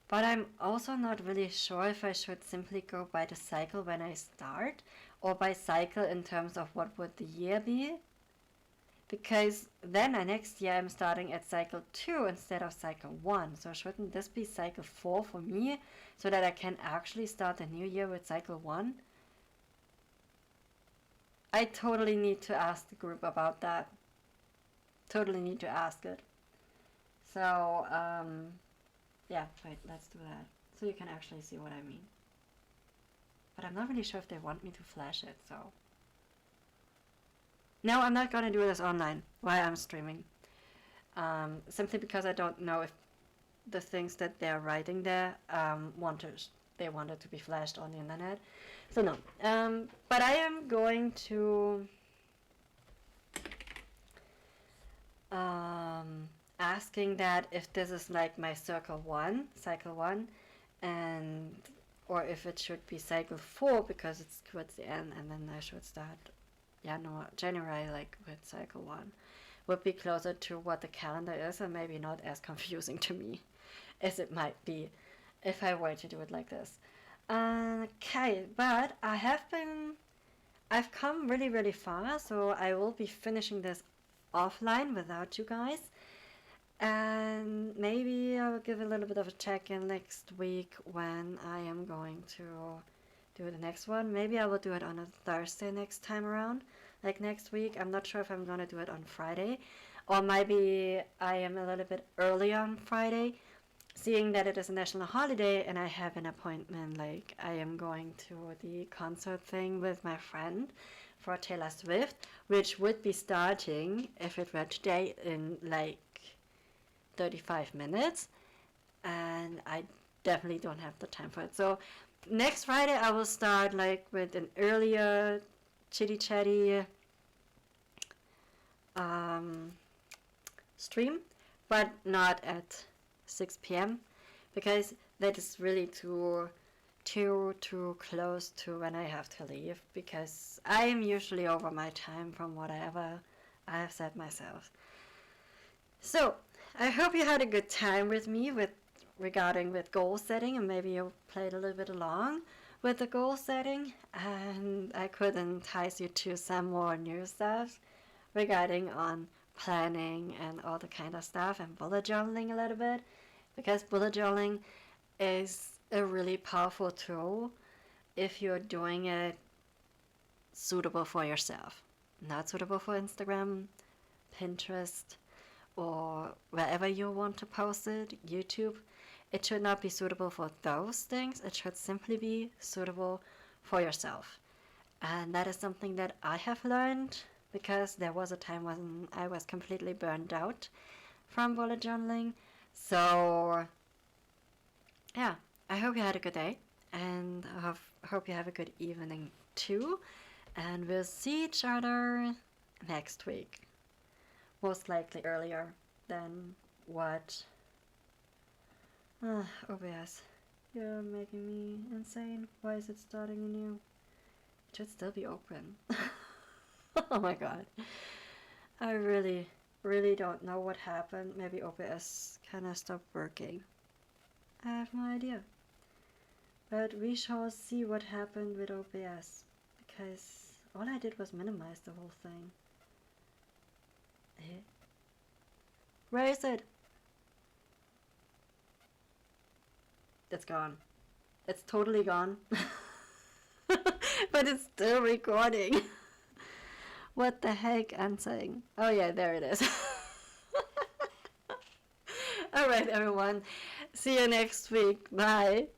But I'm also not really sure if I should simply go by the cycle when I start or by cycle in terms of what would the year be. Because then next year I'm starting at cycle 2 instead of cycle 1. So shouldn't this be cycle 4 for me so that I can actually start the new year with cycle 1? I totally need to ask the group about that. Totally need to ask it. So, yeah, wait, let's do that. So you can actually see what I mean. But I'm not really sure if they want me to flash it, so. No, I'm not gonna do this online while I'm streaming. Simply because I don't know if the things that they're writing there they wanted to be flashed on the internet. So no. But I am going to asking that if this is like my cycle 1, and or if it should be cycle 4 because it's towards the end, and then I should start January like with cycle 1 would be closer to what the calendar is and maybe not as confusing to me as it might be if I were to do it like this. Okay, but I've come really, really far, so I will be finishing this offline without you guys. And maybe I'll give a little bit of a check-in next week when I am going to do the next one. Maybe I will do it on a Thursday next time around, like next week. I'm not sure if I'm going to do it on Friday, or maybe I am a little bit early on Friday, seeing that it is a national holiday and I have an appointment, like I am going to the concert thing with my friend for Taylor Swift, which would be starting, if it were today, in like 35 minutes, and I definitely don't have the time for it. So next Friday I will start like with an earlier chitty chatty stream, but not at 6 p.m. because that is really too close to when I have to leave, because I am usually over my time from whatever I have set myself. So I hope you had a good time with me regarding goal setting, and maybe you played a little bit along with the goal setting, and I could entice you to some more new stuff regarding on planning and all the kind of stuff, and bullet journaling a little bit, because bullet journaling is a really powerful tool if you're doing it suitable for yourself, not suitable for Instagram, Pinterest, or wherever you want to post it, YouTube. It should not be suitable for those things. It should simply be suitable for yourself. And that is something that I have learned, because there was a time when I was completely burned out from bullet journaling. So, yeah, I hope you had a good day, and I hope you have a good evening too. And we'll see each other next week. Most likely earlier than what. OBS. You're making me insane. Why is it starting anew? It should still be open. Oh my god. I really don't know what happened. Maybe OBS kinda stopped working. I have no idea. But we shall see what happened with OBS, because all I did was minimize the whole thing. Where is it? It's gone. It's totally gone. But it's still recording. What the heck, I'm saying. Oh yeah, there it is. Alright everyone, see you next week. Bye.